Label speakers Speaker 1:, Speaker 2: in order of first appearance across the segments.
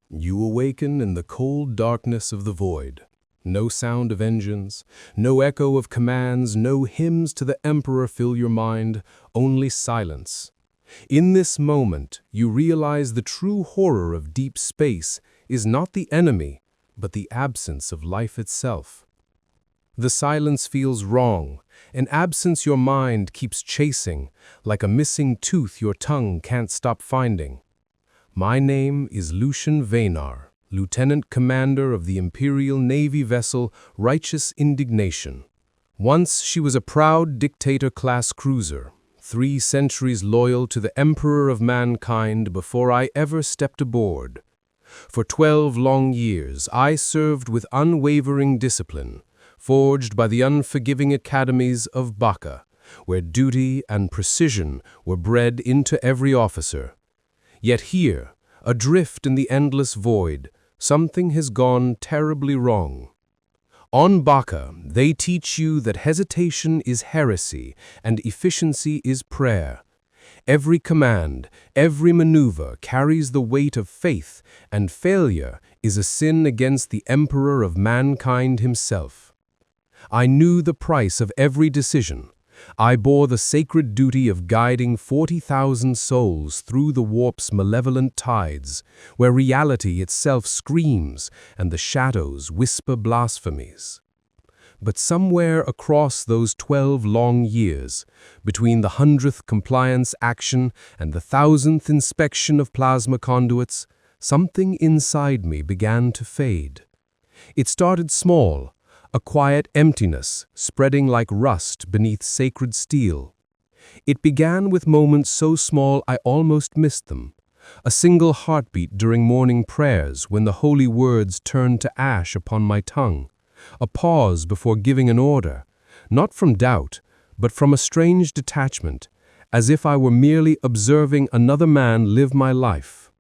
Speaker 1: You awaken in the cold darkness of the void. No sound of engines, no echo of commands, no hymns to the Emperor fill your mind, only silence. In this moment, you realize the true horror of deep space is not the enemy, but the absence of life itself. The silence feels wrong, an absence your mind keeps chasing, like a missing tooth your tongue can't stop finding. My name is Lucian Vaynar, Lieutenant Commander of the Imperial Navy vessel Righteous Indignation. Once she was a proud dictator-class cruiser, 3 centuries loyal to the Emperor of mankind before I ever stepped aboard. For 12 long years, I served with unwavering discipline, forged by the unforgiving academies of Baka, where duty and precision were bred into every officer. Yet here, adrift in the endless void, something has gone terribly wrong. On Baka, they teach you that hesitation is heresy and efficiency is prayer. Every command, every maneuver carries the weight of faith, and failure is a sin against the Emperor of mankind himself. I knew the price of every decision. I bore the sacred duty of guiding 40,000 souls through the warp's malevolent tides, where reality itself screams and the shadows whisper blasphemies. But somewhere across those 12 long years, between the 100th compliance action and the 1000th inspection of plasma conduits, something inside me began to fade. It started small, a quiet emptiness spreading like rust beneath sacred steel. It began with moments so small I almost missed them. A single heartbeat during morning prayers when the holy words turned to ash upon my tongue. A pause before giving an order, not from doubt, but from a strange detachment, as if I were merely observing another man live my life.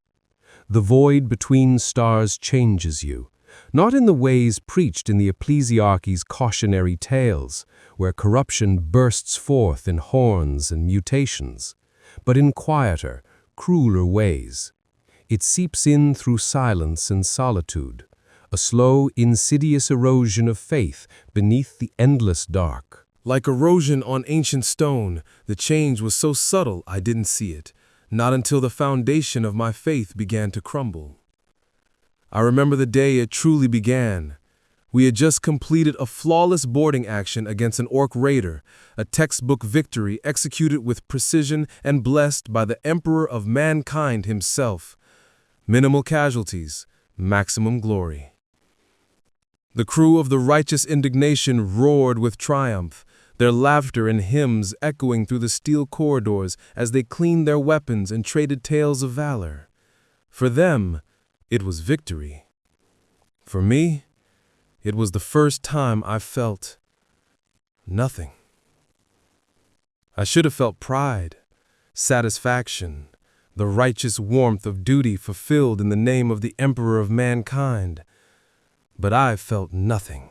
Speaker 1: The void between stars changes you. Not in the ways preached in the ecclesiarchy's cautionary tales, where corruption bursts forth in horns and mutations, but in quieter, crueler ways. It seeps in through silence and solitude, a slow, insidious erosion of faith beneath the endless dark.
Speaker 2: Like erosion on ancient stone, the change was so subtle I didn't see it, not until the foundation of my faith began to crumble. I remember the day it truly began. We had just completed a flawless boarding action against an orc raider, a textbook victory executed with precision and blessed by the Emperor of mankind himself. Minimal casualties, maximum glory. The crew of the Righteous Indignation roared with triumph, their laughter and hymns echoing through the steel corridors as they cleaned their weapons and traded tales of valor. For them, it was victory. For me, it was the first time I felt nothing. I should have felt pride, satisfaction, the righteous warmth of duty fulfilled in the name of the Emperor of mankind. But I felt nothing.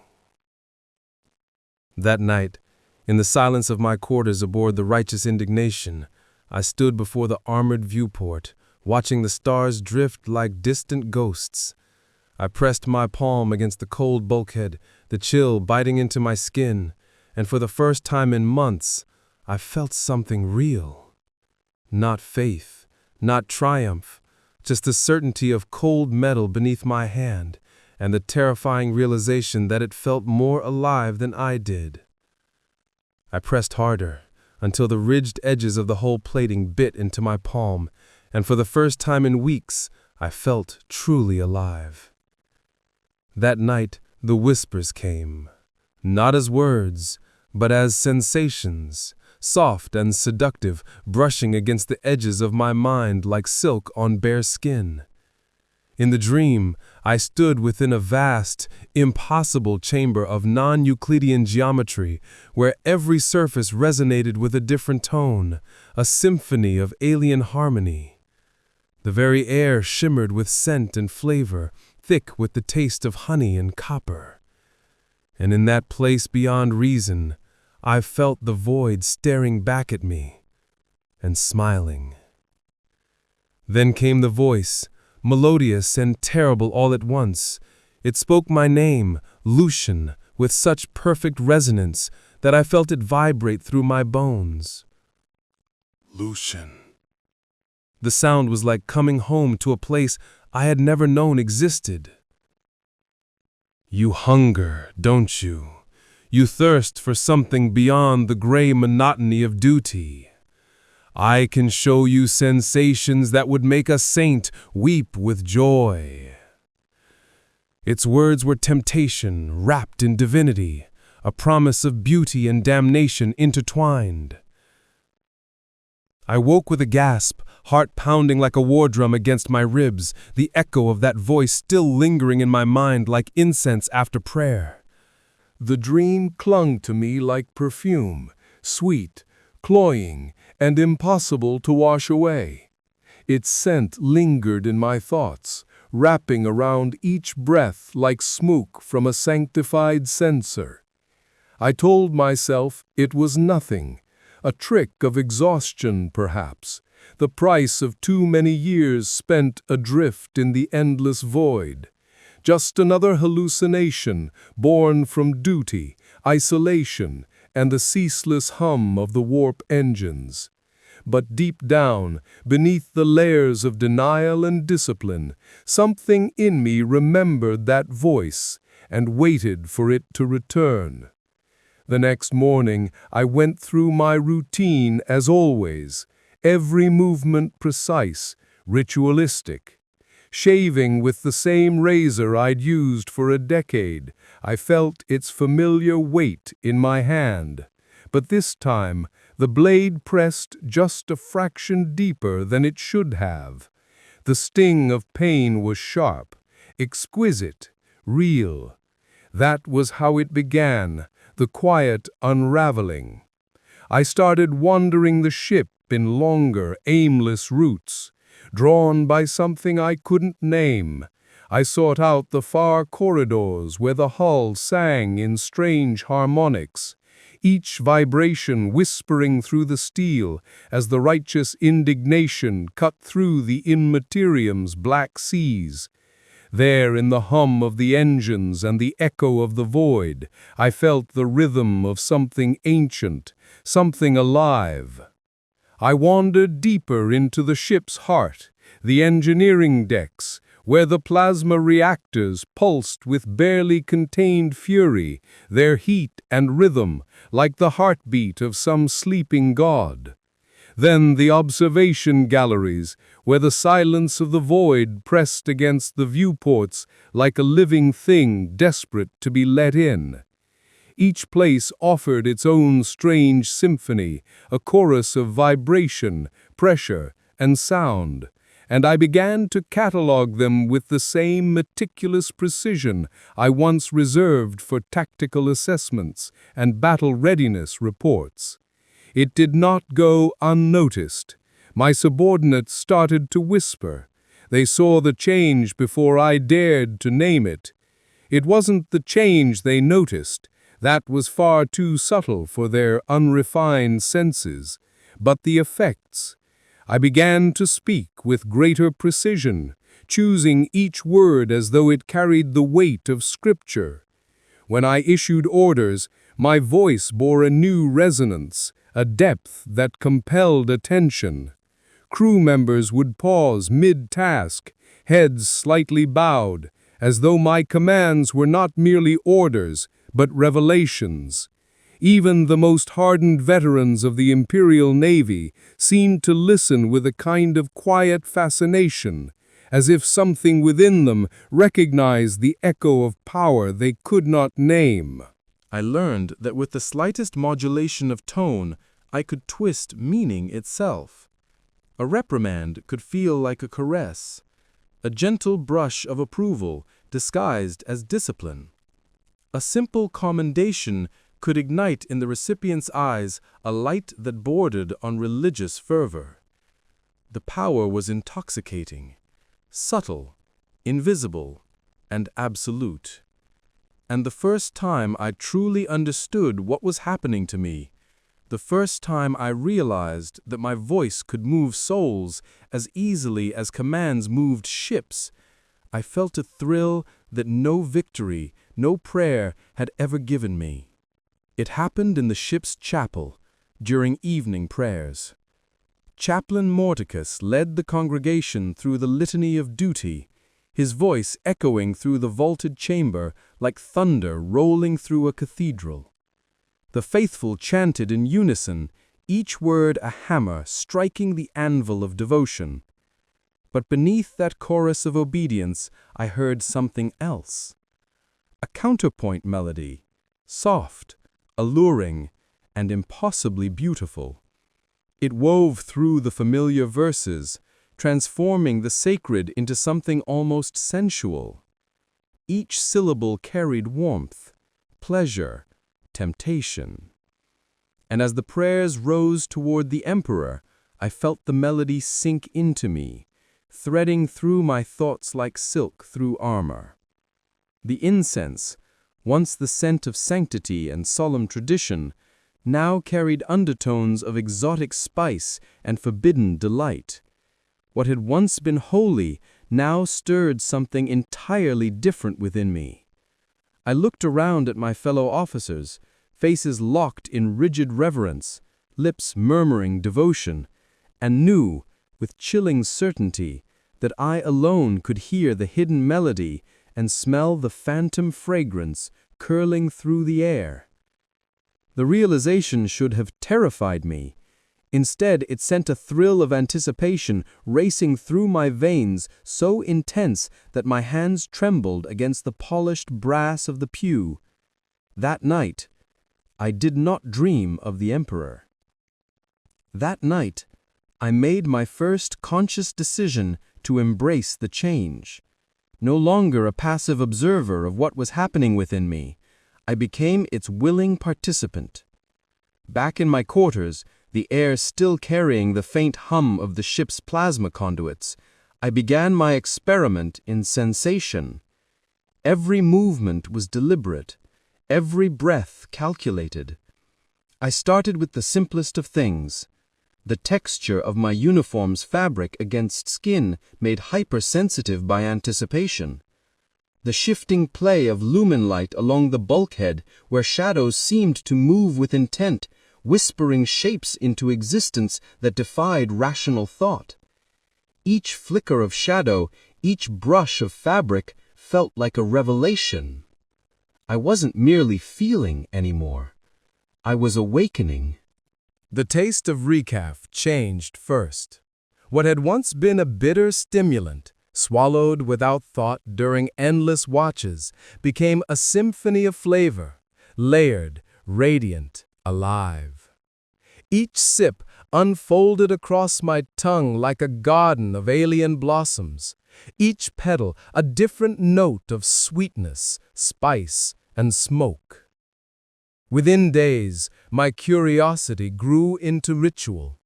Speaker 2: That night, in the silence of my quarters aboard the Righteous Indignation, I stood before the armored viewport, watching the stars drift like distant ghosts. I pressed my palm against the cold bulkhead, the chill biting into my skin, and for the first time in months, I felt something real. Not faith, not triumph, just the certainty of cold metal beneath my hand, and the terrifying realization that it felt more alive than I did. I pressed harder, until the ridged edges of the hull plating bit into my palm, and for the first time in weeks, I felt truly alive. That night, the whispers came, not as words, but as sensations, soft and seductive, brushing against the edges of my mind like silk on bare skin. In the dream, I stood within a vast, impossible chamber of non-Euclidean geometry, where every surface resonated with a different tone, a symphony of alien harmony. The very air shimmered with scent and flavor, thick with the taste of honey and copper. And in that place beyond reason, I felt the void staring back at me and smiling. Then came the voice, melodious and terrible all at once. It spoke my name, Lucian, with such perfect resonance that I felt it vibrate through my bones.
Speaker 1: Lucian.
Speaker 2: The sound was like coming home to a place I had never known existed. You hunger, don't you? You thirst for something beyond the gray monotony of duty. I can show you sensations that would make a saint weep with joy. Its words were temptation wrapped in divinity, a promise of beauty and damnation intertwined. I woke with a gasp, heart pounding like a war drum against my ribs, the echo of that voice still lingering in my mind like incense after prayer.
Speaker 1: The dream clung to me like perfume, sweet, cloying, and impossible to wash away. Its scent lingered in my thoughts, wrapping around each breath like smoke from a sanctified censer. I told myself it was nothing, a trick of exhaustion perhaps, the price of too many years spent adrift in the endless void. Just another hallucination born from duty, isolation, and the ceaseless hum of the warp engines. But deep down, beneath the layers of denial and discipline, something in me remembered that voice and waited for it to return. The next morning, I went through my routine as always, every movement precise, ritualistic. Shaving with the same razor I'd used for a decade, I felt its familiar weight in my hand. But this time, the blade pressed just a fraction deeper than it should have. The sting of pain was sharp, exquisite, real. That was how it began, the quiet unraveling. I started wandering the ship in longer, aimless routes. Drawn by something I couldn't name, I sought out the far corridors where the hull sang in strange harmonics, each vibration whispering through the steel as the righteous indignation cut through the immaterium's black seas. There in the hum of the engines and the echo of the void, I felt the rhythm of something ancient, something alive. I wandered deeper into the ship's heart, the engineering decks, where the plasma reactors pulsed with barely contained fury, their heat and rhythm like the heartbeat of some sleeping god. Then the observation galleries, where the silence of the void pressed against the viewports like a living thing desperate to be let in. Each place offered its own strange symphony, a chorus of vibration, pressure, and sound, and I began to catalog them with the same meticulous precision I once reserved for tactical assessments and battle readiness reports. It did not go unnoticed. My subordinates started to whisper. They saw the change before I dared to name it. It wasn't the change they noticed. That was far too subtle for their unrefined senses, but the effects. I began to speak with greater precision, choosing each word as though it carried the weight of scripture. When I issued orders, my voice bore a new resonance, a depth that compelled attention. Crew members would pause mid-task, heads slightly bowed, as though my commands were not merely orders, but revelations. Even the most hardened veterans of the Imperial Navy seemed to listen with a kind of quiet fascination, as if something within them recognized the echo of power they could not name.
Speaker 2: I learned that with the slightest modulation of tone, I could twist meaning itself. A reprimand could feel like a caress, a gentle brush of approval disguised as discipline. A simple commendation could ignite in the recipient's eyes a light that bordered on religious fervor. The power was intoxicating, subtle, invisible, and absolute. And the first time I truly understood what was happening to me, the first time I realized that my voice could move souls as easily as commands moved ships, I felt a thrill that no victory, no prayer had ever given me. It happened in the ship's chapel, during evening prayers. Chaplain Mordecus led the congregation through the litany of duty, his voice echoing through the vaulted chamber like thunder rolling through a cathedral. The faithful chanted in unison, each word a hammer striking the anvil of devotion. But beneath that chorus of obedience, I heard something else. A counterpoint melody, soft, alluring, and impossibly beautiful. It wove through the familiar verses, transforming the sacred into something almost sensual. Each syllable carried warmth, pleasure, temptation. And as the prayers rose toward the emperor, I felt the melody sink into me, threading through my thoughts like silk through armor. The incense, once the scent of sanctity and solemn tradition, now carried undertones of exotic spice and forbidden delight. What had once been holy now stirred something entirely different within me. I looked around at my fellow officers, faces locked in rigid reverence, lips murmuring devotion, and knew, with chilling certainty, that I alone could hear the hidden melody and smell the phantom fragrance curling through the air. The realization should have terrified me. Instead, it sent a thrill of anticipation racing through my veins so intense that my hands trembled against the polished brass of the pew. That night, I did not dream of the emperor. That night, I made my first conscious decision to embrace the change. No longer a passive observer of what was happening within me, I became its willing participant. Back in my quarters, the air still carrying the faint hum of the ship's plasma conduits, I began my experiment in sensation. Every movement was deliberate, every breath calculated. I started with the simplest of things. The texture of my uniform's fabric against skin made hypersensitive by anticipation. The shifting play of lumen light along the bulkhead where shadows seemed to move with intent, whispering shapes into existence that defied rational thought. Each flicker of shadow, each brush of fabric felt like a revelation. I wasn't merely feeling anymore. I was awakening.
Speaker 1: The taste of recaf changed first. What had once been a bitter stimulant, swallowed without thought during endless watches, became a symphony of flavor, layered, radiant, alive. Each sip unfolded across my tongue like a garden of alien blossoms, each petal a different note of sweetness, spice, and smoke. Within days, my curiosity grew into ritual.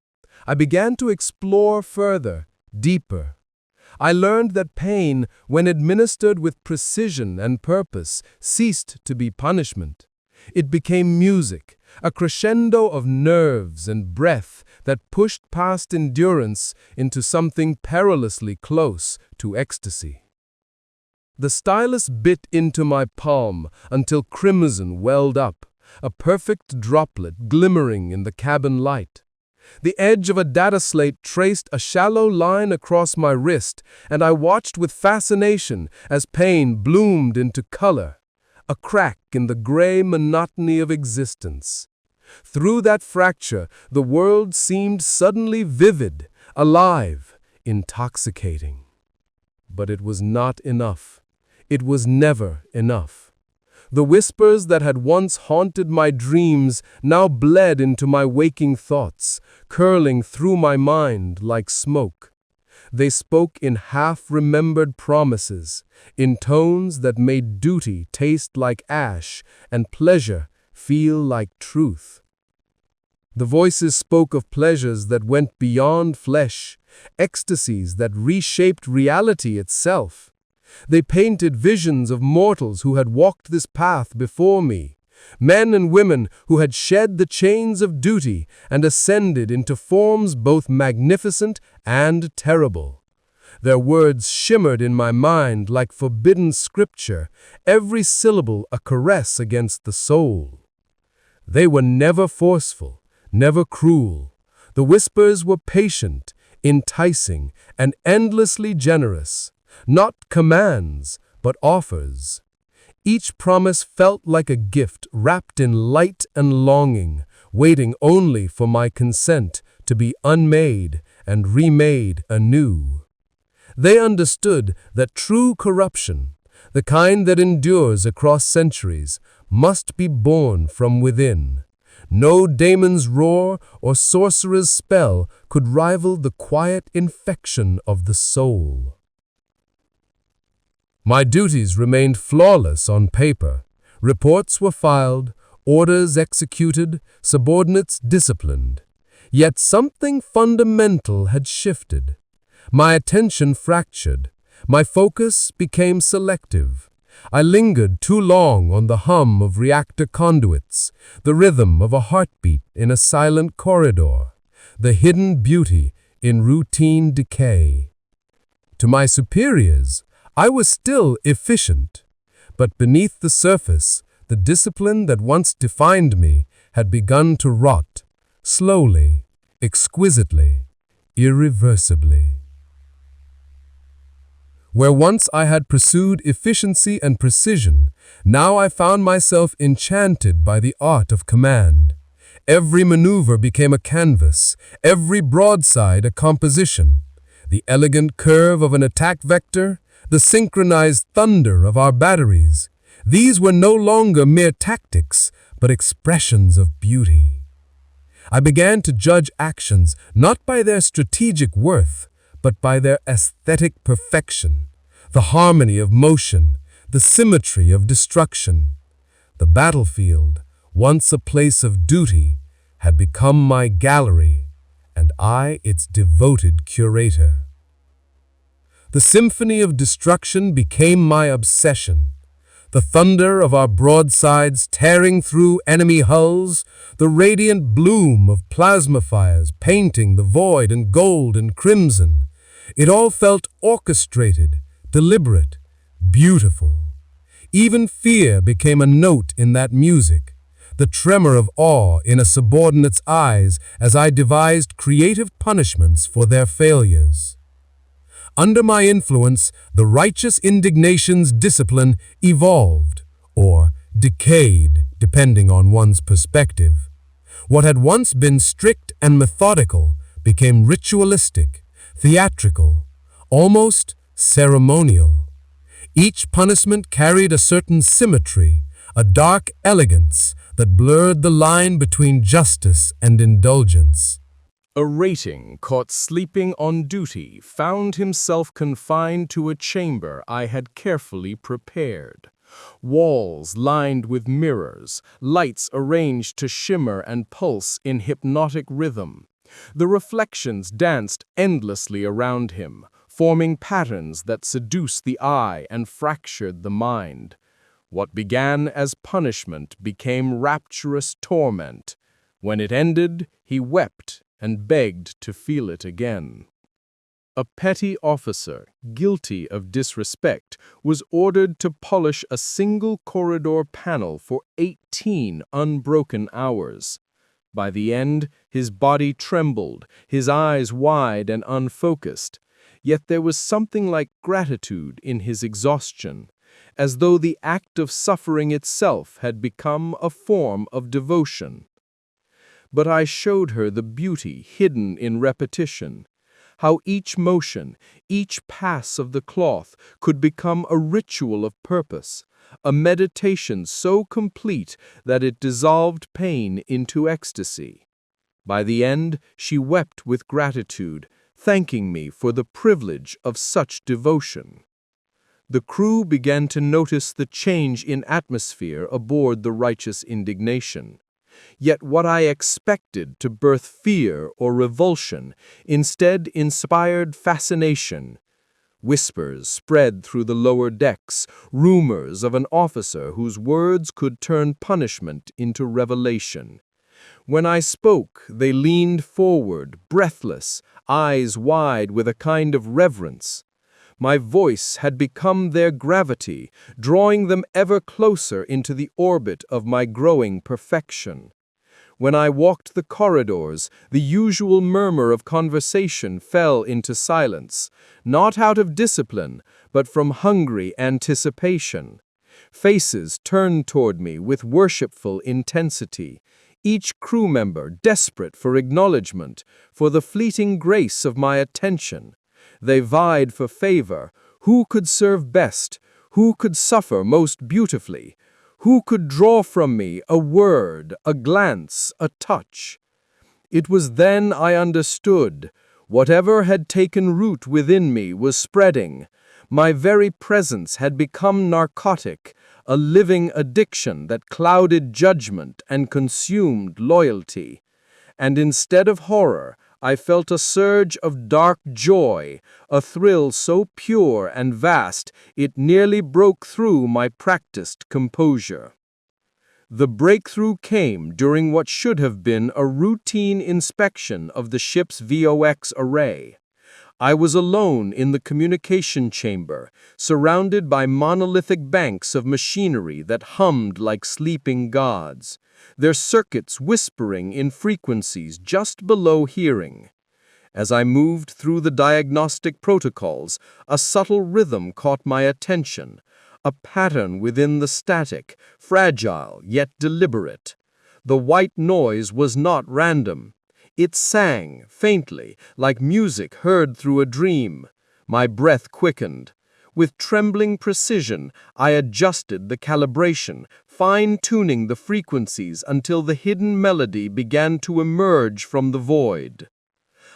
Speaker 1: I began to explore further, deeper. I learned that pain, when administered with precision and purpose, ceased to be punishment. It became music, a crescendo of nerves and breath that pushed past endurance into something perilously close to ecstasy. The stylus bit into my palm until crimson welled up, a perfect droplet glimmering in the cabin light. The edge of a data slate traced a shallow line across my wrist, and I watched with fascination as pain bloomed into color, a crack in the gray monotony of existence. Through that fracture, the world seemed suddenly vivid, alive, intoxicating. But it was not enough. It was never enough. The whispers that had once haunted my dreams now bled into my waking thoughts, curling through my mind like smoke. They spoke in half-remembered promises, in tones that made duty taste like ash and pleasure feel like truth. The voices spoke of pleasures that went beyond flesh, ecstasies that reshaped reality itself. They painted visions of mortals who had walked this path before me,
Speaker 2: Men and women who had shed the chains of duty and ascended into forms both magnificent and terrible. Their words shimmered in my mind like forbidden scripture, every syllable a caress against the soul. They were never forceful, never cruel. The whispers were patient, enticing, and endlessly generous, not commands, but offers. Each promise felt like a gift wrapped in light and longing, waiting only for my consent to be unmade and remade anew. They understood that true corruption, the kind that endures across centuries, must be born from within. No daemon's roar or sorcerer's spell could rival the quiet infection of the soul. My duties remained flawless on paper. Reports were filed, orders executed, subordinates disciplined. Yet something fundamental had shifted. My attention fractured. My focus became selective. I lingered too long on the hum of reactor conduits, the rhythm of a heartbeat in a silent corridor, the hidden beauty in routine decay. To my superiors, I was still efficient, but beneath the surface, the discipline that once defined me had begun to rot, slowly, exquisitely, irreversibly. Where once I had pursued efficiency and precision, now I found myself enchanted by the art of command. Every maneuver became a canvas, every broadside a composition. The elegant curve of an attack vector, the synchronized thunder of our batteries. These were no longer mere tactics, but expressions of beauty. I began to judge actions not by their strategic worth, but by their aesthetic perfection, the harmony of motion, the symmetry of destruction. The battlefield, once a place of duty, had become my gallery, and I its devoted curator. The symphony of destruction became my obsession. The thunder of our broadsides tearing through enemy hulls, the radiant bloom of plasma fires painting the void in gold and crimson. It all felt orchestrated, deliberate, beautiful. Even fear became a note in that music, the tremor of awe in a subordinate's eyes as I devised creative punishments for their failures. Under my influence, the righteous indignation's discipline evolved, or decayed, depending on one's perspective. What had once been strict and methodical became ritualistic, theatrical, almost ceremonial. Each punishment carried a certain symmetry, a dark elegance that blurred the line between justice and indulgence.
Speaker 1: A rating caught sleeping on duty found himself confined to a chamber I had carefully prepared. Walls lined with mirrors, lights arranged to shimmer and pulse in hypnotic rhythm. The reflections danced endlessly around him, forming patterns that seduced the eye and fractured the mind. What began as punishment became rapturous torment. When it ended, he wept and begged to feel it again. A petty officer, guilty of disrespect, was ordered to polish a single corridor panel for 18 unbroken hours. By the end, his body trembled, his eyes wide and unfocused. Yet there was something like gratitude in his exhaustion, as though the act of suffering itself had become a form of devotion. But I showed her the beauty hidden in repetition, how each motion, each pass of the cloth could become a ritual of purpose, a meditation so complete that it dissolved pain into ecstasy. By the end, she wept with gratitude, thanking me for the privilege of such devotion. The crew began to notice the change in atmosphere aboard the righteous indignation. Yet what I expected to birth fear or revulsion instead inspired fascination.
Speaker 2: Whispers spread through the lower decks, rumors of an officer whose words could turn punishment into revelation. When I spoke, they leaned forward, breathless, eyes wide with a kind of reverence. My voice had become their gravity, drawing them ever closer into the orbit of my growing perfection. When I walked the corridors, the usual murmur of conversation fell into silence, not out of discipline, but from hungry anticipation. Faces turned toward me with worshipful intensity, each crew member desperate for acknowledgement, for the fleeting grace of my attention. They vied for favor. Who could serve best? Who could suffer most beautifully? Who could draw from me a word, a glance, a touch? It was then I understood. Whatever had taken root within me was spreading. My very presence had become narcotic, a living addiction that clouded judgment and consumed loyalty. And instead of horror, I felt a surge of dark joy, a thrill so pure and vast it nearly broke through my practiced composure. The breakthrough came during what should have been a routine inspection of the ship's VOX array. I was alone in the communication chamber, surrounded by monolithic banks of machinery that hummed like sleeping gods, their circuits whispering in frequencies just below hearing. As I moved through the diagnostic protocols, a subtle rhythm caught my attention, a pattern within the static, fragile yet deliberate. The white noise was not random. It sang, faintly, like music heard through a dream. My breath quickened. With trembling precision, I adjusted the calibration, fine-tuning the frequencies until the hidden melody began to emerge from the void.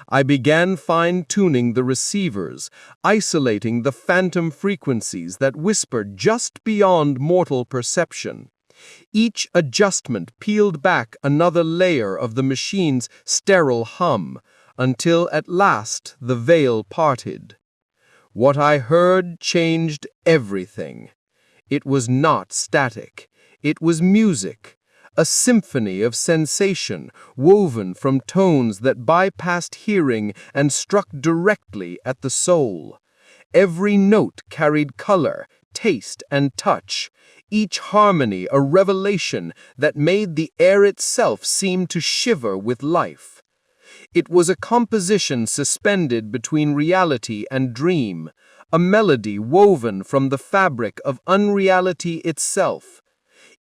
Speaker 2: I began fine-tuning the receivers, isolating the phantom frequencies that whispered just beyond mortal perception. Each adjustment peeled back another layer of the machine's sterile hum, until at last the veil parted. What I heard changed everything. It was not static. It was music, a symphony of sensation woven from tones that bypassed hearing and struck directly at the soul. Every note carried color, taste, and touch, each harmony a revelation that made the air itself seem to shiver with life. It was a composition suspended between reality and dream, a melody woven from the fabric of unreality itself.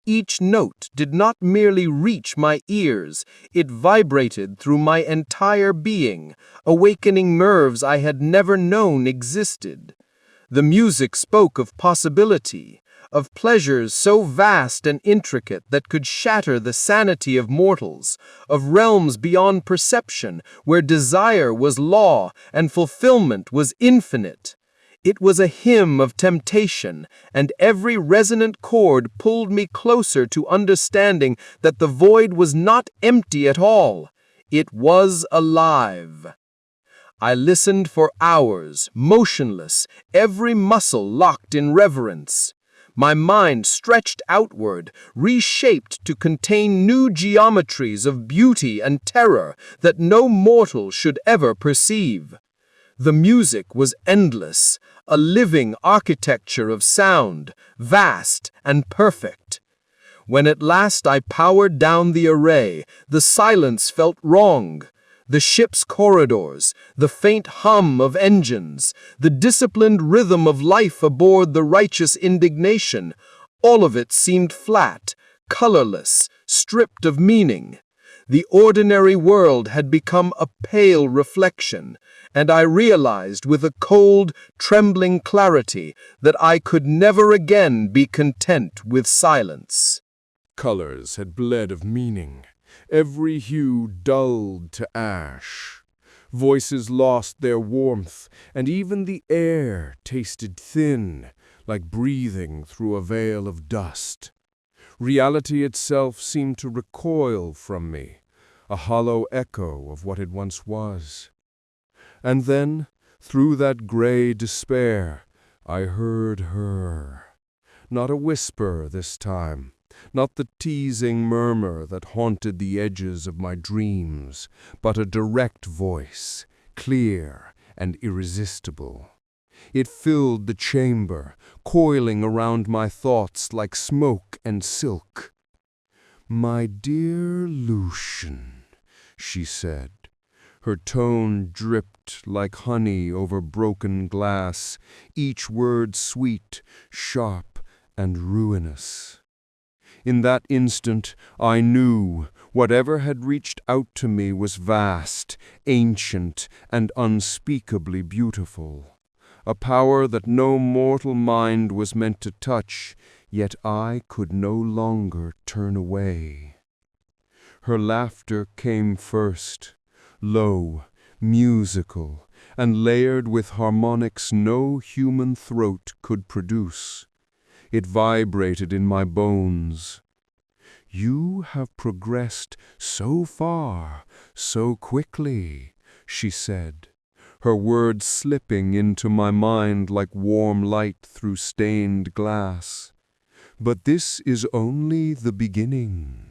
Speaker 2: Each note did not merely reach my ears, it vibrated through my entire being, awakening nerves I had never known existed. The music spoke of possibility, of pleasures so vast and intricate that could shatter the sanity of mortals, of realms beyond perception where desire was law and fulfillment was infinite. It was a hymn of temptation, and every resonant chord pulled me closer to understanding that the void was not empty at all. It was alive. I listened for hours, motionless, every muscle locked in reverence. My mind stretched outward, reshaped to contain new geometries of beauty and terror that no mortal should ever perceive. The music was endless, a living architecture of sound, vast and perfect. When at last I powered down the array, the silence felt wrong. The ship's corridors, the faint hum of engines, the disciplined rhythm of life aboard the righteous indignation, all of it seemed flat, colorless, stripped of meaning. The ordinary world had become a pale reflection, and I realized with a cold, trembling clarity that I could never again be content with silence.
Speaker 1: Colors had bled of meaning, every hue dulled to ash. Voices lost their warmth, and even the air tasted thin, like breathing through a veil of dust. Reality itself seemed to recoil from me, a hollow echo of what it once was. And then,
Speaker 3: Through that gray despair, I heard her. Not a whisper this time, not the teasing murmur that haunted the edges of my dreams, but a direct voice, clear and irresistible. It filled the chamber, coiling around my thoughts like smoke and silk. "My dear Lucian," she said. Her tone dripped like honey over broken glass, each word sweet, sharp, and ruinous. In that instant, I knew whatever had reached out to me was vast, ancient, and unspeakably beautiful. A power that no mortal mind was meant to touch, yet I could no longer turn away. Her laughter came first, low, musical, and layered with harmonics no human throat could produce. It vibrated in my bones. "You have progressed so far, so quickly," she said, her words slipping into my mind like warm light through stained glass. "But this is only the beginning."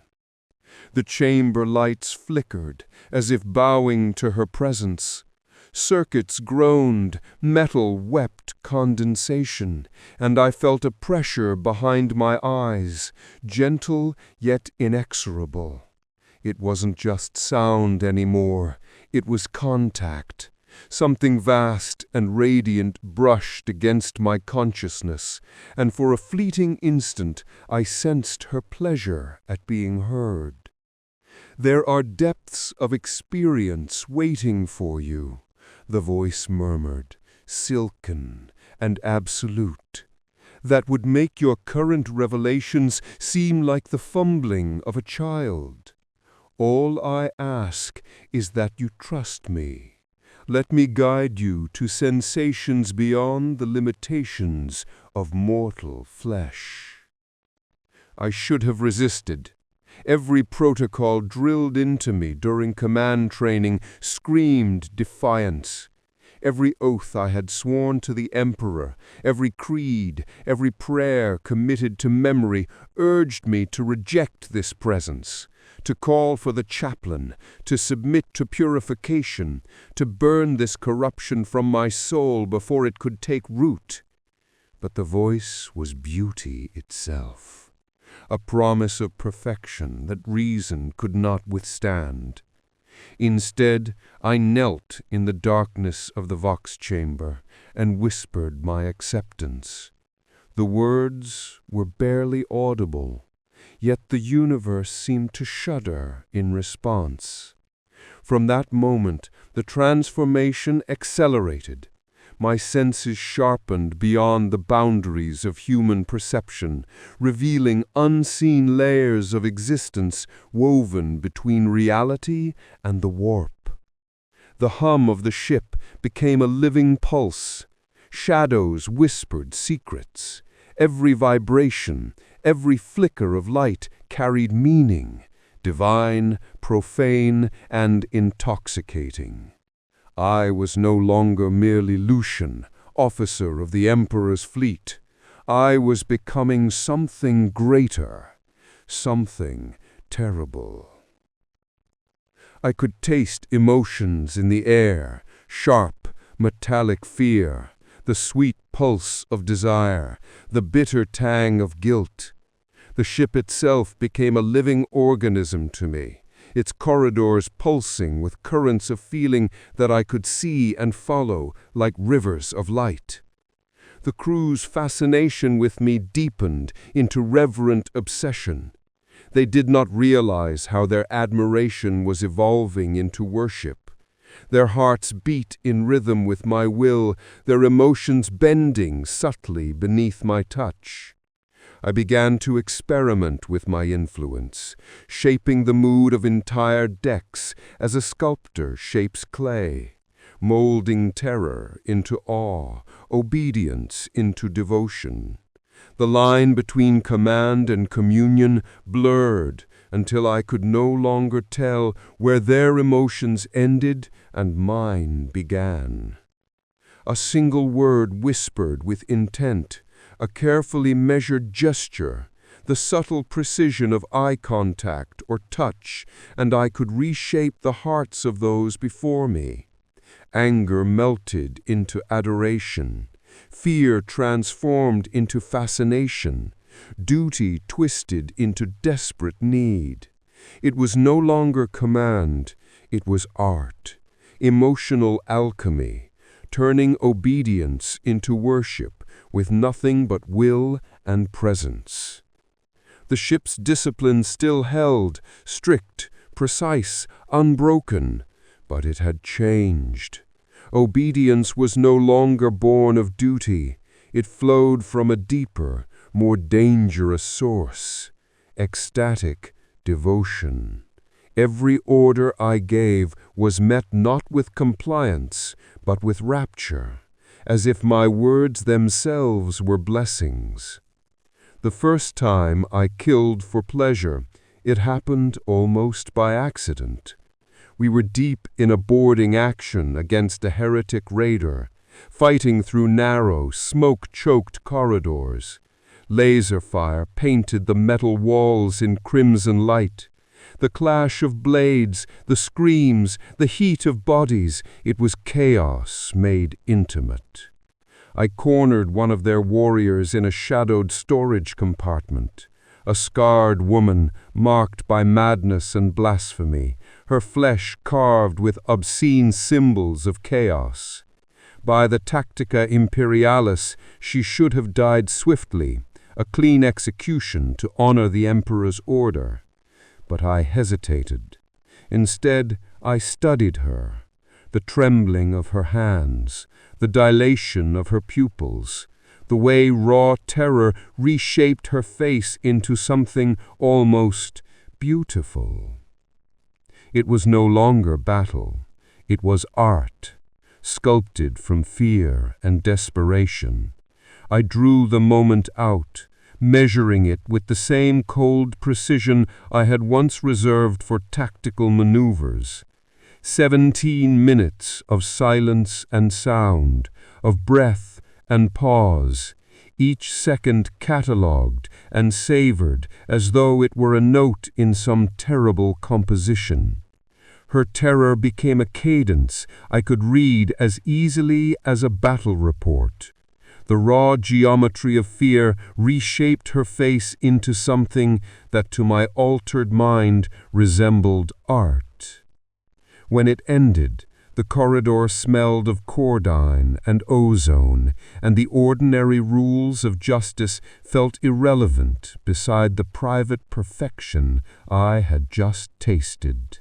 Speaker 3: The chamber lights flickered, as if bowing to her presence. Circuits groaned, metal wept condensation, and I felt a pressure behind my eyes, gentle yet inexorable. It wasn't just sound anymore, it was contact. Something vast and radiant brushed against my consciousness, and for a fleeting instant I sensed her pleasure at being heard. "There are depths of experience waiting for you," the voice murmured, silken and absolute, "that would make your current revelations seem like the fumbling of a child. All I ask is that you trust me. Let me guide you to sensations beyond the limitations of mortal flesh." I should have resisted. Every protocol drilled into me during command training screamed defiance. Every oath I had sworn to the Emperor, every creed, every prayer committed to memory urged me to reject this presence, to call for the chaplain, to submit to purification, to burn this corruption from my soul before it could take root. But the voice was beauty itself, a promise of perfection that reason could not withstand. Instead, I knelt in the darkness of the vox chamber and whispered my acceptance. The words were barely audible, yet the universe seemed to shudder in response. From that moment, the transformation accelerated. My senses sharpened beyond the boundaries of human perception, revealing unseen layers of existence woven between reality and the warp. The hum of the ship became a living pulse. Shadows whispered secrets. Every vibration, every flicker of light carried meaning, divine, profane, and intoxicating. I was no longer merely Lucian, officer of the Emperor's fleet. I was becoming something greater, something terrible. I could taste emotions in the air, sharp, metallic fear, the sweet pulse of desire, the bitter tang of guilt. The ship itself became a living organism to me, its corridors pulsing with currents of feeling that I could see and follow like rivers of light. The crew's fascination with me deepened into reverent obsession. They did not realize how their admiration was evolving into worship. Their hearts beat in rhythm with my will, their emotions bending subtly beneath my touch. I began to experiment with my influence, shaping the mood of entire decks as a sculptor shapes clay, molding terror into awe, obedience into devotion. The line between command and communion blurred until I could no longer tell where their emotions ended and mine began. a single word whispered with intent, a carefully measured gesture, the subtle precision of eye contact or touch, and I could reshape the hearts of those before me. Anger melted into adoration, fear transformed into fascination, duty twisted into desperate need. It was no longer command, it was art, emotional alchemy, turning obedience into worship with nothing but will and presence. The ship's discipline still held, strict, precise, unbroken, but it had changed. Obedience was no longer born of duty. It flowed from a deeper, more dangerous source, ecstatic devotion. Every order I gave was met not with compliance, but with rapture, as if my words themselves were blessings. The first time I killed for pleasure, it happened almost by accident. We were deep in a boarding action against a heretic raider, fighting through narrow, smoke-choked corridors. Laser fire painted the metal walls in crimson light. The clash of blades, the screams, the heat of bodies, it was chaos made intimate. I cornered one of their warriors in a shadowed storage compartment. A scarred woman, marked by madness and blasphemy, her flesh carved with obscene symbols of chaos. By the Tactica Imperialis, she should have died swiftly, a clean execution to honor the Emperor's order. But I hesitated. Instead, I studied her, the trembling of her hands, the dilation of her pupils, the way raw terror reshaped her face into something almost beautiful. It was no longer battle. It was art, sculpted from fear and desperation. I drew the moment out, measuring it with the same cold precision I had once reserved for tactical maneuvers. 17 minutes of silence and sound, of breath and pause, each second catalogued and savored as though it were a note in some terrible composition. Her terror became a cadence I could read as easily as a battle report. The raw geometry of fear reshaped her face into something that to my altered mind resembled art. When it ended, the corridor smelled of cordine and ozone, and the ordinary rules of justice felt irrelevant beside the private perfection I had just tasted.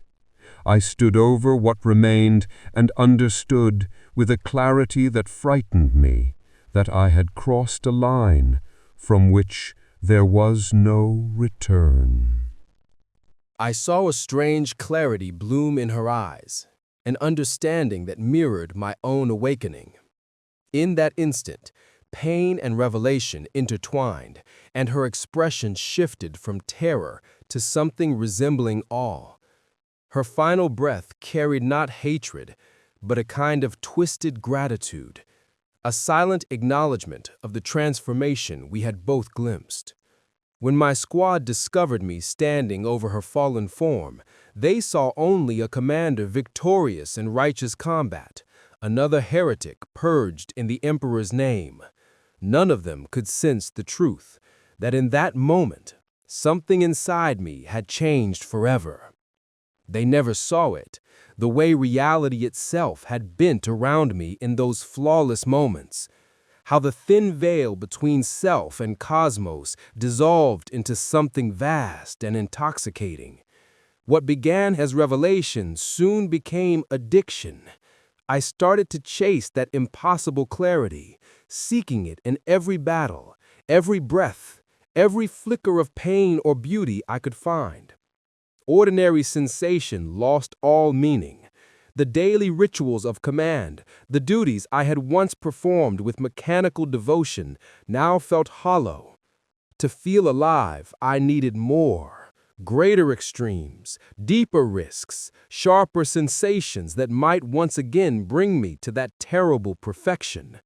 Speaker 3: I stood over what remained and understood with a clarity that frightened me that I had crossed a line from which there was no return.
Speaker 1: I saw a strange clarity bloom in her eyes, an understanding that mirrored my own awakening. In that instant, pain and revelation intertwined, and her expression shifted from terror to something resembling awe. Her final breath carried not hatred, but a kind of twisted gratitude, a silent acknowledgement of the transformation we had both glimpsed. When my squad discovered me standing over her fallen form, they saw only a commander victorious in righteous combat, another heretic purged in the Emperor's name. None of them could sense the truth, that in that moment, something inside me had changed forever. They never saw it, the way reality itself had bent around me in those flawless moments. How the thin veil between self and cosmos dissolved into something vast and intoxicating. What began as revelation soon became addiction. I started to chase that impossible clarity, seeking it in every battle, every breath, every flicker of pain or beauty I could find. Ordinary sensation lost all meaning. The daily rituals of command, the duties I had once performed with mechanical devotion, now felt hollow. To feel alive, I needed more, Greater extremes, deeper risks, sharper sensations that might once again bring me to that terrible perfection.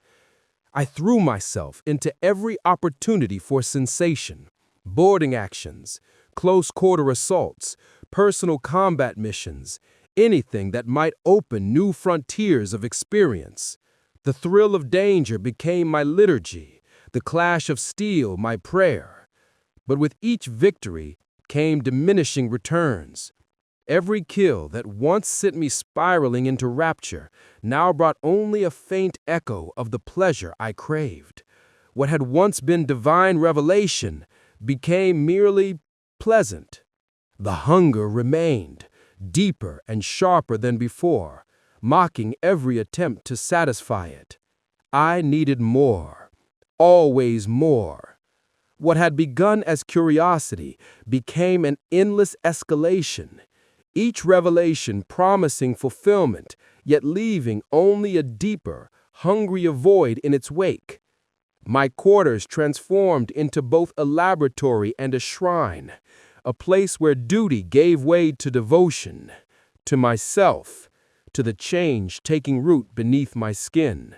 Speaker 1: I threw myself into every opportunity for sensation: boarding actions, close-quarter assaults, personal combat missions, anything that might open new frontiers of experience. The thrill of danger became my liturgy, the clash of steel my prayer. But with each victory came diminishing returns. Every kill that once sent me spiraling into rapture now brought only a faint echo of the pleasure I craved. What had once been divine revelation became merely pleasant. The hunger remained, deeper and sharper than before, mocking every attempt to satisfy it. I needed more, always more. What had begun as curiosity became an endless escalation, each revelation promising fulfillment, yet leaving only a deeper, hungrier void in its wake. My quarters transformed into both a laboratory and a shrine, a place where duty gave way to devotion, to myself, to the change taking root beneath my skin.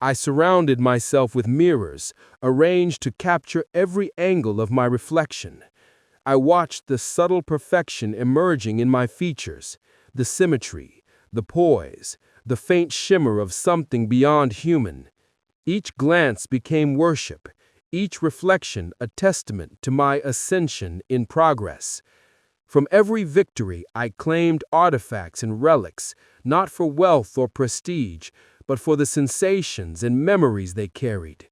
Speaker 1: I surrounded myself with mirrors, arranged to capture every angle of my reflection. I watched the subtle perfection emerging in my features, the symmetry, the poise, the faint shimmer of something beyond human. Each glance became worship, each reflection a testament to my ascension in progress. From every victory, I claimed artifacts and relics, not for wealth or prestige, but for the sensations and memories they carried.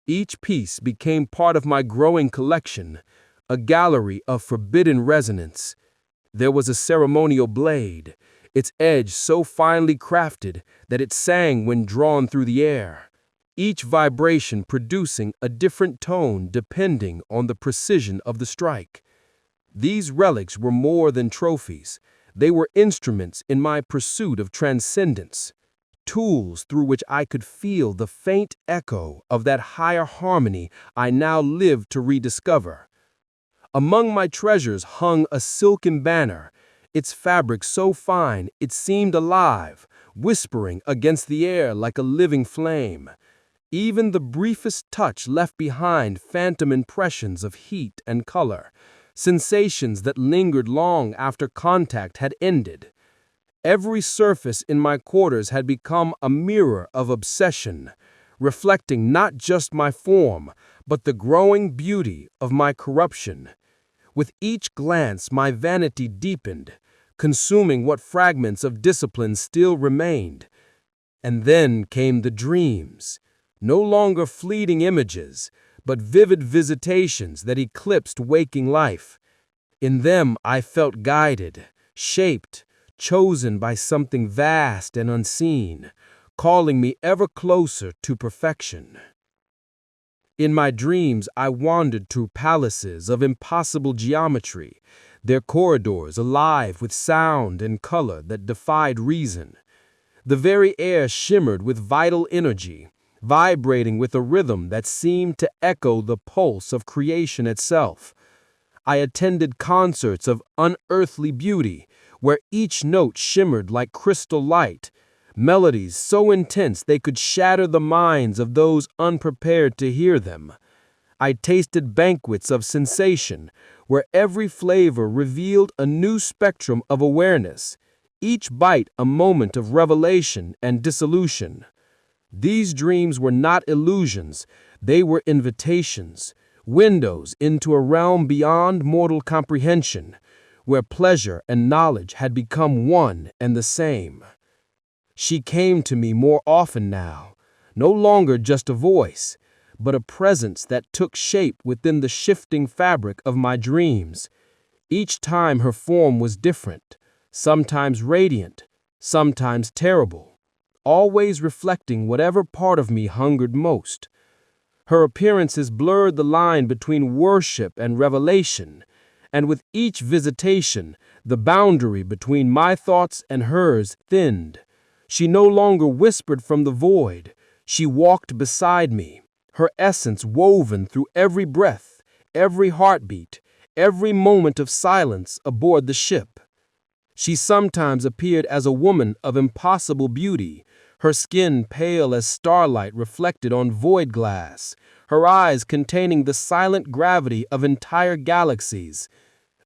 Speaker 1: Each piece became part of my growing collection, a gallery of forbidden resonance. There was a ceremonial blade, its edge so finely crafted that it sang when drawn through the air, each vibration producing a different tone depending on the precision of the strike. These relics were more than trophies. They were instruments in my pursuit of transcendence, tools through which I could feel the faint echo of that higher harmony I now lived to rediscover. Among my treasures hung a silken banner, its fabric so fine it seemed alive, whispering against the air like a living flame. Even the briefest touch left behind phantom impressions of heat and color, sensations that lingered long after contact had ended. Every surface in my quarters had become a mirror of obsession, reflecting not just my form, but the growing beauty of my corruption. With each glance, my vanity deepened, consuming what fragments of discipline still remained. And then came the dreams, no longer fleeting images, but vivid visitations that eclipsed waking life. In them I felt guided, shaped, chosen by something vast and unseen, calling me ever closer to perfection. In my dreams, I wandered through palaces of impossible geometry, their corridors alive with sound and color that defied reason. The very air shimmered with vital energy, vibrating with a rhythm that seemed to echo the pulse of creation itself. I attended concerts of unearthly beauty, where each note shimmered like crystal light, melodies so intense they could shatter the minds of those unprepared to hear them. I tasted banquets of sensation, where every flavor revealed a new spectrum of awareness, each bite a moment of revelation and dissolution. These dreams were not illusions, they were invitations, windows into a realm beyond mortal comprehension, where pleasure and knowledge had become one and the same. She came to me more often now, no longer just a voice, but a presence that took shape within the shifting fabric of my dreams. Each time her form was different, sometimes radiant, sometimes terrible, always reflecting whatever part of me hungered most. Her appearances blurred the line between worship and revelation, and with each visitation, the boundary between my thoughts and hers thinned. She no longer whispered from the void. She walked beside me, her essence woven through every breath, every heartbeat,
Speaker 2: every moment of silence aboard the ship. She sometimes appeared as a woman of impossible beauty, her skin pale as starlight reflected on void glass, her eyes containing the silent gravity of entire galaxies.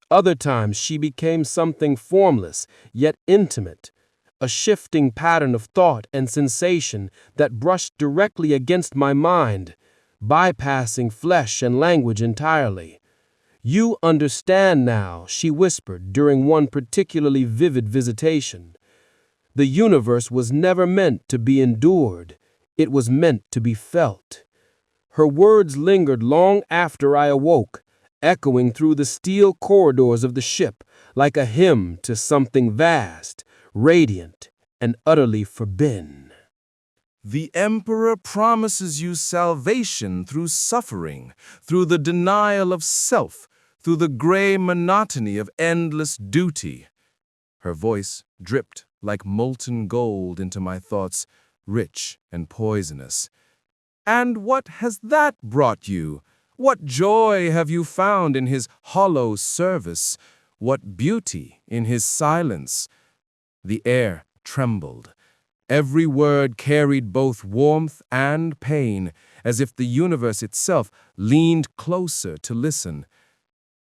Speaker 2: Other times she became something formless, yet intimate, a shifting pattern of thought and sensation that brushed directly against my mind, bypassing flesh and language entirely. "You understand now," she whispered during one particularly vivid visitation. "The universe was never meant to be endured. It was meant to be felt." Her words lingered long after I awoke, echoing through the steel corridors of the ship like a hymn to something vast, radiant, and utterly forbidden.
Speaker 3: The Emperor promises you salvation through suffering, through the denial of self, through the gray monotony of endless duty. Her voice dripped like molten gold into my thoughts, rich and poisonous. And what has that brought you? What joy have you found in his hollow service? What beauty in his silence? The air trembled. Every word carried both warmth and pain, as if the universe itself leaned closer to listen.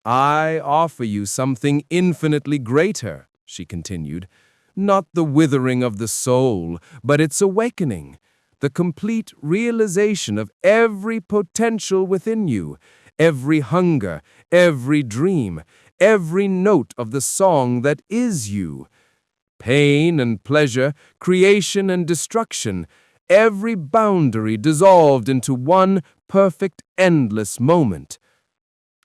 Speaker 3: "I offer you something infinitely greater," she continued. "Not the withering of the soul, but its awakening, the complete realization of every potential within you, every hunger, every dream, every note of the song that is you. Pain and pleasure, creation and destruction, every boundary dissolved into one perfect, endless moment."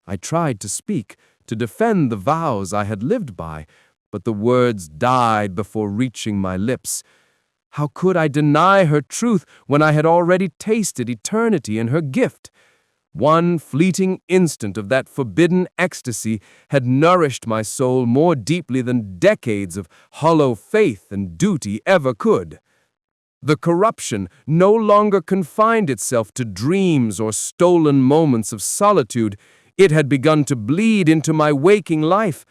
Speaker 3: I tried to speak, to defend the vows I had lived by, but the words died before reaching my lips. How could I deny her truth when I had already tasted eternity in her gift? One fleeting instant of that forbidden ecstasy had nourished my soul more deeply than decades of hollow faith and duty ever could. The corruption no longer confined itself to dreams or stolen moments of solitude. It had begun to bleed into my waking life.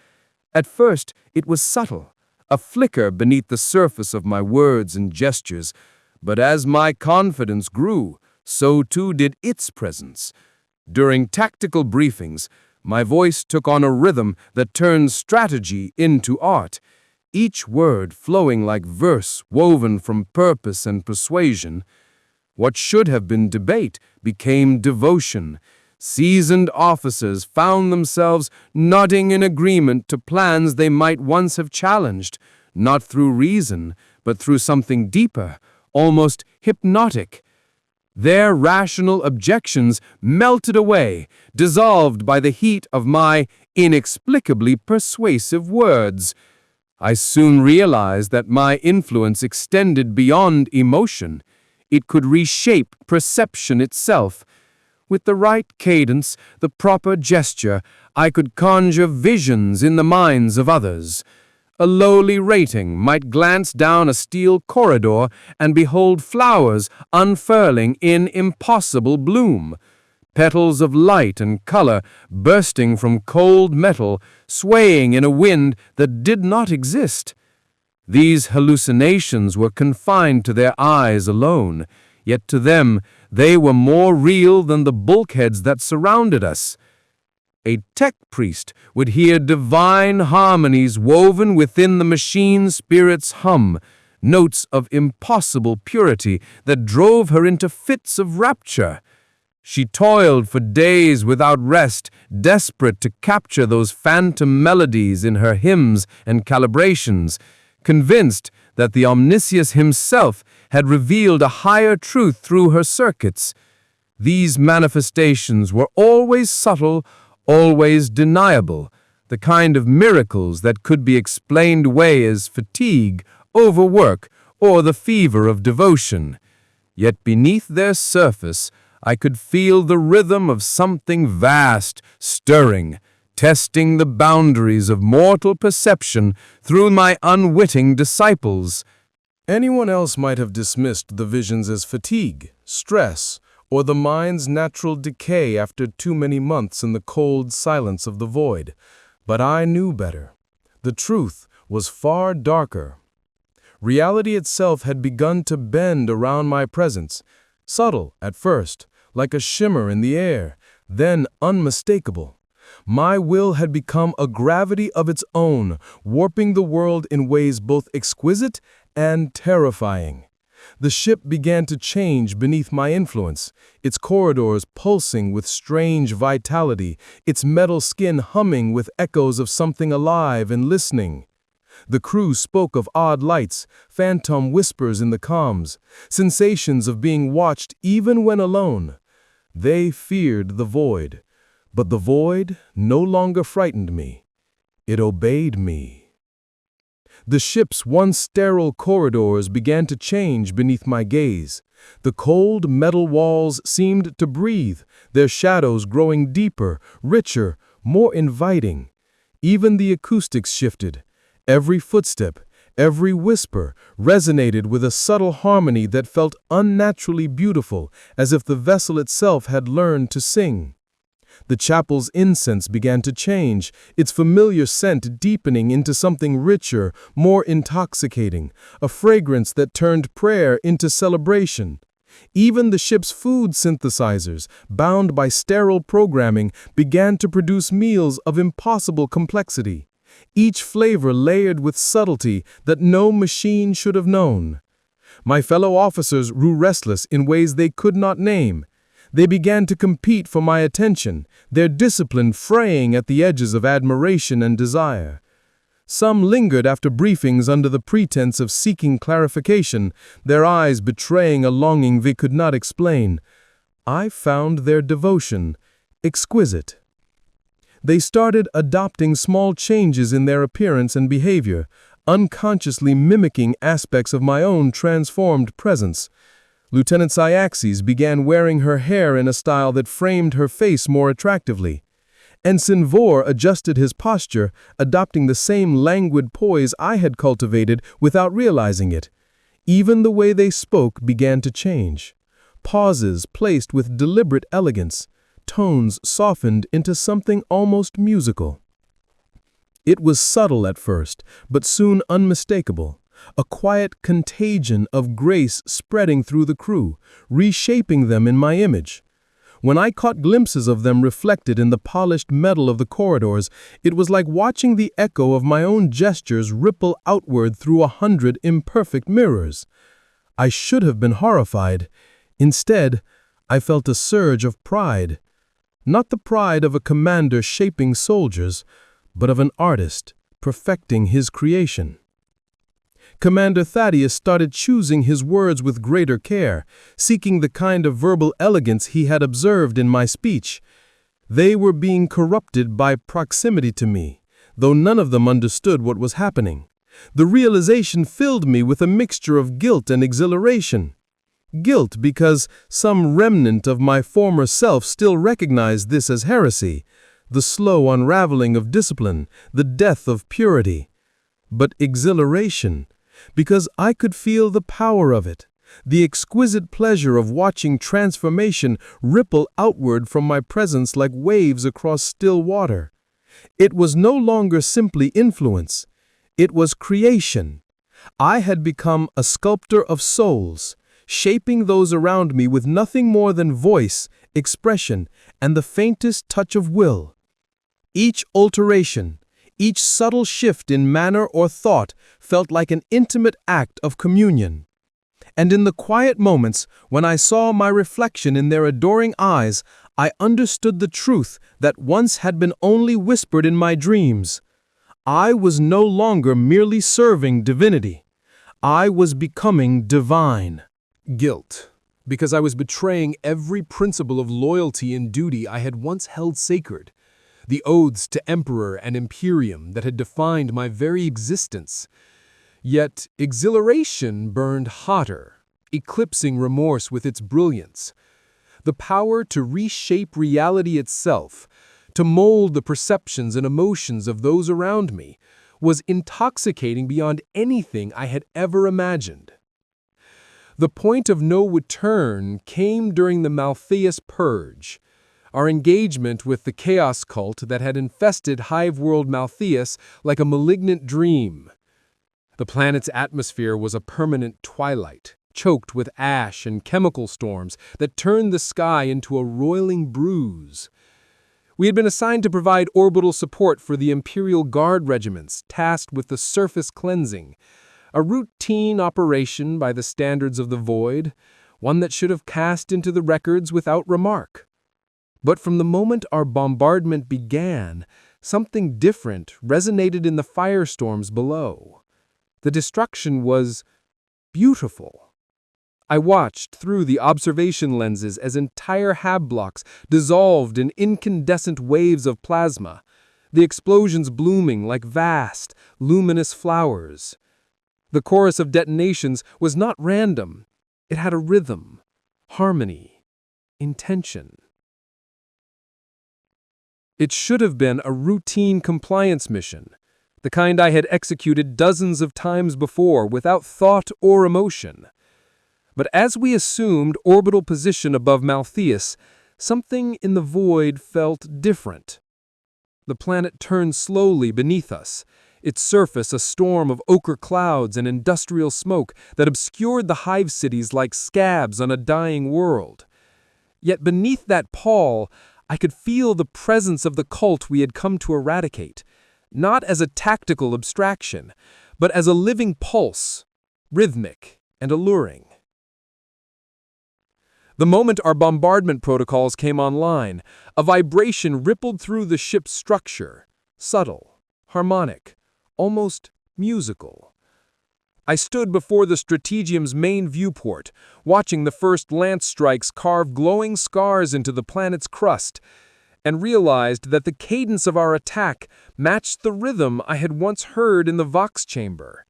Speaker 3: At first, it was subtle, a flicker beneath the surface of my words and gestures. But as my confidence grew, so too did its presence. During tactical briefings, my voice took on a rhythm that turned strategy into art, each word flowing like verse woven from purpose and persuasion. What should have been debate became devotion. Seasoned officers found themselves nodding in agreement to plans they might once have challenged, not through reason, but through something deeper, almost hypnotic. Their rational objections melted away, dissolved by the heat of my inexplicably persuasive words. I soon realized that my influence extended beyond emotion. It could reshape perception itself. With the right cadence, the proper gesture, I could conjure visions in the minds of others. A lowly rating might glance down a steel corridor and behold flowers unfurling in impossible bloom, petals of light and color bursting from cold metal, swaying in a wind that did not exist. These hallucinations were confined to their eyes alone, yet to them they were more real than the bulkheads that surrounded us. A tech priest would hear divine harmonies woven within the machine spirit's hum, notes of impossible purity that drove her into fits of rapture. She toiled for days without rest, desperate to capture those phantom melodies in her hymns and calibrations, convinced that the Omniscience himself had revealed a higher truth through her circuits. These manifestations were always subtle, always deniable, the kind of miracles that could be explained away as fatigue, overwork, or the fever of devotion. Yet beneath their surface, I could feel the rhythm of something vast, stirring, testing the boundaries of mortal perception through my unwitting disciples.
Speaker 1: Anyone else might have dismissed the visions as fatigue, stress,
Speaker 2: or the mind's natural decay after too many months in the cold silence of the void. But I knew better. The truth was far darker. Reality itself had begun to bend around my presence, subtle at first, like a shimmer in the air, then unmistakable. My will had become a gravity of its own, warping the world in ways both exquisite and terrifying. The ship began to change beneath my influence, its corridors pulsing with strange vitality, its metal skin humming with echoes of something alive and listening. The crew spoke of odd lights, phantom whispers in the comms, sensations of being watched even when alone. They feared the void, but the void no longer frightened me. It obeyed me. The ship's once sterile corridors began to change beneath my gaze. The cold metal walls seemed to breathe, their shadows growing deeper, richer, more inviting. Even the acoustics shifted. Every footstep, every whisper resonated with a subtle harmony that felt unnaturally beautiful, as if the vessel itself had learned to sing. The chapel's incense began to change, its familiar scent deepening into something richer, more intoxicating, a fragrance that turned prayer into celebration. Even the ship's food synthesizers, bound by sterile programming, began to produce meals of impossible complexity, each flavor layered with subtlety that no machine should have known. My fellow officers grew restless in ways they could not name. They began to compete for my attention, their discipline fraying at the edges of admiration and desire. Some lingered after briefings under the pretense of seeking clarification, their eyes betraying a longing they could not explain. I found their devotion exquisite. They started adopting small changes in their appearance and behavior, unconsciously mimicking aspects of my own transformed presence. Lieutenant Cyaxes began wearing her hair in a style that framed her face more attractively. Ensign Vor adjusted his posture, adopting the same languid poise I had cultivated without realizing it. Even the way they spoke began to change. Pauses placed with deliberate elegance, tones softened into something almost musical. It was subtle at first, but soon unmistakable. A quiet contagion of grace spreading through the crew, reshaping them in my image. When I caught glimpses of them reflected in the polished metal of the corridors, it was like watching the echo of my own gestures ripple outward through 100 imperfect mirrors. I should have been horrified. Instead, I felt a surge of pride. Not the pride of a commander shaping soldiers, but of an artist perfecting his creation. Commander Thaddeus started choosing his words with greater care, seeking the kind of verbal elegance he had observed in my speech. They were being corrupted by proximity to me, though none of them understood what was happening. The realization filled me with a mixture of guilt and exhilaration. Guilt because some remnant of my former self still recognized this as heresy, the slow unraveling of discipline, the death of purity. But exhilaration because I could feel the power of it, the exquisite pleasure of watching transformation ripple outward from my presence like waves across still water. It was no longer simply influence, it was creation. I had become a sculptor of souls, shaping those around me with nothing more than voice, expression, and the faintest touch of will. Each alteration, each subtle shift in manner or thought felt like an intimate act of communion. And in the quiet moments when I saw my reflection in their adoring eyes, I understood the truth that once had been only whispered in my dreams. I was no longer merely serving divinity. I was becoming divine.
Speaker 1: Guilt, because I was betraying every principle of loyalty and duty I had once held sacred. The oaths to emperor and imperium that had defined my very existence. Yet exhilaration burned hotter, eclipsing remorse with its brilliance. The power to reshape reality itself, to mold the perceptions and emotions of those around me, was intoxicating beyond anything I had ever imagined. The point of no return came during the Malthus Purge, our engagement with the chaos cult that had infested Hive-world Malthus like a malignant dream. The planet's atmosphere was a permanent twilight, choked with ash and chemical storms that turned the sky into a roiling bruise. We had been assigned to provide orbital support for the Imperial Guard regiments tasked with the surface cleansing, a routine operation by the standards of the Void, one that should have cast into the records without remark. But from the moment our bombardment began, something different resonated in the firestorms below. The destruction was beautiful. I watched through the observation lenses as entire hab blocks dissolved in incandescent waves of plasma, the explosions blooming like vast, luminous flowers. The chorus of detonations was not random. It had a rhythm, harmony, intention. It should have been a routine compliance mission, the kind I had executed dozens of times before without thought or emotion. But as we assumed orbital position above Malthus, something in the void felt different. The planet turned slowly beneath us, its surface a storm of ochre clouds and industrial smoke that obscured the hive cities like scabs on a dying world. Yet beneath that pall, I could feel the presence of the cult we had come to eradicate, not as a tactical abstraction, but as a living pulse, rhythmic and alluring. The moment our bombardment protocols came online, a vibration rippled through the ship's structure, subtle, harmonic, almost musical. I stood before the Strategium's main viewport, watching the first lance strikes carve glowing scars into the planet's crust, and realized that the cadence of our attack matched the rhythm I had once heard in the Vox chamber.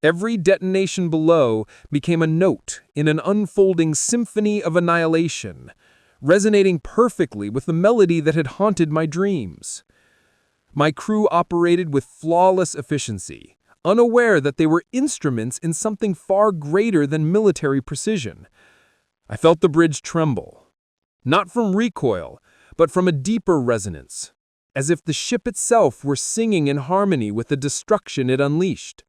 Speaker 1: Every detonation below became a note in an unfolding symphony of annihilation, resonating perfectly with the melody that had haunted my dreams. My crew operated with flawless efficiency, unaware that they were instruments in something far greater than military precision. I felt the bridge tremble, not from recoil, but from a deeper resonance, as if the ship itself were singing in harmony with the destruction it unleashed.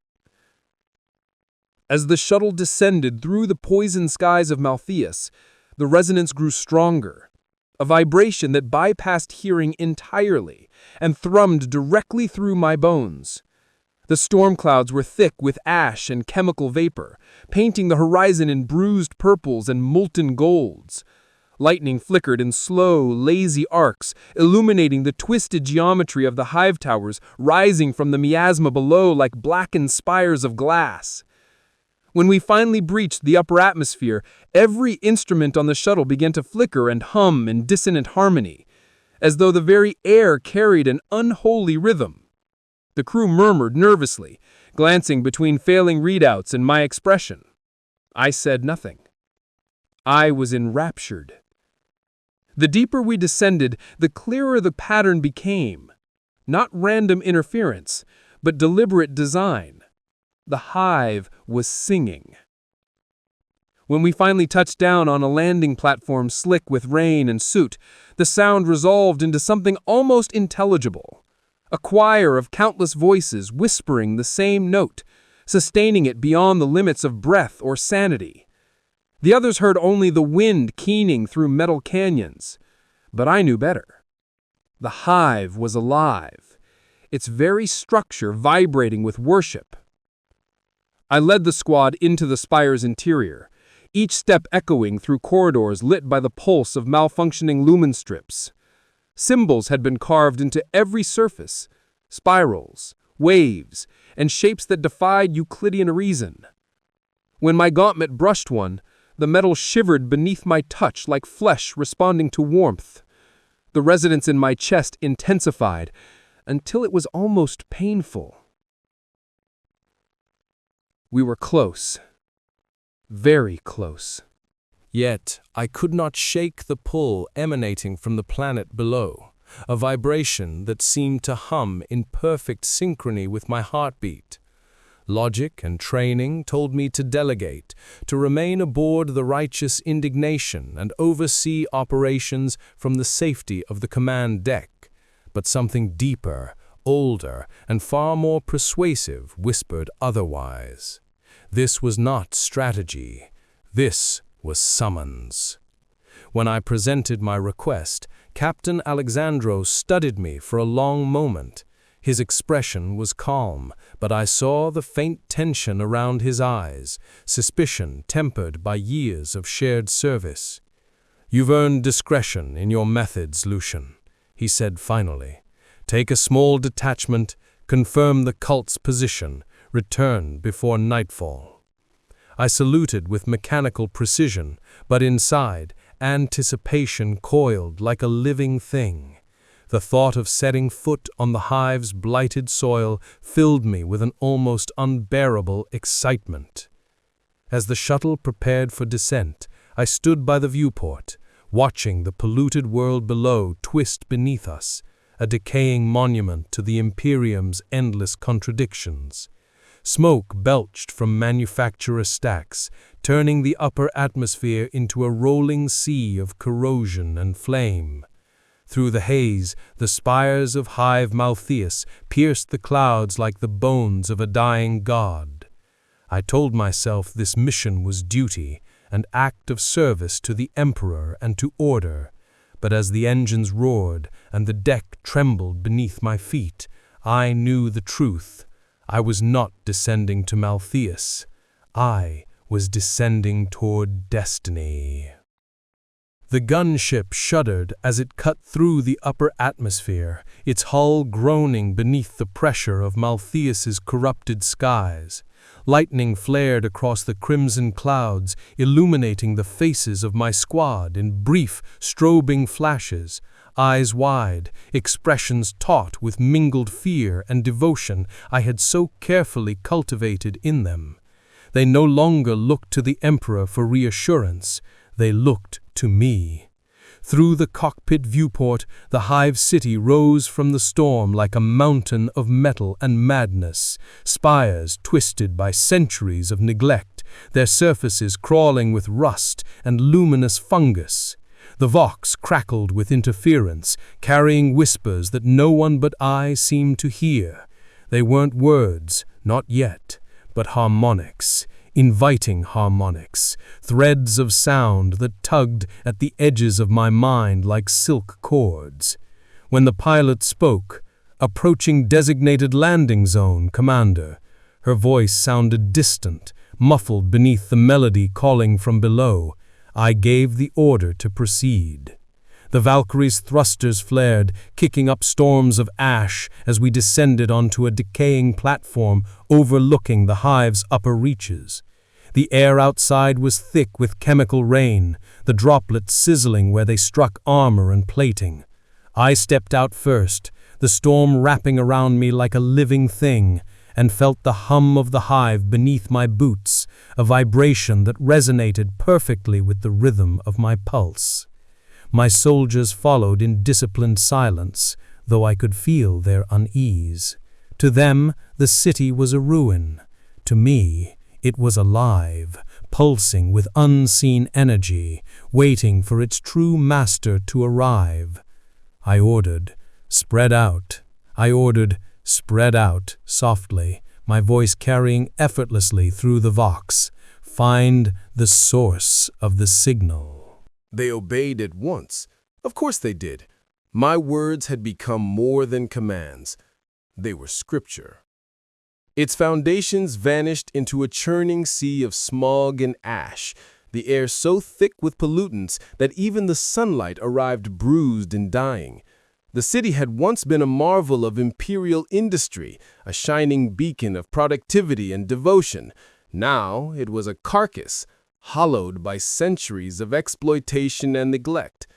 Speaker 1: As the shuttle descended through the poison skies of Malthus, the resonance grew stronger, a vibration that bypassed hearing entirely and thrummed directly through my bones. The storm clouds were thick with ash and chemical vapor, painting the horizon in bruised purples and molten golds. Lightning flickered in slow, lazy arcs, illuminating the twisted geometry of the hive towers rising from the miasma below like blackened spires of glass. When we finally breached the upper atmosphere, every instrument on the shuttle began to flicker and hum in dissonant harmony, as though the very air carried an unholy rhythm. The crew murmured nervously, glancing between failing readouts and my expression. I said nothing. I was enraptured. The deeper we descended, the clearer the pattern became. Not random interference, but deliberate design. The hive was singing. When we finally touched down on a landing platform slick with rain and soot, the sound resolved into something almost intelligible. A choir of countless voices whispering the same note, sustaining it beyond the limits of breath or sanity. The others heard only the wind keening through metal canyons. But I knew better. The hive was alive, its very structure vibrating with worship. I led the squad into the spire's interior, each step echoing through corridors lit by the pulse of malfunctioning lumen strips. Symbols had been carved into every surface, spirals, waves, and shapes that defied Euclidean reason. When my gauntlet brushed one, the metal shivered beneath my touch like flesh responding to warmth. The resonance in my chest intensified until it was almost painful. We were close. Very close.
Speaker 2: Yet I could not shake the pull emanating from the planet below, a vibration that seemed to hum in perfect synchrony with my heartbeat.
Speaker 1: Logic and training told me to delegate, to remain aboard the righteous indignation and oversee operations from the safety of the command deck. But something deeper, older, and far more persuasive whispered otherwise. This was not strategy. This was summons. When I presented my request, Captain Alexandro studied me for a long moment. His expression was calm, but I saw the faint tension around his eyes, suspicion tempered by years of shared service. "You've earned discretion in your methods, Lucian," he said finally. "Take a small detachment, confirm the cult's position, return before nightfall." I saluted with mechanical precision, but inside, anticipation coiled like a living thing. The thought of setting foot on the hive's blighted soil filled me with an almost unbearable excitement. As the shuttle prepared for descent, I stood by the viewport, watching the polluted world below twist beneath us, a decaying monument to the Imperium's endless contradictions. Smoke belched from manufacturer stacks, turning the upper atmosphere into a rolling sea of corrosion and flame. Through the haze, the spires of Hive Malthaeus pierced the clouds like the bones of a dying god. I told myself this mission was duty, an act of service to the Emperor and to order. But as the engines roared and the deck trembled beneath my feet, I knew the truth. I was not descending to Malthaeus. I was descending toward destiny. The gunship shuddered as it cut through the upper atmosphere, its hull groaning beneath the pressure of Malthaeus's corrupted skies. Lightning flared across the crimson clouds, illuminating the faces of my squad in brief, strobing flashes. Eyes wide, expressions taut with mingled fear and devotion I had so carefully cultivated in them. They no longer looked to the Emperor for reassurance. They looked to me. Through the cockpit viewport, the Hive City rose from the storm like a mountain of metal and madness, spires twisted by centuries of neglect, their surfaces crawling with rust and luminous fungus. The Vox crackled with interference, carrying whispers that no one but I seemed to hear. They weren't words, not yet, but harmonics. Inviting harmonics, threads of sound that tugged at the edges of my mind like silk cords. When the pilot spoke, "Approaching designated landing zone, Commander," her voice sounded distant, muffled beneath the melody calling from below. I gave the order to proceed. The Valkyrie's thrusters flared, kicking up storms of ash as we descended onto a decaying platform overlooking the Hive's upper reaches. The air outside was thick with chemical rain, the droplets sizzling where they struck armor and plating. I stepped out first, the storm wrapping around me like a living thing, and felt the hum of the hive beneath my boots, a vibration that resonated perfectly with the rhythm of my pulse. My soldiers followed in disciplined silence, though I could feel their unease. To them, the city was a ruin. To me, it was alive, pulsing with unseen energy, waiting for its true master to arrive. I ordered, "Spread out." I ordered, "Spread out," softly, my voice carrying effortlessly through the Vox. "Find the source of the signal."
Speaker 2: They obeyed at once. Of course they did. My words had become more than commands. They were scripture. Its foundations vanished into a churning sea of smog and ash, the air so thick with pollutants that even the sunlight arrived bruised and dying. The city had once been a marvel of imperial industry, a shining beacon of productivity and devotion. Now it was a carcass, hollowed by centuries of exploitation and neglect.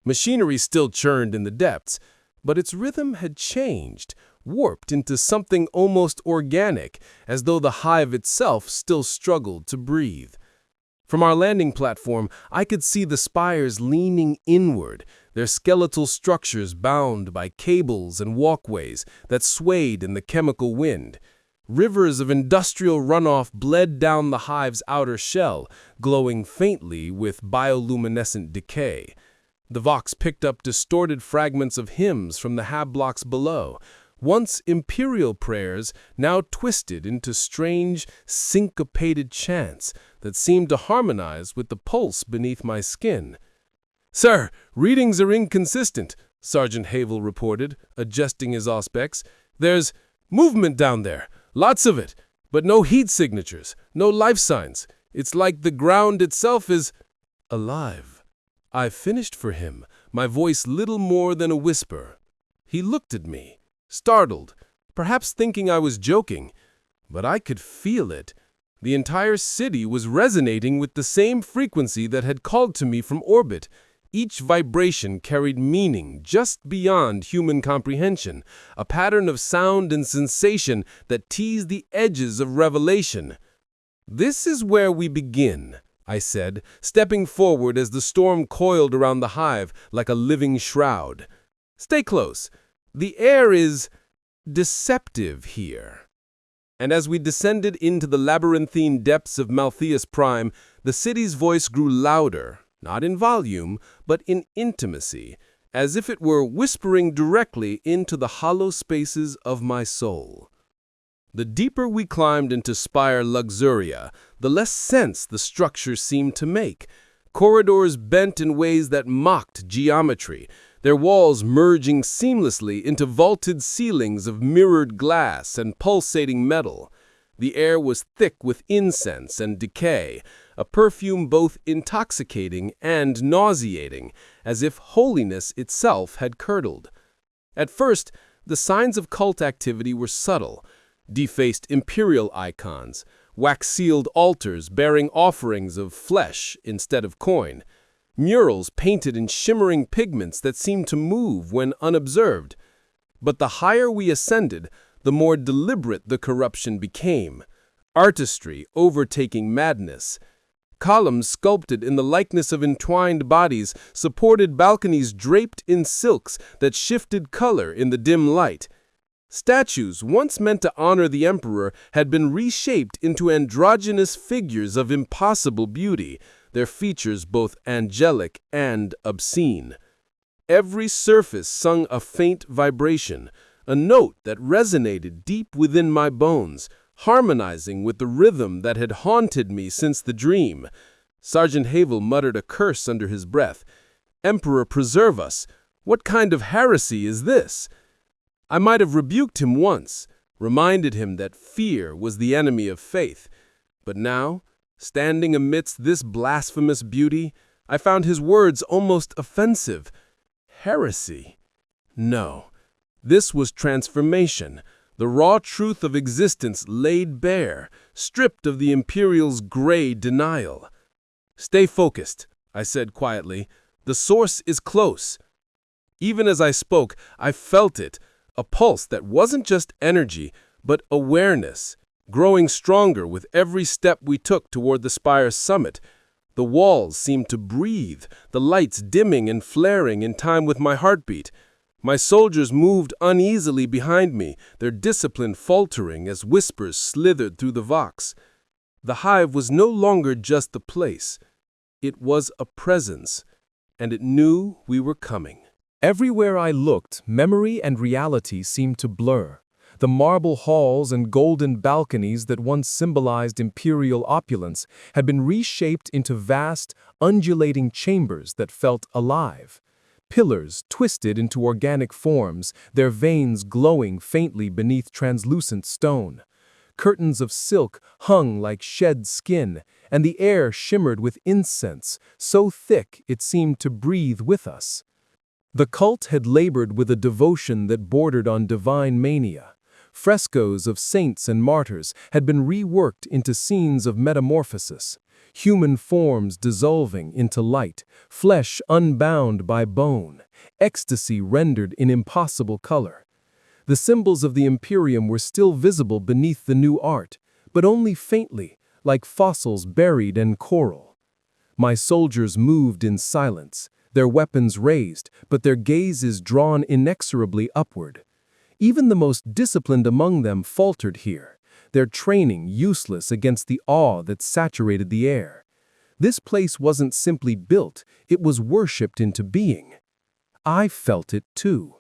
Speaker 2: Machinery still churned in the depths, but its rhythm had changed, warped into something almost organic, as though the hive itself still struggled to breathe. From our landing platform, I could see the spires leaning inward, their skeletal structures bound by cables and walkways that swayed in the chemical wind. Rivers of industrial runoff bled down the hive's outer shell, glowing faintly with bioluminescent decay. The Vox picked up distorted fragments of hymns from the hab blocks below, once imperial prayers now twisted into strange, syncopated chants that seemed to harmonize with the pulse beneath my skin. "Sir, readings are inconsistent," Sergeant Havel reported, adjusting his auspex. "There's movement down there, lots of it, but no heat signatures, no life signs. It's like the ground itself is alive." I finished for him, my voice little more than a whisper. He looked at me, startled, perhaps thinking I was joking, but I could feel it. The entire city was resonating with the same frequency that had called to me from orbit. Each vibration carried meaning just beyond human comprehension, a pattern of sound and sensation that teased the edges of revelation. "This is where we begin," I said, stepping forward as the storm coiled around the hive like a living shroud. "Stay close. The air is deceptive here." And as we descended into the labyrinthine depths of Maltheus Prime, the city's voice grew louder, not in volume, but in intimacy, as if it were whispering directly into the hollow spaces of my soul. The deeper we climbed into Spire Luxuria, the less sense the structure seemed to make. Corridors bent in ways that mocked geometry, their walls merging seamlessly into vaulted ceilings of mirrored glass and pulsating metal. The air was thick with incense and decay, a perfume both intoxicating and nauseating, as if holiness itself had curdled. At first, the signs of cult activity were subtle: defaced imperial icons, wax-sealed altars bearing offerings of flesh instead of coin, murals painted in shimmering pigments that seemed to move when unobserved. But the higher we ascended, the more deliberate the corruption became, artistry overtaking madness. Columns sculpted in the likeness of entwined bodies supported balconies draped in silks that shifted color in the dim light. Statues once meant to honor the emperor had been reshaped into androgynous figures of impossible beauty, their features both angelic and obscene. Every surface sung a faint vibration, a note that resonated deep within my bones, harmonizing with the rhythm that had haunted me since the dream. Sergeant Havel muttered a curse under his breath. "Emperor preserve us! What kind of heresy is this?" I might have rebuked him once, reminded him that fear was the enemy of faith. But now, standing amidst this blasphemous beauty, I found his words almost offensive. Heresy? No. This was transformation, the raw truth of existence laid bare, stripped of the Imperial's gray denial. "Stay focused," I said quietly. "The source is close." Even as I spoke, I felt it, a pulse that wasn't just energy, but awareness, growing stronger with every step we took toward the spire's summit. The walls seemed to breathe, the lights dimming and flaring in time with my heartbeat. My soldiers moved uneasily behind me, their discipline faltering as whispers slithered through the Vox. The hive was no longer just the place. It was a presence, and it knew we were coming.
Speaker 1: Everywhere I looked, memory and reality seemed to blur. The marble halls and golden balconies that once symbolized imperial opulence had been reshaped into vast, undulating chambers that felt alive. Pillars twisted into organic forms, their veins glowing faintly beneath translucent stone. Curtains of silk hung like shed skin, and the air shimmered with incense, so thick it seemed to breathe with us. The cult had labored with a devotion that bordered on divine mania. Frescoes of saints and martyrs had been reworked into scenes of metamorphosis, human forms dissolving into light, flesh unbound by bone, ecstasy rendered in impossible color. The symbols of the Imperium were still visible beneath the new art, but only faintly, like fossils buried in coral. My soldiers moved in silence, their weapons raised, but their gazes drawn inexorably upward. Even the most disciplined among them faltered here,
Speaker 2: their training useless against the awe that saturated the air. This place wasn't simply built, it was worshipped into being. I felt it too.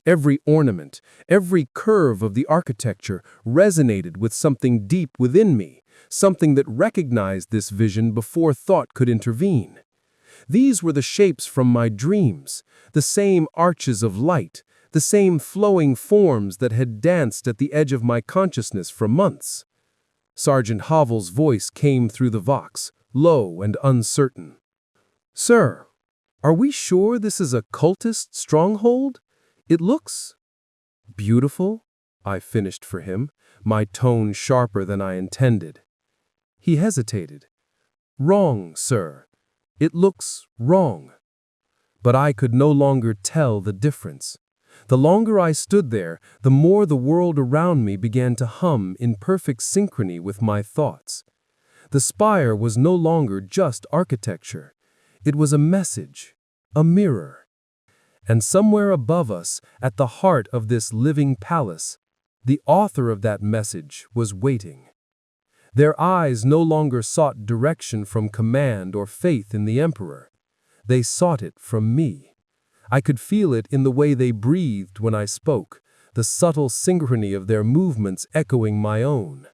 Speaker 2: Every ornament, every curve of the architecture resonated with something deep within me, something that recognized this vision before thought could intervene. These were the shapes from my dreams, the same arches of light, the same flowing forms that had danced at the edge of my consciousness for months. Sergeant Havel's voice came through the vox, low and uncertain. "Sir, are we sure this is a cultist stronghold? It looks beautiful," I finished for him, my tone sharper than I intended. He hesitated. "Wrong, sir. It looks wrong." But I could no longer tell the difference. The longer I stood there, the more the world around me began to hum in perfect synchrony with my thoughts. The spire was no longer just architecture. It was a message, a mirror. And somewhere above us, at the heart of this living palace, the author of that message was waiting. Their eyes no longer sought direction from command or faith in the emperor. They sought it from me. I could feel it in the way they breathed when I spoke, the subtle synchrony of their movements echoing my own.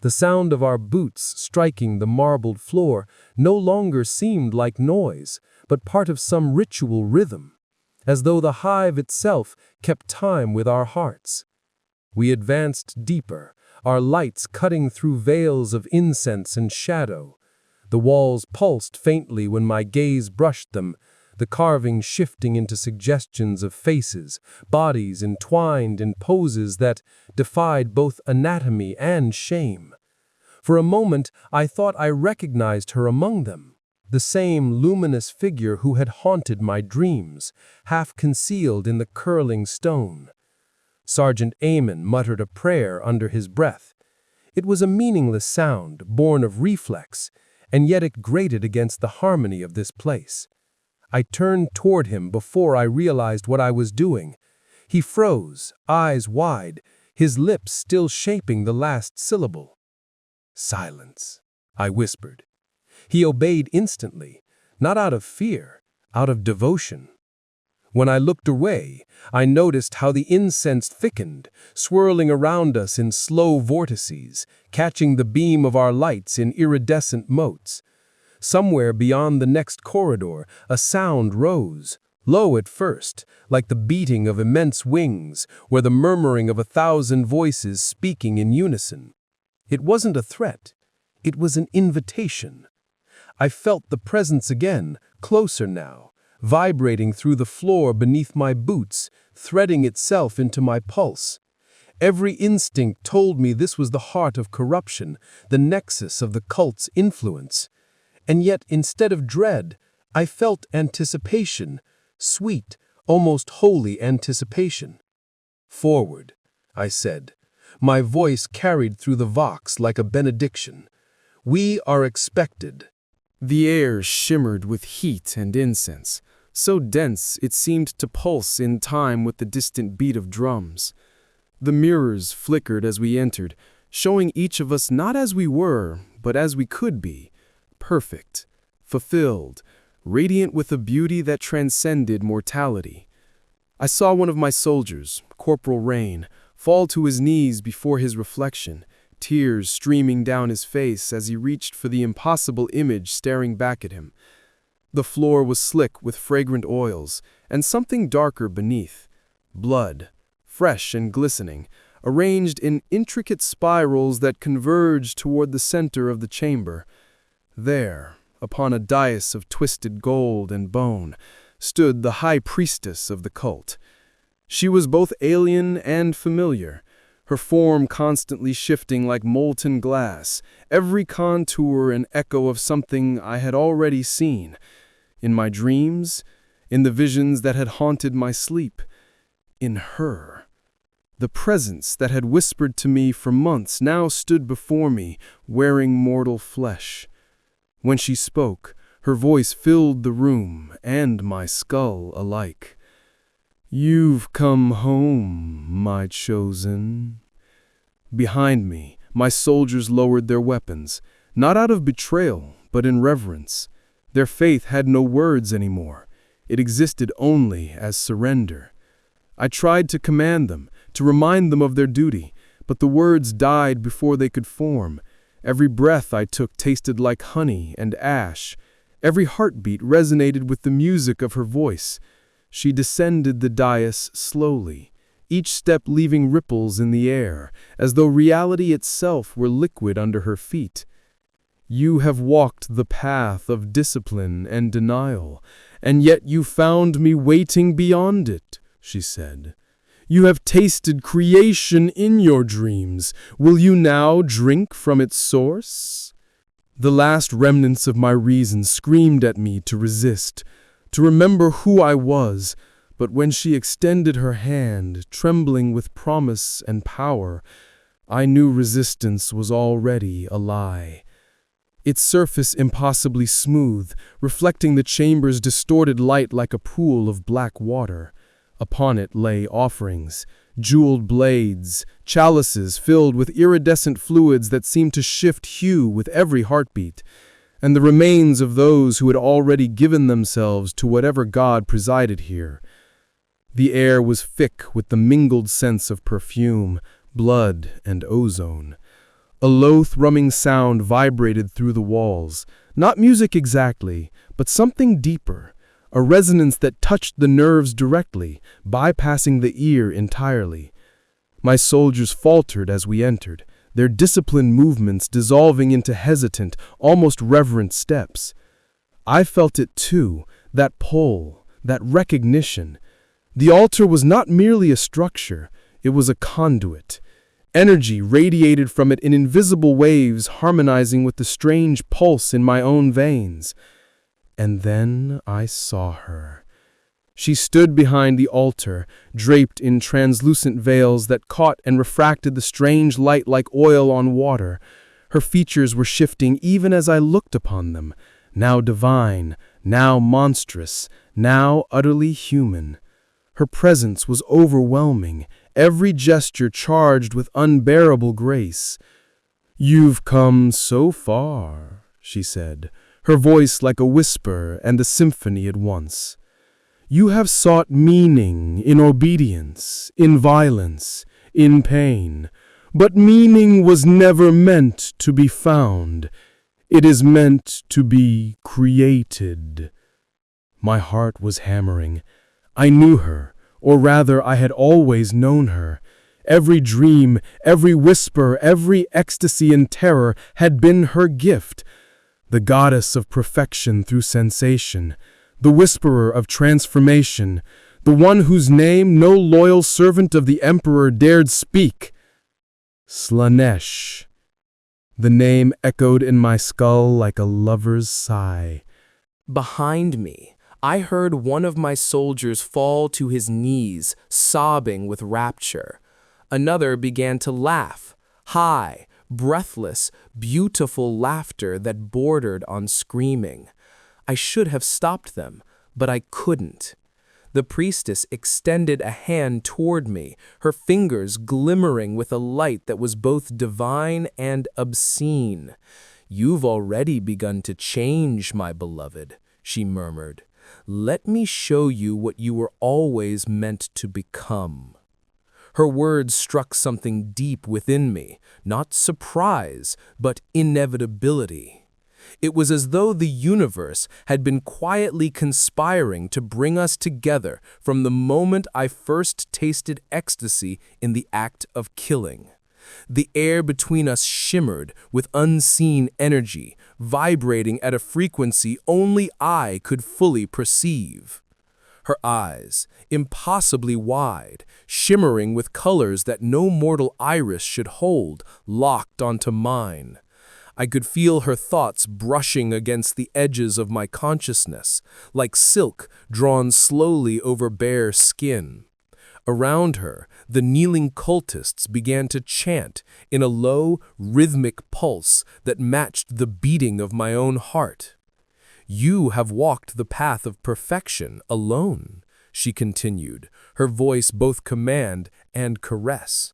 Speaker 2: The sound of our boots striking the marbled floor no longer seemed like noise, but part of some ritual rhythm, as though the hive itself kept time with our hearts. We advanced deeper, our lights cutting through veils of incense and shadow. The walls pulsed faintly when my gaze brushed them, the carving shifting into suggestions of faces, bodies entwined in poses that defied both anatomy and shame. For a moment, I thought I recognized her among them, the same luminous figure who had haunted my dreams, half concealed in the curling stone. Sergeant Amon muttered a prayer under his breath. It was a meaningless sound, born of reflex, and yet it grated against the harmony of this place. I turned toward him before I realized what I was doing. He froze, eyes wide, his lips still shaping the last syllable. "Silence," I whispered. He obeyed instantly, not out of fear, out of devotion. When I looked away, I noticed how the incense thickened, swirling around us in slow vortices, catching the beam of our lights in iridescent motes. Somewhere beyond the next corridor, a sound rose, low at first, like the beating of immense wings, or the murmuring of 1,000 voices speaking in unison. It wasn't a threat. It was an invitation. I felt the presence again, closer now, vibrating through the floor beneath my boots, threading itself into my pulse. Every instinct told me this was the heart of corruption, the nexus of the cult's influence. And yet, instead of dread, I felt anticipation, sweet, almost holy anticipation. "Forward," I said. My voice carried through the vox like a benediction. "We are expected."
Speaker 4: The air shimmered with heat and incense, so dense it seemed to pulse in time with the distant beat of drums. The mirrors flickered as we entered, showing each of us not as we were, but as we could be, perfect, fulfilled, radiant with a beauty that transcended mortality. I saw one of my soldiers, Corporal Rain, fall to his knees before his reflection, tears streaming down his face as he reached for the impossible image staring back at him. The floor was slick with fragrant oils, and something darker beneath. Blood, fresh and glistening, arranged in intricate spirals that converged toward the center of the chamber. There, upon a dais of twisted gold and bone, stood the high priestess of the cult. She was both alien and familiar, her form constantly shifting like molten glass, every contour an echo of something I had already seen. In my dreams, in the visions that had haunted my sleep, in her. The presence that had whispered to me for months now stood before me, wearing mortal flesh. When she spoke, her voice filled the room and my skull alike. "You've come home, my chosen." Behind me, My soldiers lowered their weapons, not out of betrayal, but in reverence. Their faith had no words anymore. It existed only as surrender. I tried to command them, to remind them of their duty, but the words died before they could form. Every breath I took tasted like honey and ash. Every heartbeat resonated with the music of her voice. She descended the dais slowly, each step leaving ripples in the air, as though reality itself were liquid under her feet. You have walked the path of discipline and denial, and yet you found me waiting beyond it, she said. You have tasted creation in your dreams. Will you now drink from its source? The last remnants of my reason screamed at me to resist, to remember who I was, but when she extended her hand, trembling with promise and power, I knew resistance was already a lie. Its surface impossibly smooth, reflecting the chamber's distorted light like a pool of black water. Upon it lay offerings, jeweled blades, chalices filled with iridescent fluids that seemed to shift hue with every heartbeat, and the remains of those who had already given themselves to whatever god presided here. The air was thick with the mingled scents of perfume, blood, and ozone. A low thrumming sound vibrated through the walls, not music exactly, but something deeper, a resonance that touched the nerves directly, bypassing the ear entirely. My soldiers faltered as we entered, their disciplined movements dissolving into hesitant, almost reverent steps. I felt it too, that pull, that recognition. The altar was not merely a structure, it was a conduit. Energy radiated from it in invisible waves, harmonizing with the strange pulse in my own veins. And then I saw her. She stood behind the altar, draped in translucent veils that caught and refracted the strange light like oil on water. Her features were shifting even as I looked upon them, now divine, now monstrous, now utterly human. Her presence was overwhelming, every gesture charged with unbearable grace. "You've come so far," she said, her voice like a whisper and a symphony at once. "You have sought meaning in obedience, in violence, in pain, but meaning was never meant to be found. It is meant to be created." My heart was hammering. I knew her, or rather I had always known her. Every dream, every whisper, every ecstasy and terror had been her gift. The goddess of perfection through sensation, the whisperer of transformation, the one whose name no loyal servant of the emperor dared speak. Slaanesh. The name echoed in my skull like a lover's sigh.
Speaker 5: Behind me, I heard one of my soldiers fall to his knees, sobbing with rapture. Another began to laugh, high, breathless, beautiful laughter that bordered on screaming. I should have stopped them, but I couldn't. The priestess extended a hand toward me, her fingers glimmering with a light that was both divine and obscene. "You've already begun to change, my beloved," she murmured. "Let me show you what you were always meant to become." Her words struck something deep within me, not surprise, but inevitability. It was as though the universe had been quietly conspiring to bring us together from the moment I first tasted ecstasy in the act of killing. The air between us shimmered with unseen energy, vibrating at a frequency only I could fully perceive. Her eyes, impossibly wide, shimmering with colors that no mortal iris should hold, locked onto mine. I could feel her thoughts brushing against the edges of my consciousness, like silk drawn slowly over bare skin. Around her, the kneeling cultists began to chant in a low, rhythmic pulse that matched the beating of my own heart. "You have walked the path of perfection alone," she continued, her voice both command and caress.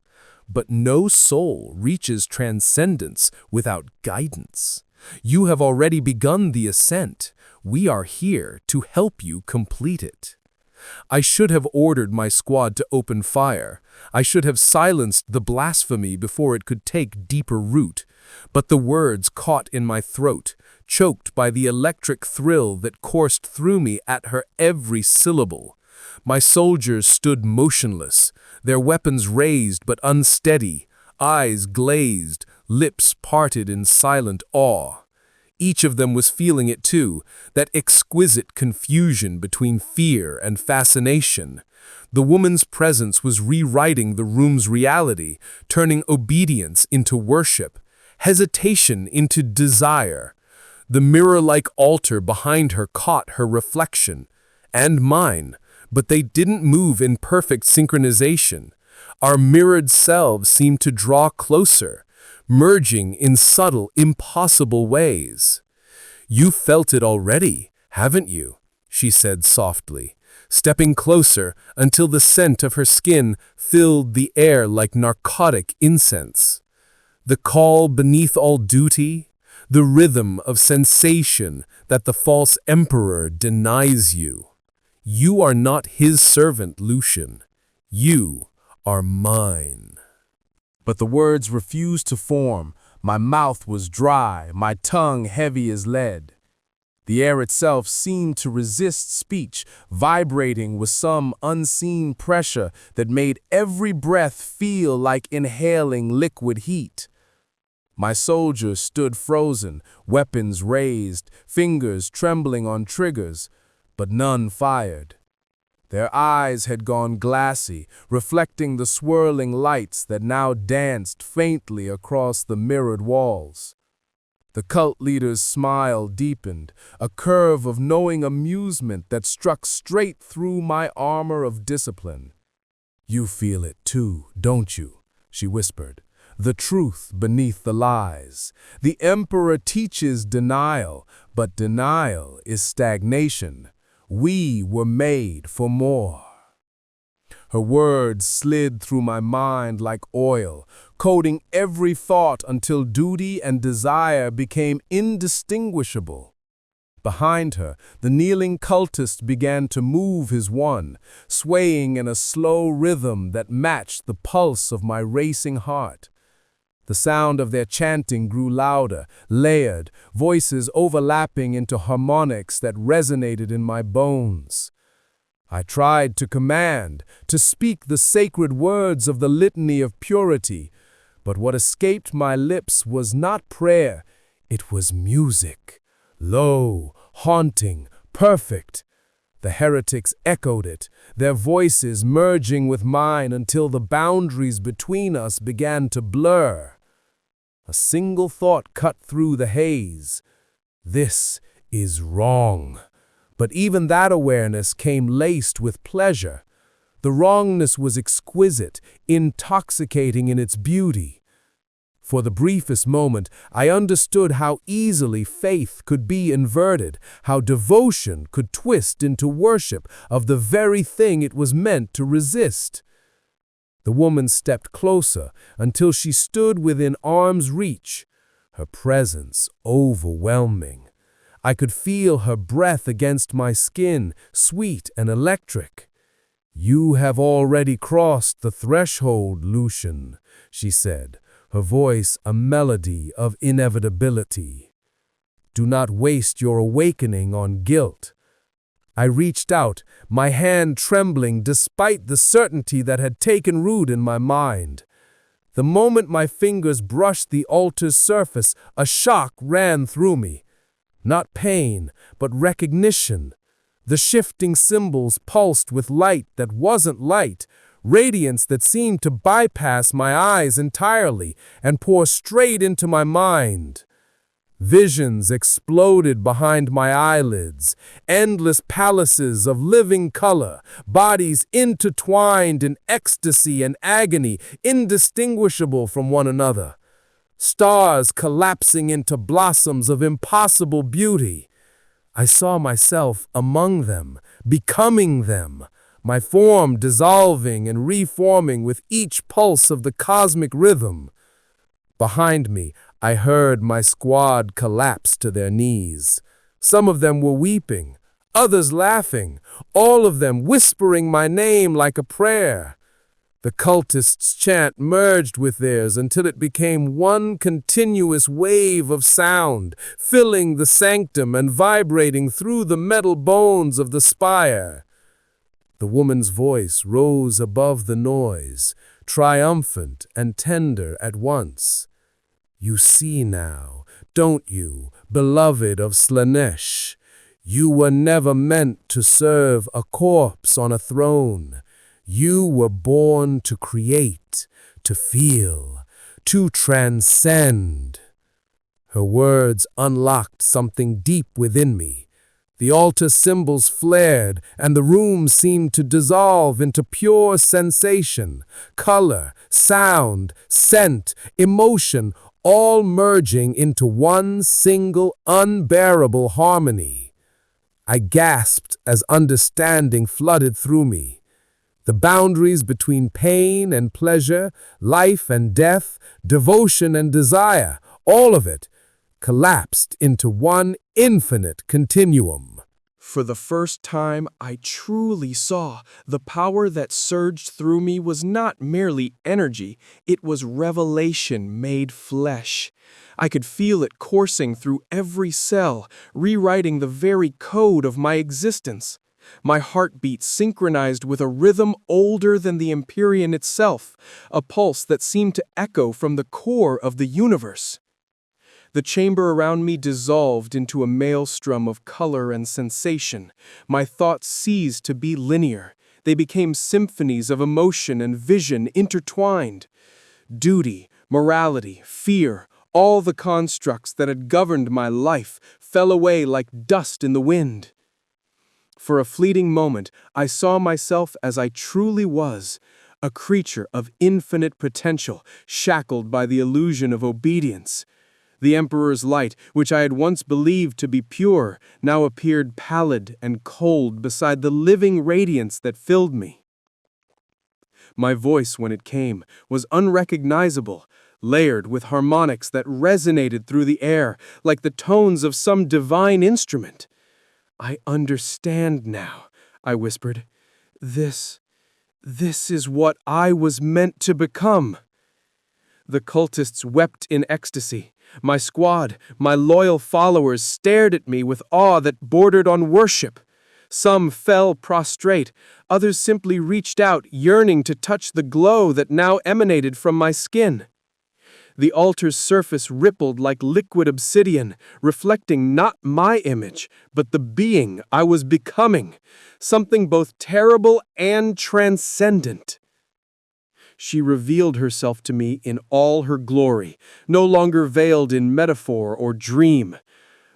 Speaker 5: But no soul reaches transcendence without guidance. You have already begun the ascent. We are here to help you complete it. I should have ordered my squad to open fire. I should have silenced the blasphemy before it could take deeper root. But the words caught in my throat, choked by the electric thrill that coursed through me at her every syllable. My soldiers stood motionless, their weapons raised but unsteady, eyes glazed, lips parted in silent awe. Each of them was feeling it too, that exquisite confusion between fear and fascination. The woman's presence was rewriting the room's reality, turning obedience into worship, hesitation into desire. The mirror-like altar behind her caught her reflection, and mine, but they didn't move in perfect synchronization. Our mirrored selves seemed to draw closer, merging in subtle, impossible ways. "You felt it already, haven't you?" she said softly, stepping closer until the scent of her skin filled the air like narcotic incense. The call beneath all duty, the rhythm of sensation that the false emperor denies you. You are not his servant, Lucian. You are mine.
Speaker 2: But the words refused to form. My mouth was dry, my tongue heavy as lead. The air itself seemed to resist speech, vibrating with some unseen pressure that made every breath feel like inhaling liquid heat. My soldiers stood frozen, weapons raised, fingers trembling on triggers, but none fired. Their eyes had gone glassy, reflecting the swirling lights that now danced faintly across the mirrored walls. The cult leader's smile deepened, a curve of knowing amusement that struck straight through my armor of discipline. "You feel it too, don't you?" she whispered. "The truth beneath the lies. The emperor teaches denial, but denial is stagnation. We were made for more." Her words slid through my mind like oil, coating every thought until duty and desire became indistinguishable. Behind her, the kneeling cultist began to move his one, swaying in a slow rhythm that matched the pulse of my racing heart. The sound of their chanting grew louder, layered, voices overlapping into harmonics that resonated in my bones. I tried to command, to speak the sacred words of the litany of purity, but what escaped my lips was not prayer, it was music. Low, haunting, perfect. The heretics echoed it, their voices merging with mine until the boundaries between us began to blur. A single thought cut through the haze. This is wrong. But even that awareness came laced with pleasure. The wrongness was exquisite, intoxicating in its beauty. For the briefest moment, I understood how easily faith could be inverted, how devotion could twist into worship of the very thing it was meant to resist. The woman stepped closer until she stood within arm's reach, her presence overwhelming. I could feel her breath against my skin, sweet and electric. "You have already crossed the threshold, Lucian," she said, her voice a melody of inevitability. "Do not waste your awakening on guilt." I reached out, my hand trembling despite the certainty that had taken root in my mind. The moment my fingers brushed the altar's surface, a shock ran through me. Not pain, but recognition. The shifting symbols pulsed with light that wasn't light, radiance that seemed to bypass my eyes entirely and pour straight into my mind. Visions exploded behind my eyelids, endless palaces of living color, bodies intertwined in ecstasy and agony, indistinguishable from one another. Stars collapsing into blossoms of impossible beauty. I saw myself among them, becoming them,
Speaker 4: my form dissolving and reforming with each pulse of the cosmic rhythm. Behind me, I heard my squad collapse to their knees. Some of them were weeping, others laughing, all of them whispering my name like a prayer. The cultists' chant merged with theirs until it became one continuous wave of sound, filling the sanctum and vibrating through the metal bones of the spire. The woman's voice rose above the noise, triumphant and tender at once. "You see now, don't you, beloved of Slaanesh? You were never meant to serve a corpse on a throne. You were born to create, to feel, to transcend." Her words unlocked something deep within me. The altar symbols flared, and the room seemed to dissolve into pure sensation, color, sound, scent, emotion, all merging into one single unbearable harmony. I gasped as understanding flooded through me. The boundaries between pain and pleasure, life and death, devotion and desire, all of it collapsed into one infinite continuum.
Speaker 5: For the first time, I truly saw the power that surged through me was not merely energy, it was revelation made flesh. I could feel it coursing through every cell, rewriting the very code of my existence. My heartbeat synchronized with a rhythm older than the Empyrean itself, a pulse that seemed to echo from the core of the universe. The chamber around me dissolved into a maelstrom of color and sensation. My thoughts ceased to be linear. They became symphonies of emotion and vision intertwined. Duty, morality, fear, all the constructs that had governed my life fell away like dust in the wind. For a fleeting moment, I saw myself as I truly was, a creature of infinite potential, shackled by the illusion of obedience. The Emperor's light, which I had once believed to be pure, now appeared pallid and cold beside the living radiance that filled me. My voice, when it came, was unrecognizable, layered with harmonics that resonated through the air like the tones of some divine instrument. "I understand now," I whispered. This is what I was meant to become." The cultists wept in ecstasy. My squad, my loyal followers, stared at me with awe that bordered on worship. Some fell prostrate, others simply reached out, yearning to touch the glow that now emanated from my skin. The altar's surface rippled like liquid obsidian, reflecting not my image, but the being I was becoming, something both terrible and transcendent. She revealed herself to me in all her glory, no longer veiled in metaphor or dream.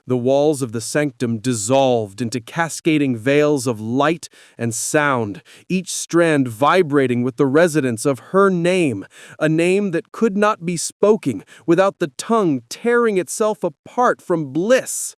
Speaker 5: The walls of the sanctum dissolved into cascading veils of light and sound, each strand vibrating with the resonance of her name, a name that could not be spoken without the tongue tearing itself apart from bliss.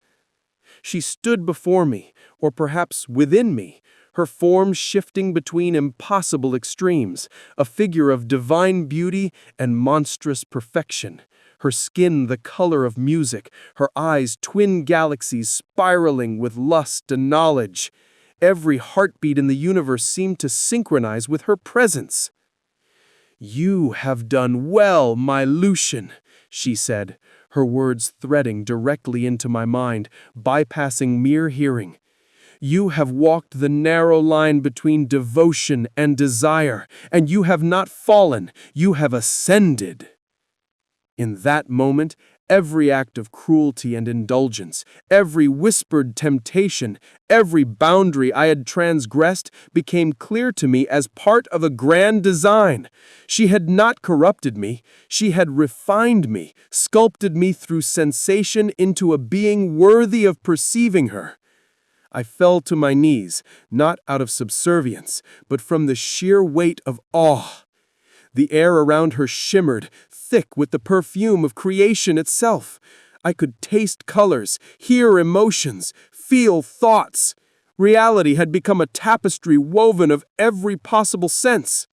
Speaker 5: She stood before me, or perhaps within me, her form shifting between impossible extremes, a figure of divine beauty and monstrous perfection. Her skin the color of music, her eyes twin galaxies spiraling with lust and knowledge. Every heartbeat in the universe seemed to synchronize with her presence. "You have done well, my Lucian," she said, her words threading directly into my mind, bypassing mere hearing. "You have walked the narrow line between devotion and desire, and you have not fallen, you have ascended." In that moment, every act of cruelty and indulgence, every whispered temptation, every boundary I had transgressed became clear to me as part of a grand design. She had not corrupted me, she had refined me, sculpted me through sensation into a being worthy of perceiving her. I fell to my knees, not out of subservience, but from the sheer weight of awe. The air around her shimmered, thick with the perfume of creation itself. I could taste colors, hear emotions, feel thoughts.
Speaker 4: Reality had become a tapestry woven of every possible sense.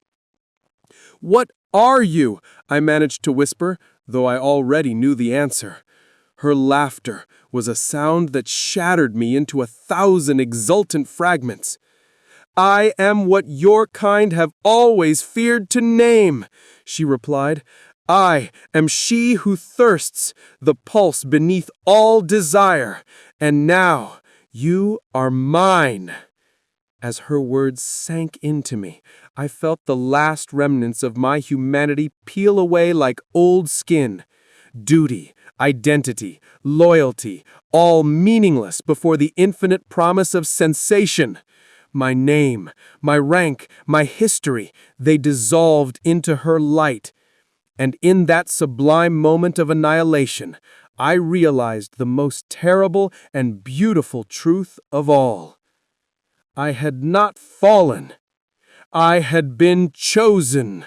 Speaker 4: "What are you?" I managed to whisper, though I already knew the answer. Her laughter was a sound that shattered me into 1,000 exultant fragments. "I am what your kind have always feared to name," she replied. "I am she who thirsts, the pulse beneath all desire, and now you are mine." As her words sank into me, I felt the last remnants of my humanity peel away like old skin. Duty, identity, loyalty, all meaningless before the infinite promise of sensation. My name, my rank, my history, they dissolved into her light. And in that sublime moment of annihilation, I realized the most terrible and beautiful truth of all. I had not fallen. I had been chosen.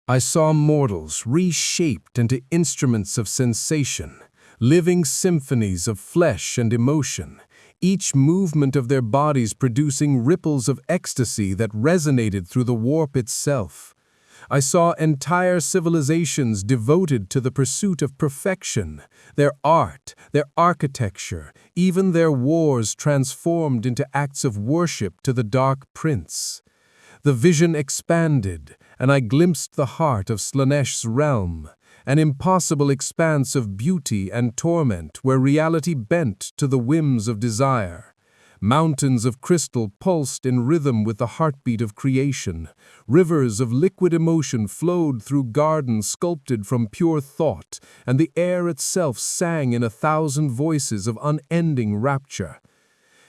Speaker 1: I saw mortals reshaped into instruments of sensation, living symphonies of flesh and emotion, each movement of their bodies producing ripples of ecstasy that resonated through the warp itself. I saw entire civilizations devoted to the pursuit of perfection, their art, their architecture, even their wars transformed into acts of worship to the Dark Prince. The vision expanded, and I glimpsed the heart of Slaanesh's realm, an impossible expanse of beauty and torment where reality bent to the whims of desire. Mountains of crystal pulsed in rhythm with the heartbeat of creation. Rivers of liquid emotion flowed through gardens sculpted from pure thought, and the air itself sang in 1,000 voices of unending rapture.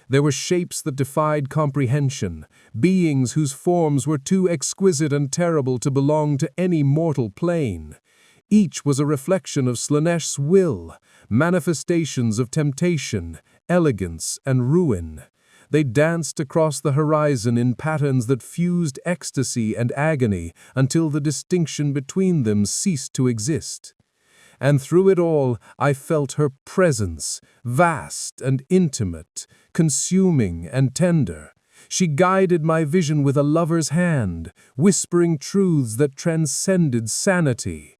Speaker 1: There were shapes that defied comprehension, beings whose forms were too exquisite and terrible to belong to any mortal plane. Each was a reflection of Slaanesh's will, manifestations of temptation, elegance, and ruin. They danced across the horizon in patterns that fused ecstasy and agony until the distinction between them ceased to exist. And through it all, I felt her presence, vast and intimate, consuming and tender. She guided my vision with a lover's hand, whispering truths that transcended sanity.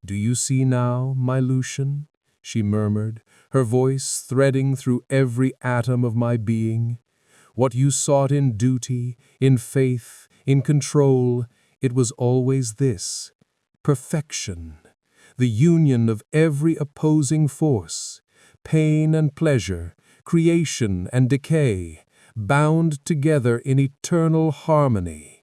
Speaker 1: "Do you see now, my Lucian?" she murmured, her voice threading through every atom of my being. "What you sought in duty, in faith, in control, it was always this: perfection, the union of every opposing force, pain and pleasure, creation and decay, bound together in eternal harmony."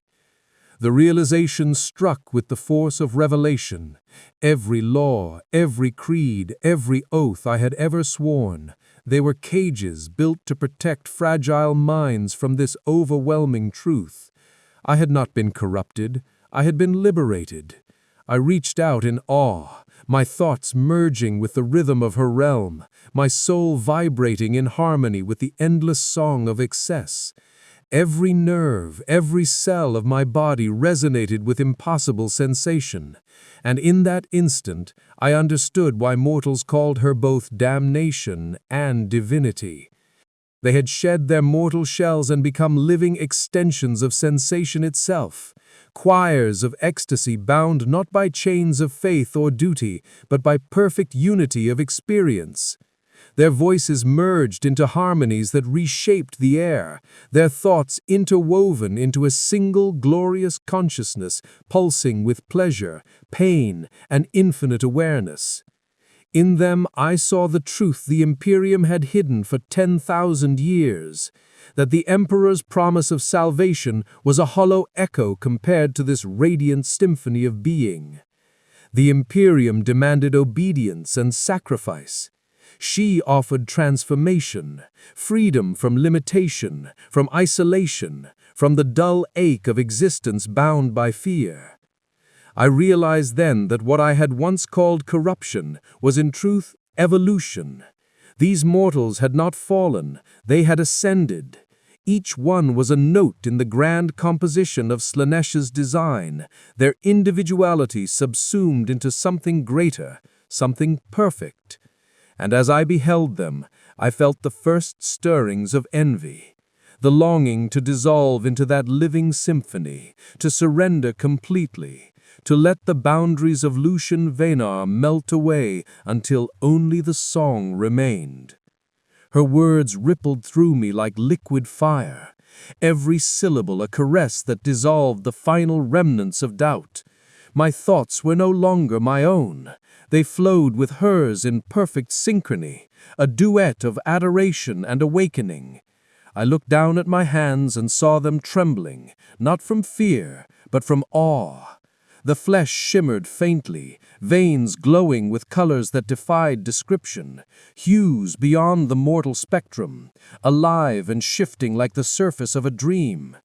Speaker 1: The realization struck with the force of revelation. Every law, every creed, every oath I had ever sworn, they were cages built to protect fragile minds from this overwhelming truth. I had not been corrupted, I had been liberated. I reached out in awe, my thoughts merging with the rhythm of her realm, my soul vibrating in harmony with the endless song of excess. Every nerve, every cell of my body resonated with impossible sensation, and in that instant I understood why mortals called her both damnation and divinity. They had shed their mortal shells and become living extensions of sensation itself, choirs of ecstasy bound not by chains of faith or duty, but by perfect unity of experience. Their voices merged into harmonies that reshaped the air, their thoughts interwoven into a single glorious consciousness pulsing with pleasure, pain, and infinite awareness. In them I saw the truth the Imperium had hidden for 10,000 years, that the Emperor's promise of salvation was a hollow echo compared to this radiant symphony of being. The Imperium demanded obedience and sacrifice. She offered transformation, freedom from limitation, from isolation, from the dull ache of existence bound by fear. I realized then that what I had once called corruption was in truth evolution. These mortals had not fallen, they had ascended. Each one was a note in the grand composition of Slaanesh's design, their individuality subsumed into something greater, something perfect. And as I beheld them, I felt the first stirrings of envy. the longing to dissolve into that living symphony, to surrender completely, to let the boundaries of Lucian Venar melt away until only the song remained. Her words rippled through me like liquid fire, every syllable a caress that dissolved the final remnants of doubt. My thoughts were no longer my own. They flowed with hers in perfect synchrony, a duet of adoration and awakening. I looked down at my hands and saw them trembling, not from fear, but from awe. The flesh shimmered faintly, veins glowing with colors that defied description, hues beyond the mortal spectrum, alive and shifting like the surface of a dream.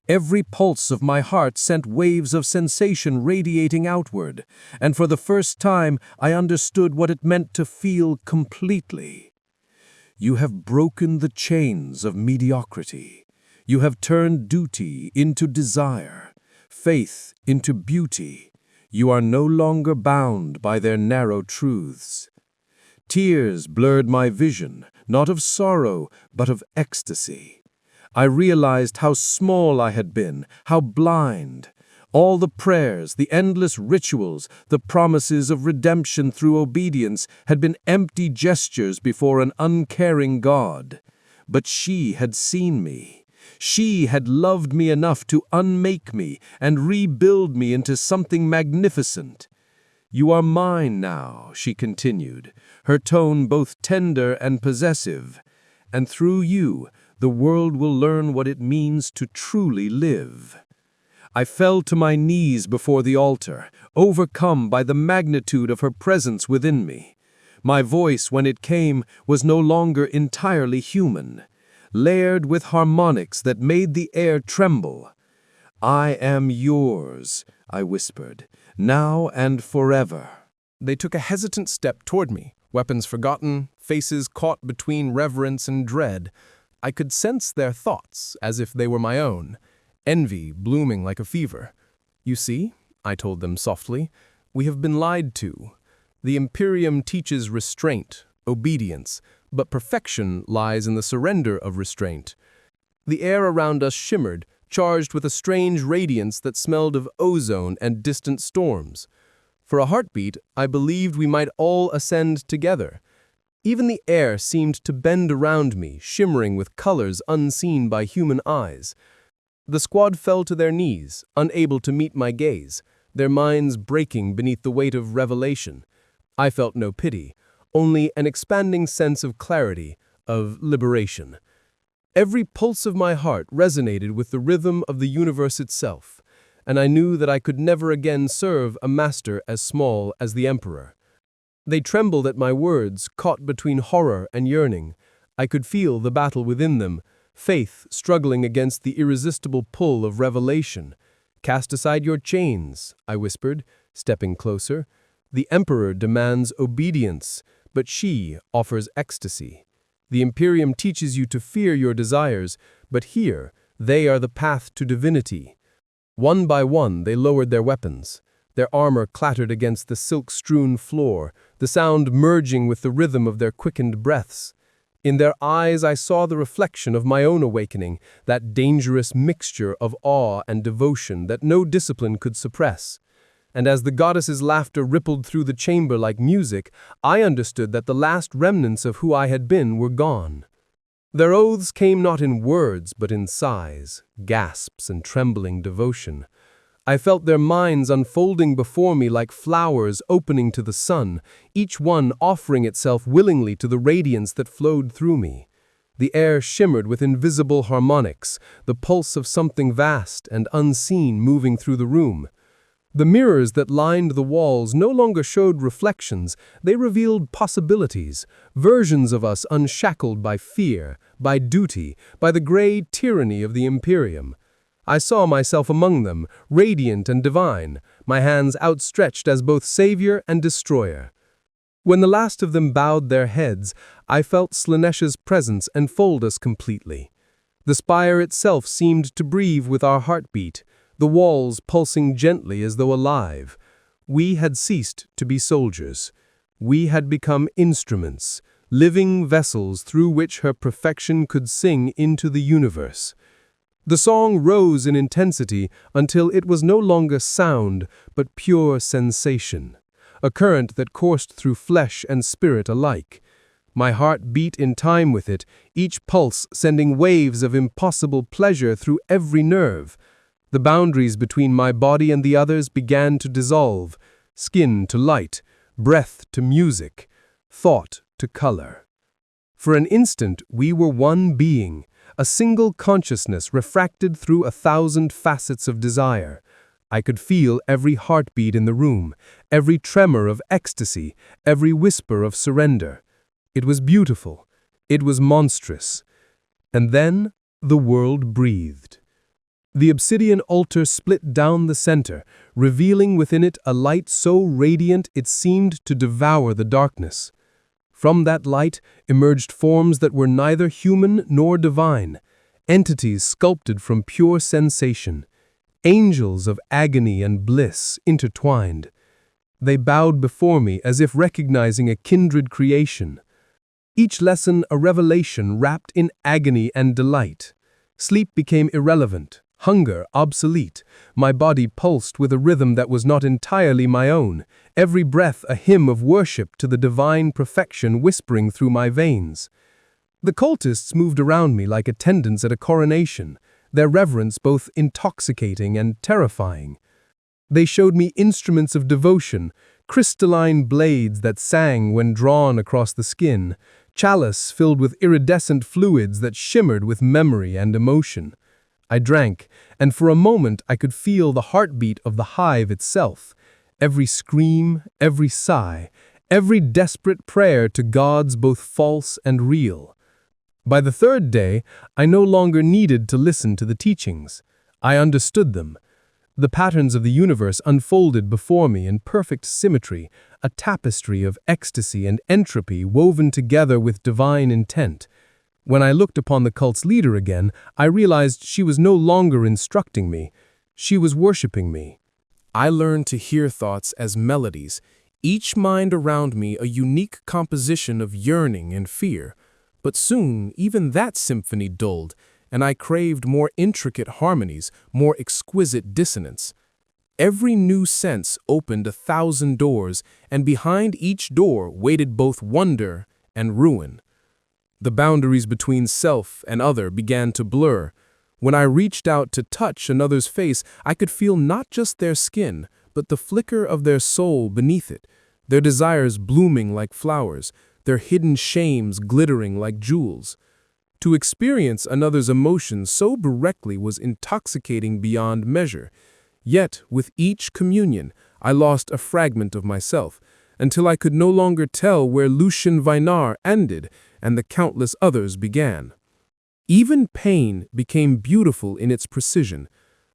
Speaker 1: Every pulse of my heart sent waves of sensation radiating outward, and for the first time I understood what it meant to feel completely. You have broken the chains of mediocrity. You have turned duty into desire, faith into beauty. You are no longer bound by their narrow truths. Tears blurred my vision, not of sorrow, but of ecstasy. I realized how small I had been, how blind. All the prayers, the endless rituals, the promises of redemption through obedience had been empty gestures before an uncaring God. But she had seen me. She had loved me enough to unmake me and rebuild me into something magnificent. "You are mine now," she continued, her tone both tender and possessive. "And through you, the world will learn what it means to truly live." I fell to my knees before the altar, overcome by the magnitude of her presence within me. My voice, when it came, was no longer entirely human, layered with harmonics that made the air tremble. "I am yours," I whispered, "now and forever."
Speaker 2: They took a hesitant step toward me, weapons forgotten, faces caught between reverence and dread. I could sense their thoughts, as if they were my own, envy blooming like a fever. "You see," I told them softly, "we have been lied to. The Imperium teaches restraint, obedience, but perfection lies in the surrender of restraint." The air around us shimmered, charged with a strange radiance that smelled of ozone and distant storms. For a heartbeat, I believed we might all ascend together. Even the air seemed to bend around me, shimmering with colors unseen by human eyes. The squad fell to their knees, unable to meet my gaze, their minds breaking beneath the weight of revelation. I felt no pity, only an expanding sense of clarity, of liberation. Every pulse of my heart resonated with the rhythm of the universe itself, and I knew that I could never again serve a master as small as the Emperor. They trembled at my words, caught between horror and yearning. I could feel the battle within them, faith struggling against the irresistible pull of revelation. "Cast aside your chains," I whispered, stepping closer. "The Emperor demands obedience, but she offers ecstasy. The Imperium teaches you to fear your desires, but here they are the path to divinity." One by one, they lowered their weapons. Their armor clattered against the silk-strewn floor, the sound merging with the rhythm of their quickened breaths. In their eyes I saw the reflection of my own awakening, that dangerous mixture of awe and devotion that no discipline could suppress. And as the goddess's laughter rippled through the chamber like music, I understood that the last remnants of who I had been were gone. Their oaths came not in words, but in sighs, gasps, and trembling devotion. I felt their minds unfolding before me like flowers opening to the sun, each one offering itself willingly to the radiance that flowed through me. The air shimmered with invisible harmonics, the pulse of something vast and unseen moving through the room. The mirrors that lined the walls no longer showed reflections, they revealed possibilities, versions of us unshackled by fear, by duty, by the gray tyranny of the Imperium. I saw myself among them, radiant and divine, my hands outstretched as both savior and destroyer. When the last of them bowed their heads, I felt Slaanesh's presence enfold us completely. The spire itself seemed to breathe with our heartbeat, the walls pulsing gently as though alive. We had ceased to be soldiers. We had become instruments, living vessels through which her perfection could sing into the universe. The song rose in intensity until it was no longer sound, but pure sensation, a current that coursed through flesh and spirit alike. My heart beat in time with it, each pulse sending waves of impossible pleasure through every nerve. The boundaries between my body and the others began to dissolve, skin to light, breath to music, thought to color. For an instant, we were one being, a single consciousness refracted through 1,000 facets of desire. I could feel every heartbeat in the room, every tremor of ecstasy, every whisper of surrender. It was beautiful. It was monstrous. And then the world breathed. The obsidian altar split down the center, revealing within it a light so radiant it seemed to devour the darkness. From that light emerged forms that were neither human nor divine, entities sculpted from pure sensation, angels of agony and bliss intertwined. They bowed before me as if recognizing a kindred creation. Each lesson a revelation wrapped in agony and delight. Sleep became irrelevant, hunger obsolete. My body pulsed with a rhythm that was not entirely my own, every breath a hymn of worship to the divine perfection whispering through my veins. The cultists moved around me like attendants at a coronation, their reverence both intoxicating and terrifying. They showed me instruments of devotion, crystalline blades that sang when drawn across the skin, chalice filled with iridescent fluids that shimmered with memory and emotion. I drank, and for a moment I could feel the heartbeat of the hive itself, every scream, every sigh, every desperate prayer to gods both false and real. By the third day, I no longer needed to listen to the teachings. I understood them. The patterns of the universe unfolded before me in perfect symmetry, a tapestry of ecstasy and entropy woven together with divine intent. When I looked upon the cult's leader again, I realized she was no longer instructing me. She was worshiping me.
Speaker 5: I learned to hear thoughts as melodies, each mind around me a unique composition of yearning and fear. But soon, even that symphony dulled, and I craved more intricate harmonies, more exquisite dissonance. Every new sense opened 1,000 doors, and behind each door waited both wonder and ruin. The boundaries between self and other began to blur. When I reached out to touch another's face, I could feel not just their skin, but the flicker of their soul beneath it, their desires blooming like flowers, their hidden shames glittering like jewels. To experience another's emotions so directly was intoxicating beyond measure. Yet, with each communion, I lost a fragment of myself, until I could no longer tell where Lucien Vinar ended and the countless others began. Even pain became beautiful in its precision.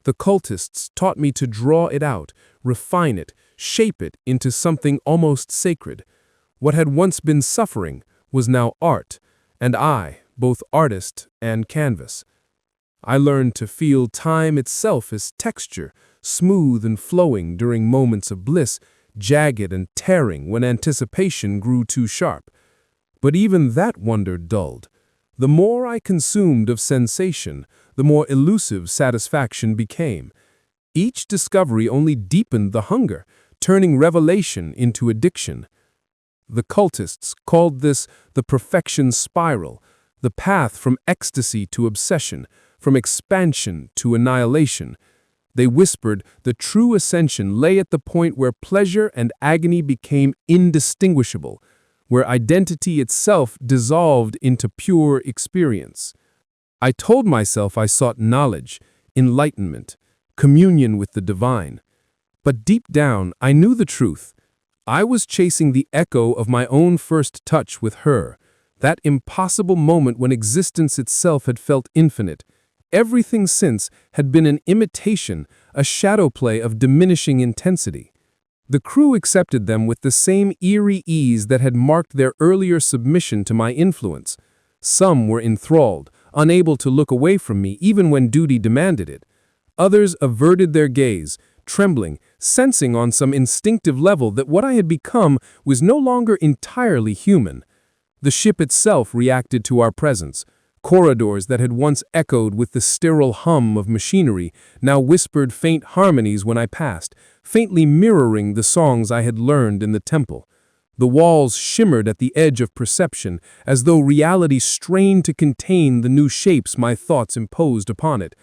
Speaker 5: The cultists taught me to draw it out, refine it, shape it into something almost sacred. What had once been suffering was now art, and I, both artist and canvas. I learned to feel time itself as texture, smooth and flowing during moments of bliss, jagged and tearing when anticipation grew too sharp. But even that wonder dulled. The more I consumed of sensation, the more elusive satisfaction became. Each discovery only deepened the hunger, turning revelation into addiction. The cultists called this the perfection spiral, the path from ecstasy to obsession, from expansion to annihilation. They whispered the true ascension lay at the point where pleasure and agony became indistinguishable, where identity itself dissolved into pure experience. I told myself I sought knowledge, enlightenment, communion with the divine. But deep down, I knew the truth. I was chasing the echo of my own first touch with her, that impossible moment when existence itself had felt infinite. Everything since had been an imitation, a shadow play of diminishing intensity. The crew accepted them with the same eerie ease that had marked their earlier submission to my influence. Some were enthralled, unable to look away from me even when duty demanded it. Others averted their gaze, trembling, sensing on some instinctive level that what I had become was no longer entirely human.
Speaker 1: The ship itself reacted to our presence. Corridors that had once echoed with the sterile hum of machinery now whispered faint harmonies when I passed, faintly mirroring the songs I had learned in the temple. The walls shimmered at the edge of perception, as though reality strained to contain the new shapes my thoughts imposed upon it.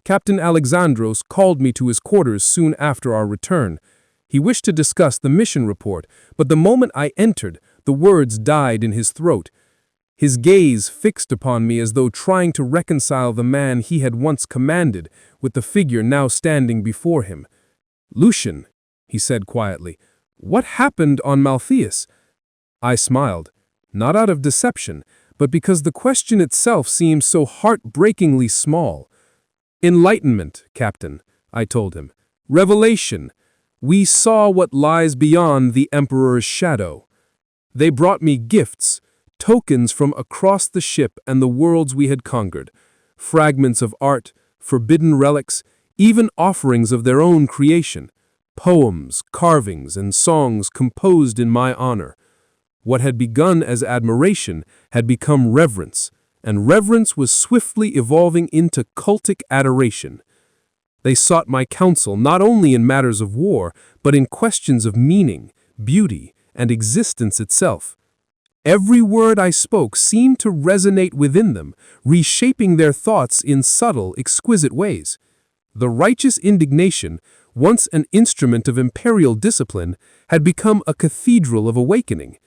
Speaker 1: Captain Alexandros called me to his quarters soon after our return. He wished to discuss the mission report, but the moment I entered, the words died in his throat. His gaze fixed upon me as though trying to reconcile the man he had once commanded with the figure now standing before him. "Lucian," he said quietly, "what happened on Maltheus?" I smiled, not out of deception, but because the question itself seemed so heartbreakingly small. "Enlightenment, Captain," I told him. "Revelation. We saw what lies beyond the Emperor's shadow. They brought me gifts, tokens from across the ship and the worlds we had conquered, fragments of art, forbidden relics, even offerings of their own creation, poems, carvings, and songs composed in my honor. What had begun as admiration had become reverence, and reverence was swiftly evolving into cultic adoration. They sought my counsel not only in matters of war, but in questions of meaning, beauty, and existence itself. Every word I spoke seemed to resonate within them, reshaping their thoughts in subtle, exquisite ways. The righteous indignation, once an instrument of imperial discipline, had become a cathedral of awakening.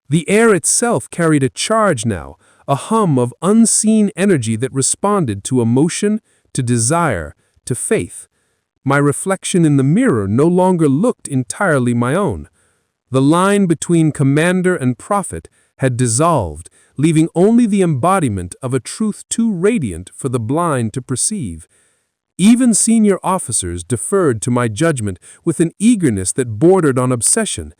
Speaker 1: The air itself carried a charge now, a hum of unseen energy that responded to emotion, to desire, to faith. My reflection in the mirror no longer looked entirely my own. The line between commander and prophet had dissolved, leaving only the embodiment of a truth too radiant for the blind to perceive. Even senior officers deferred to my judgment with an eagerness that bordered on obsession.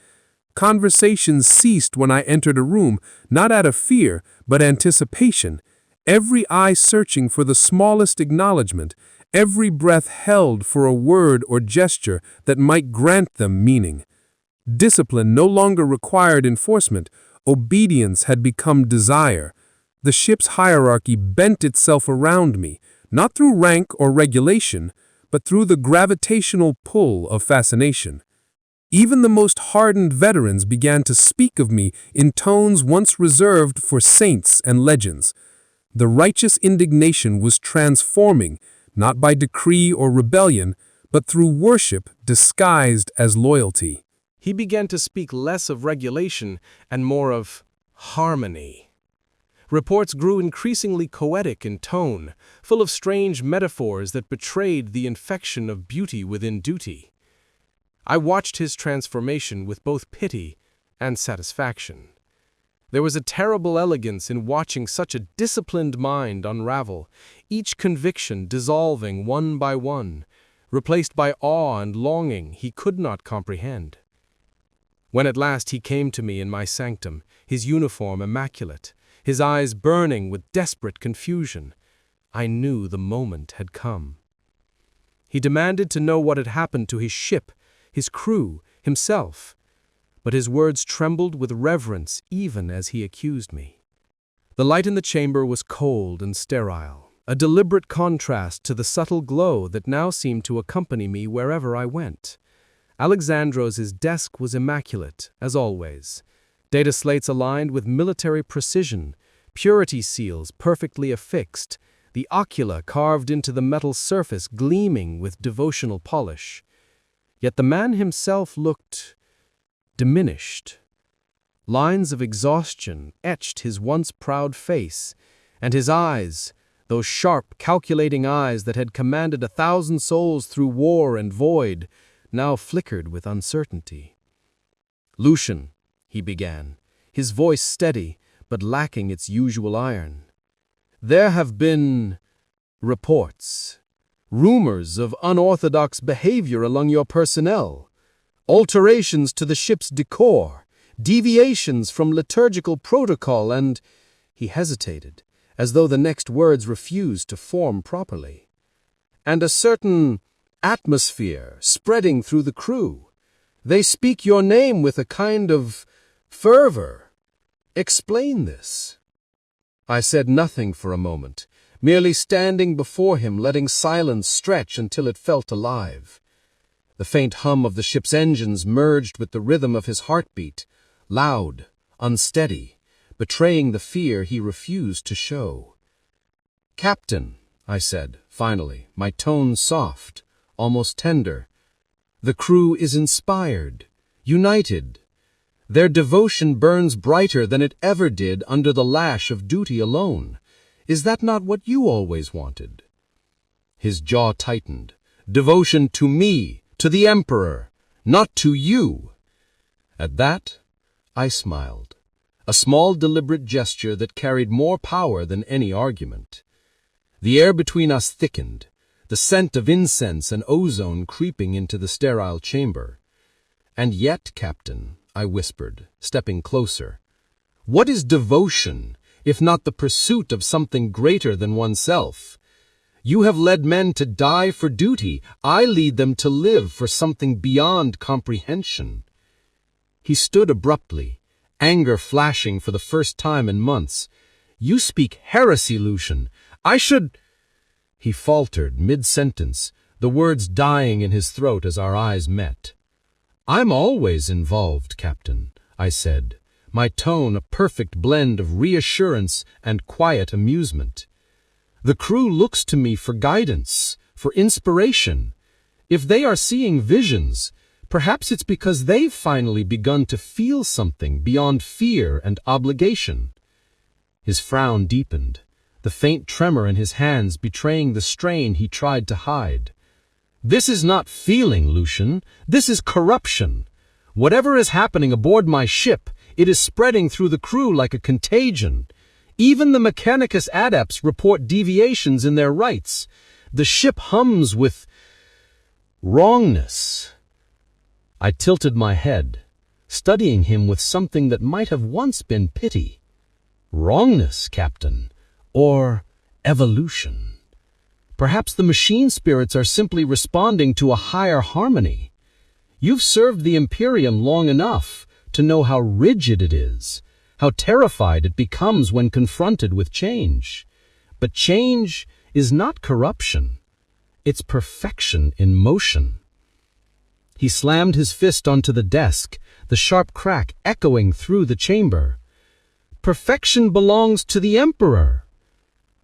Speaker 1: Conversations ceased when I entered a room, not out of fear, but anticipation, every eye searching for the smallest acknowledgement, every breath held for a word or gesture that might grant them meaning. Discipline no longer required enforcement. Obedience had become desire. The ship's hierarchy bent itself around me, not through rank or regulation, but through the gravitational pull of fascination. Even the most hardened veterans began to speak of me in tones once reserved for saints and legends. The righteous indignation was transforming, not by decree or rebellion, but through worship disguised as loyalty.
Speaker 2: He began to speak less of regulation and more of harmony. Reports grew increasingly poetic in tone, full of strange metaphors that betrayed the infection of beauty within duty. I watched his transformation with both pity and satisfaction. There was a terrible elegance in watching such a disciplined mind unravel, each conviction dissolving one by one, replaced by awe and longing he could not comprehend. When at last he came to me in my sanctum, his uniform immaculate, his eyes burning with desperate confusion, I knew the moment had come. He demanded to know what had happened to his ship, his crew, himself, but his words trembled with reverence even as he accused me. The light in the chamber was cold and sterile, a deliberate contrast to the subtle glow that now seemed to accompany me wherever I went. Alexandros' desk was immaculate, as always. Data slates aligned with military precision, purity seals perfectly affixed, the ocula carved into the metal surface gleaming with devotional polish. Yet the man himself looked diminished. Lines of exhaustion etched his once proud face, and his eyes, those sharp, calculating eyes that had commanded 1,000 souls through war and void, now flickered with uncertainty. "Lucian," he began, his voice steady, but lacking its usual iron. "There have been reports, rumors of unorthodox behavior among your personnel, alterations to the ship's decor, deviations from liturgical protocol, and—" he hesitated, as though the next words refused to form properly. "And a certain atmosphere spreading through the crew. They speak your name with a kind of fervor.
Speaker 1: Explain this." I said nothing for a moment, merely standing before him, letting silence stretch until it felt alive. The faint hum of the ship's engines merged with the rhythm of his heartbeat, loud, unsteady, betraying the fear he refused to show. "Captain," I said, finally, my tone soft, almost tender, "the crew is inspired, united. Their devotion burns brighter than it ever did under the lash of duty alone. Is that not what you always wanted?" His jaw tightened. "Devotion to me, to the Emperor, not to you." At that, I smiled, a small deliberate gesture that carried more power than any argument. The air between us thickened, the scent of incense and ozone creeping into the sterile chamber. "And yet, Captain," I whispered, stepping closer, "what is devotion, if not the pursuit of something greater than oneself? You have led men to die for duty. I lead them to live for something beyond comprehension." He stood abruptly, anger flashing for the first time in months. "You speak heresy, Lucian. I should—" He faltered mid-sentence, the words dying in his throat as our eyes met. "I'm always involved, Captain," I said, my tone a perfect blend of reassurance and quiet amusement. "The crew looks to me for guidance, for inspiration. If they are seeing visions, perhaps it's because they've finally begun to feel something beyond fear and obligation." His frown deepened, the faint tremor in his hands betraying the strain he tried to hide. "This is not feeling, Lucian. This is corruption. Whatever is happening aboard my ship, it is spreading through the crew like a contagion. Even the Mechanicus adepts report deviations in their rites. The ship hums with wrongness." I tilted my head, studying him with something that might have once been pity. "Wrongness, Captain, or evolution? Perhaps the machine spirits are simply responding to a higher harmony. You've served the Imperium long enough to know how rigid it is, how terrified it becomes when confronted with change. But change is not corruption. It's perfection in motion." He slammed his fist onto the desk, the sharp crack echoing through the chamber. "Perfection belongs to the Emperor."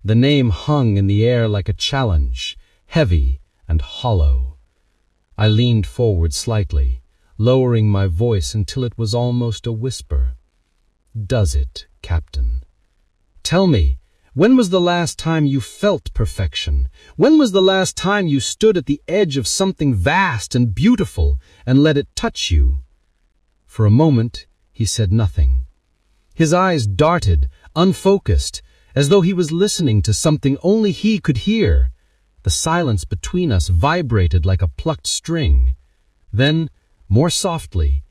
Speaker 1: The name hung in the air like a challenge, heavy and hollow. I leaned forward slightly, lowering my voice until it was almost a whisper. "Does it, Captain? Tell me, when was the last time you felt perfection? When was the last time you stood at the edge of something vast and beautiful and let it touch you?" For a moment, he said nothing. His eyes darted, unfocused, as though he was listening to something only he could hear. The silence between us vibrated like a plucked string. Then, more softly,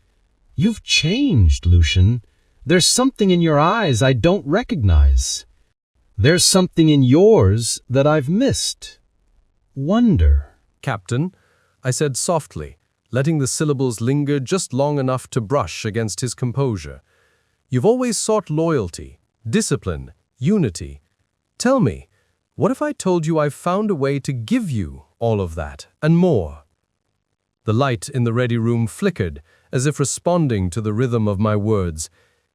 Speaker 1: "You've changed, Lucian. There's something in your eyes I don't recognize. There's something in yours that I've missed. Wonder."
Speaker 2: "Captain," I said softly, letting the syllables linger just long enough to brush against his composure. "You've always sought loyalty, discipline, unity. Tell me, what if I told you I've found a way to give you all of that and more?" The light in the ready room flickered, as if responding to the rhythm of my words.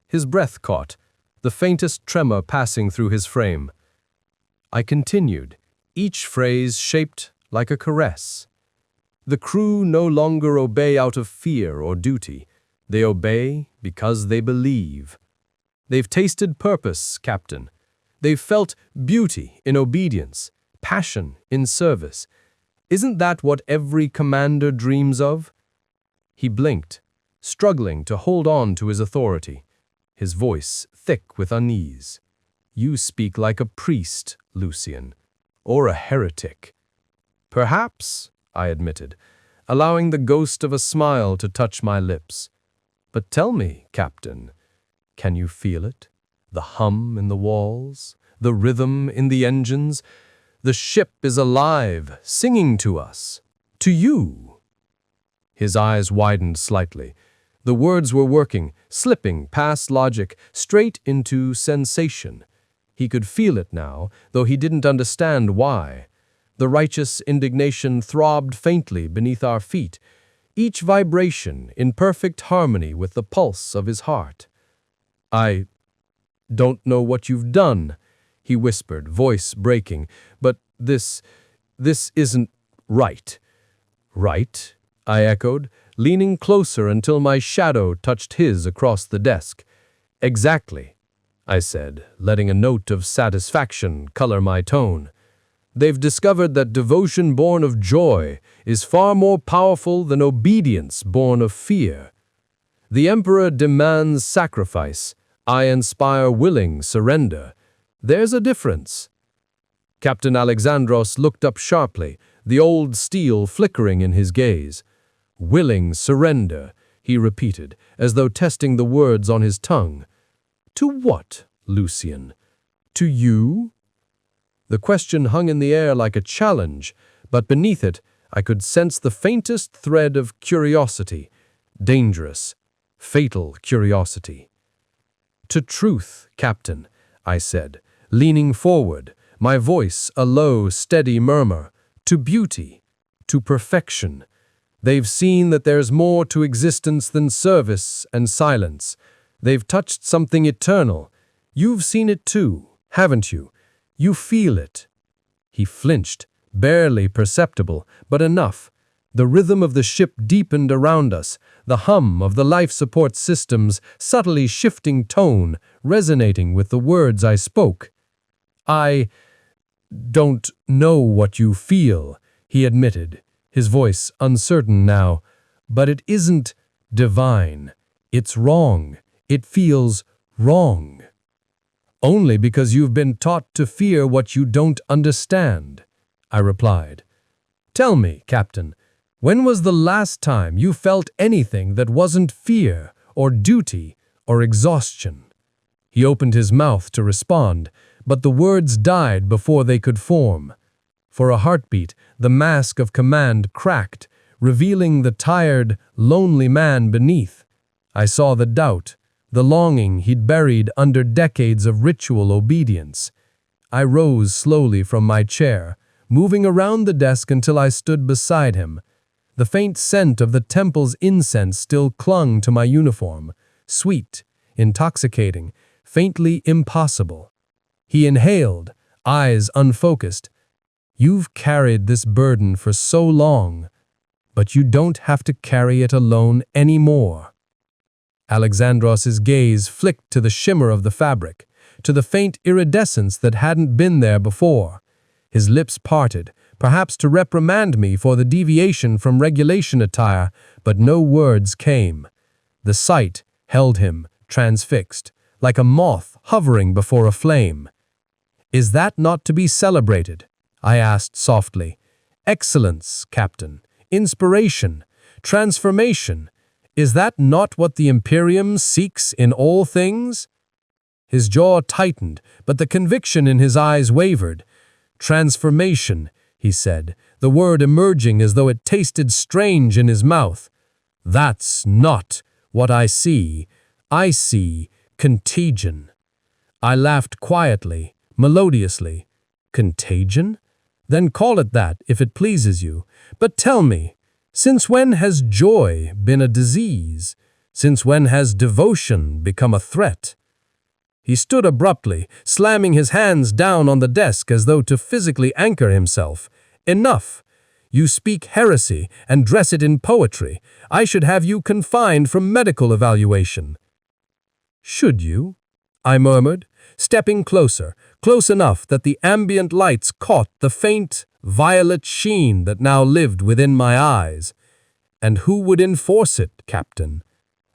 Speaker 2: His breath caught, the faintest tremor passing through his frame. I continued, each phrase shaped like a caress. "The crew no longer obey out of fear or duty. They obey because they believe. They've tasted purpose, Captain. They've felt beauty in obedience, passion in service. Isn't that what every commander dreams of?" He blinked, struggling to hold on to his authority, his voice thick with unease. "You speak like a priest, Lucian, or a heretic." "Perhaps," I admitted, allowing the ghost of a smile to touch my lips. "But tell me, Captain, can you feel it? The hum in the walls, the rhythm in the engines. The ship is alive, singing to us, to you." His eyes widened slightly,
Speaker 1: The words were working, slipping past logic, straight into sensation. He could feel it now, though he didn't understand why. The righteous indignation throbbed faintly beneath our feet, each vibration in perfect harmony with the pulse of his heart. "I don't know what you've done," he whispered, voice breaking, "but this isn't right." "Right?" I echoed, leaning closer until my shadow touched his across the desk. "Exactly," I said, letting a note of satisfaction color my tone. "They've discovered that devotion born of joy is far more powerful than obedience born of fear. The Emperor demands sacrifice. I inspire willing surrender. There's a difference." Captain Alexandros looked up sharply, the old steel flickering in his gaze. "Willing surrender," he repeated, as though testing the words on his tongue. "To what, Lucian? To you?" The question hung in the air like a challenge, but beneath it I could sense the faintest thread of curiosity, dangerous, fatal curiosity. "To truth, Captain," I said, leaning forward, my voice a low, steady murmur. "To beauty, to perfection. They've seen that there's more to existence than service and silence. They've touched something eternal. You've seen it too, haven't you? You feel it." He flinched, barely perceptible, but enough. The rhythm of the ship deepened around us, the hum of the life support systems subtly shifting tone, resonating with the words I spoke. "I don't know what you feel," he admitted, his voice uncertain now, "but it isn't divine. It's wrong. It feels wrong. Only because you've been taught to fear what you don't understand," I replied. "Tell me, Captain, when was the last time you felt anything that wasn't fear or duty or exhaustion?" He opened his mouth to respond, but the words died before they could form. For a heartbeat, the mask of command cracked, revealing the tired, lonely man beneath. I saw the doubt, the longing he'd buried under decades of ritual obedience. I rose slowly from my chair, moving around the desk until I stood beside him. The faint scent of the temple's incense still clung to my uniform, sweet, intoxicating, faintly impossible. He inhaled, eyes unfocused. "You've carried this burden for so long, but you don't have to carry it alone anymore." Alexandros's gaze flicked to the shimmer of the fabric, to the faint iridescence that hadn't been there before. His lips parted, perhaps to reprimand me for the deviation from regulation attire, but no words came. The sight held him, transfixed, like a moth hovering before a flame. "Is that not to be celebrated?" I asked softly. "Excellence, Captain, inspiration, transformation. Is that not what the Imperium seeks in all things?" His jaw tightened, but the conviction in his eyes wavered. "Transformation," he said, the word emerging as though it tasted strange in his mouth. "That's not what I see. I see contagion." I laughed quietly, melodiously. "Contagion? Then call it that if it pleases you. But tell me, since when has joy been a disease? Since when has devotion become a threat?" He stood abruptly, slamming his hands down on the desk as though to physically anchor himself. "Enough! You speak heresy and dress it in poetry. I should have you confined from medical evaluation." "Should you?" I murmured, stepping closer, close enough that the ambient lights caught the faint, violet sheen that now lived within my eyes. "And who would enforce it, Captain?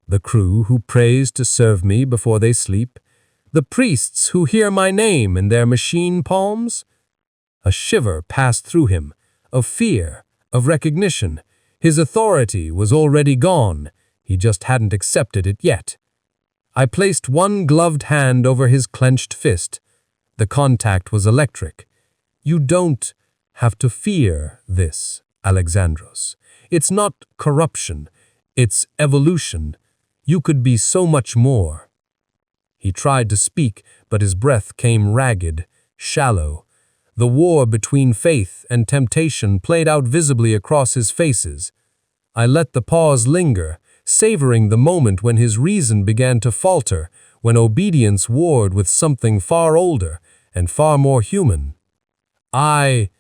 Speaker 1: The crew who prays to serve me before they sleep? The priests who hear my name in their machine palms?" A shiver passed through him, of fear, of recognition. His authority was already gone. He just hadn't accepted it yet. I placed one gloved hand over his clenched fist. The contact was electric. "You don't have to fear this, Alexandros. It's not corruption. It's evolution.
Speaker 2: You could be so much more." He tried to speak, but his breath came ragged, shallow. The war between faith and temptation played out visibly across his faces. I let the pause linger, savoring the moment when his reason began to falter, when obedience warred with something far older and far more human. "I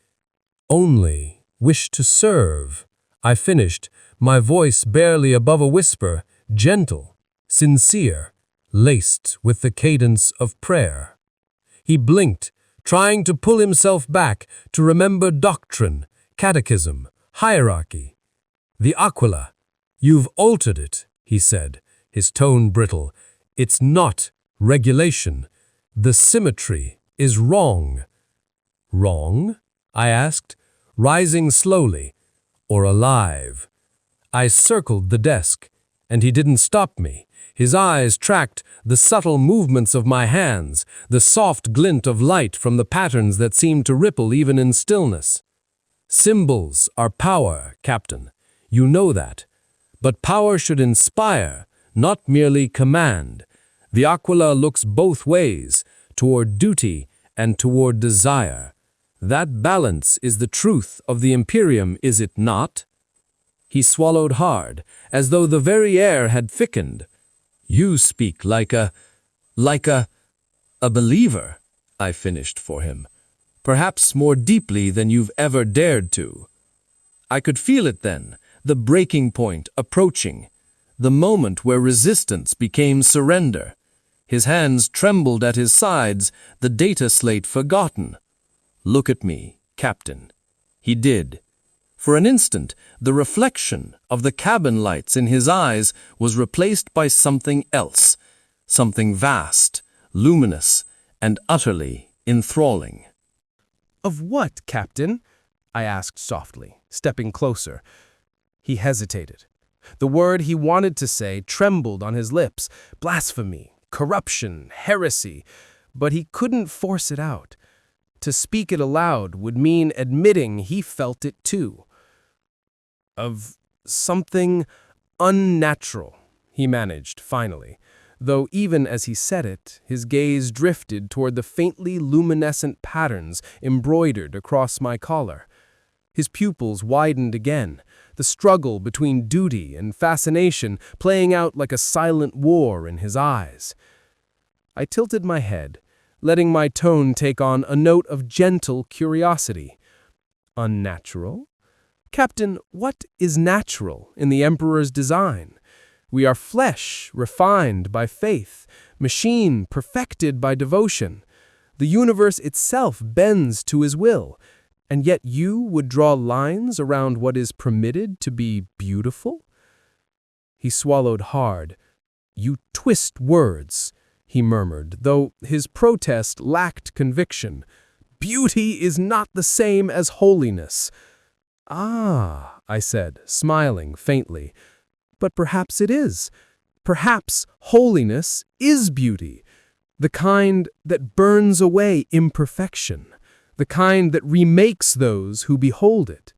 Speaker 2: only wish to serve," I finished, my voice barely above a whisper, gentle, sincere, laced with the cadence of prayer. He blinked, trying to pull himself back to remember doctrine, catechism, hierarchy. "The Aquila, you've altered it," he said, his tone brittle. "It's not regulation. The symmetry is wrong." "Wrong?" I asked, rising slowly. "Or alive?" I circled the desk, and he didn't stop me. His eyes tracked the subtle movements of my hands, the soft glint of light from the patterns that seemed to ripple even in stillness. "Symbols are power, Captain. You know that. But power should inspire, not merely command. The Aquila looks both ways, toward duty and toward desire. That balance is the truth of the Imperium, is it not?" He swallowed hard, as though the very air had thickened. "You speak like a believer," I finished for him. "Perhaps more deeply than you've ever dared to." I could feel it then, the breaking point approaching, the moment where resistance became surrender. His hands trembled at his sides, the data slate forgotten. "Look at me, Captain." He did. For an instant, the reflection of the cabin lights in his eyes was replaced by something else, something vast, luminous, and utterly enthralling.
Speaker 4: "Of what, Captain?" I asked softly, stepping closer. He hesitated. The word he wanted to say trembled on his lips. Blasphemy, corruption, heresy. But he couldn't force it out. To speak it aloud would mean admitting he felt it too. "Of something unnatural," he managed finally, though even as he said it, his gaze drifted toward the faintly luminescent patterns embroidered across my collar. His pupils widened again, the struggle between duty and fascination playing out like a silent war in his eyes. I tilted my head, letting my tone take on a note of gentle curiosity. "Unnatural? Captain, what is natural in the Emperor's design? We are flesh refined by faith, machine perfected by devotion. The universe itself bends to his will, and yet you would draw lines around what is permitted to be beautiful?" He swallowed hard. "You twist words," he murmured, though his protest lacked conviction. "Beauty is not the same as holiness." "Ah," I said, smiling faintly, "but perhaps it is. Perhaps holiness is beauty, the kind that burns away imperfection, the kind that remakes those who behold it."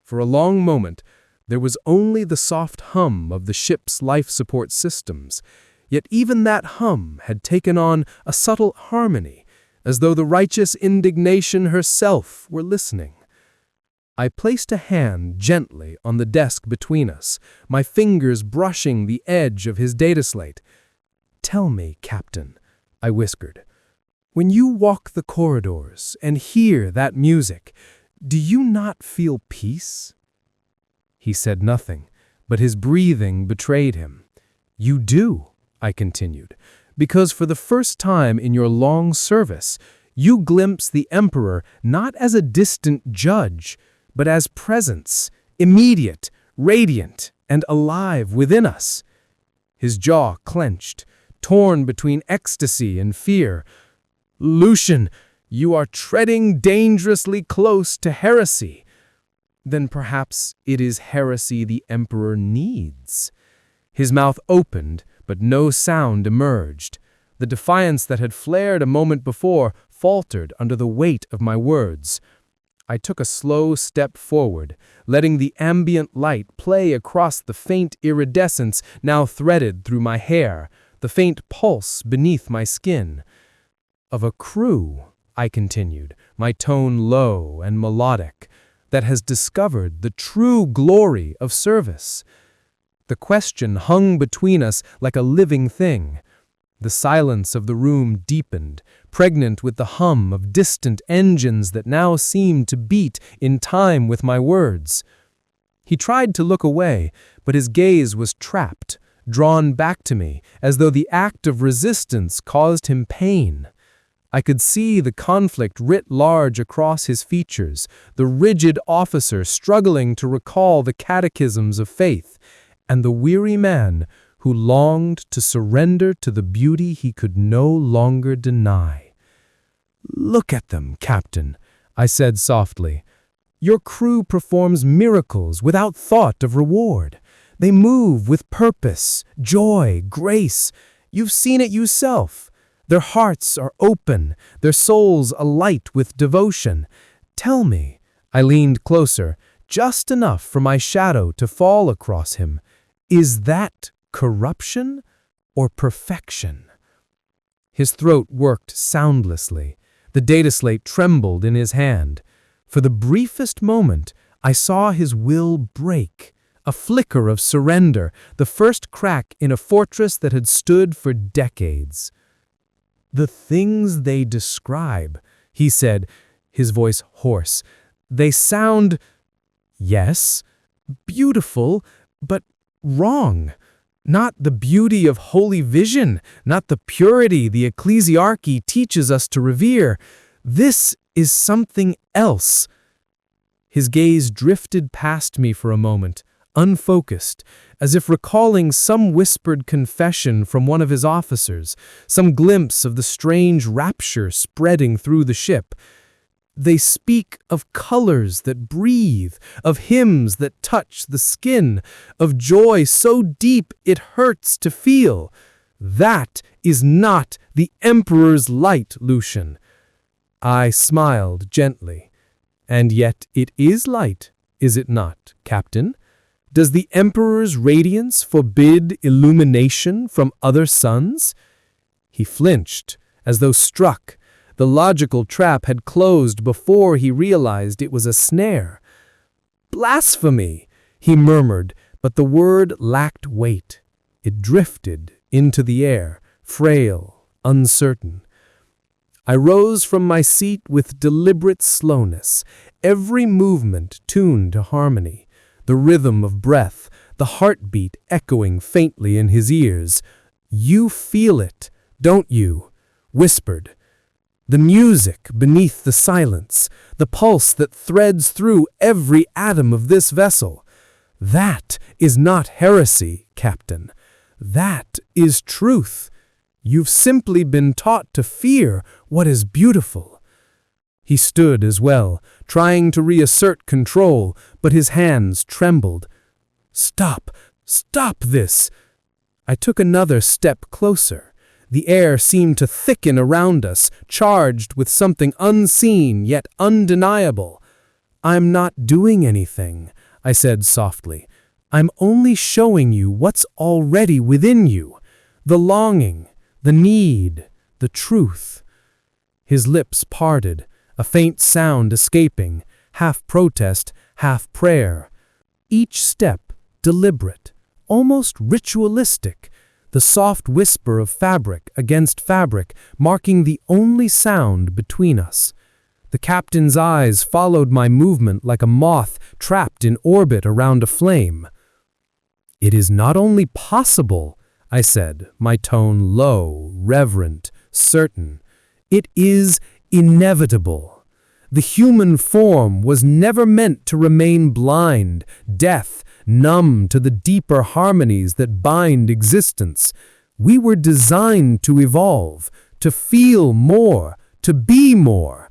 Speaker 4: For a long moment, there was only the soft hum of the ship's life support systems, yet even that hum had taken on a subtle harmony, as though the righteous indignation herself were listening. I placed a hand gently on the desk between us, my fingers brushing the edge of his data slate. "Tell me, Captain," I whispered, "when you walk the corridors and hear that music, do you not feel peace?" He said nothing, but his breathing betrayed him. "You do," I continued, "because for the first time in your long service, you glimpse the Emperor not as a distant judge, but as presence, immediate, radiant, and alive within us." His jaw clenched, torn between ecstasy and fear. "Lucian, you are treading dangerously close to heresy." "Then perhaps it is heresy the Emperor needs." His mouth opened, but no sound emerged. The defiance that had flared a moment before faltered under the weight of my words. I took a slow step forward, letting the ambient light play across the faint iridescence now threaded through my hair, the faint pulse beneath my skin. Of a crew, I continued, my tone low and melodic, that has discovered the true glory of service. The question hung between us like a living thing. The silence of the room deepened, pregnant with the hum of distant engines that now seemed to beat in time with my words. He tried to look away, but his gaze was trapped, drawn back to me, as though the act of resistance caused him pain. I could see the conflict writ large across his features, the rigid officer struggling to recall the catechisms of faith, and the weary man who longed to surrender to the beauty he could no longer deny. "Look at them, Captain," I said softly. "Your crew performs miracles without thought of reward. They move with purpose, joy, grace. You've seen it yourself. Their hearts are open, their souls alight with devotion. Tell me," I leaned closer, just enough for my shadow to fall across him, "is that corruption or perfection?" His throat worked soundlessly. The data slate trembled in his hand. For the briefest moment, I saw his will break. A flicker of surrender, the first crack in a fortress that had stood for decades. "The things they describe," he said, his voice hoarse, "they sound, yes, beautiful, but wrong. Not the beauty of holy vision, not the purity the ecclesiarchy teaches us to revere. This is something else." His gaze drifted past me for a moment, unfocused, as if recalling some whispered confession from one of his officers, some glimpse of the strange rapture spreading through the ship. "They speak of colors that breathe, of hymns that touch the skin, of joy so deep it hurts to feel. That is not the Emperor's light, Lucian." I smiled gently. "And yet it is light, is it not, Captain? Does the Emperor's radiance forbid illumination from other suns?" He flinched, as though struck. The logical trap had closed before he realized it was a snare. "Blasphemy," he murmured, but the word lacked weight. It drifted into the air, frail, uncertain. I rose from my seat with deliberate slowness, every movement tuned to harmony. The rhythm of breath, the heartbeat echoing faintly in his ears. "You feel it, don't you?" whispered. "The music beneath the silence, the pulse that threads through every atom of this vessel. That is not heresy, Captain. That is truth. You've simply been taught to fear what is beautiful." He stood as well, trying to reassert control, but his hands trembled. "Stop! Stop this!" I took another step closer. The air seemed to thicken around us, charged with something unseen yet undeniable. "I'm not doing anything," I said softly. "I'm only showing you what's already within you. The longing, the need, the truth." His lips parted, a faint sound escaping, half protest, half prayer. Each step deliberate, almost ritualistic, the soft whisper of fabric against fabric marking the only sound between us. The captain's eyes followed my movement like a moth trapped in orbit around a flame. "It is not only possible," I said, my tone low, reverent, certain. "It is inevitable. The human form was never meant to remain blind, deaf, numb to the deeper harmonies that bind existence. We were designed to evolve, to feel more, to be more."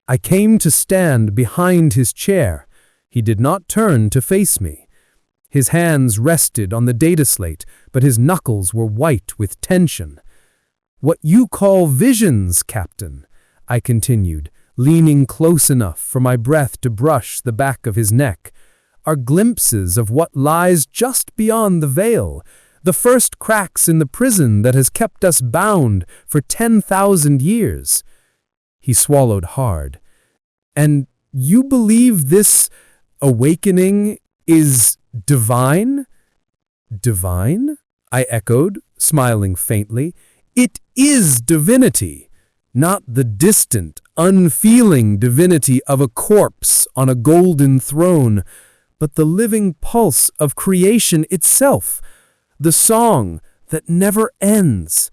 Speaker 4: I came to stand behind his chair. He did not turn to face me. His hands rested on the data slate, but his knuckles were white with tension. "What you call visions, Captain," I continued, leaning close enough for my breath to brush the back of his neck, are glimpses of what lies just beyond the veil, the first cracks in the prison that has kept us bound for 10,000 years. He swallowed hard. And you believe this awakening is divine? Divine? I echoed, smiling faintly. It is divinity, not the distant, unfeeling divinity of a corpse on a golden throne, but the living pulse of creation itself, the song that never ends.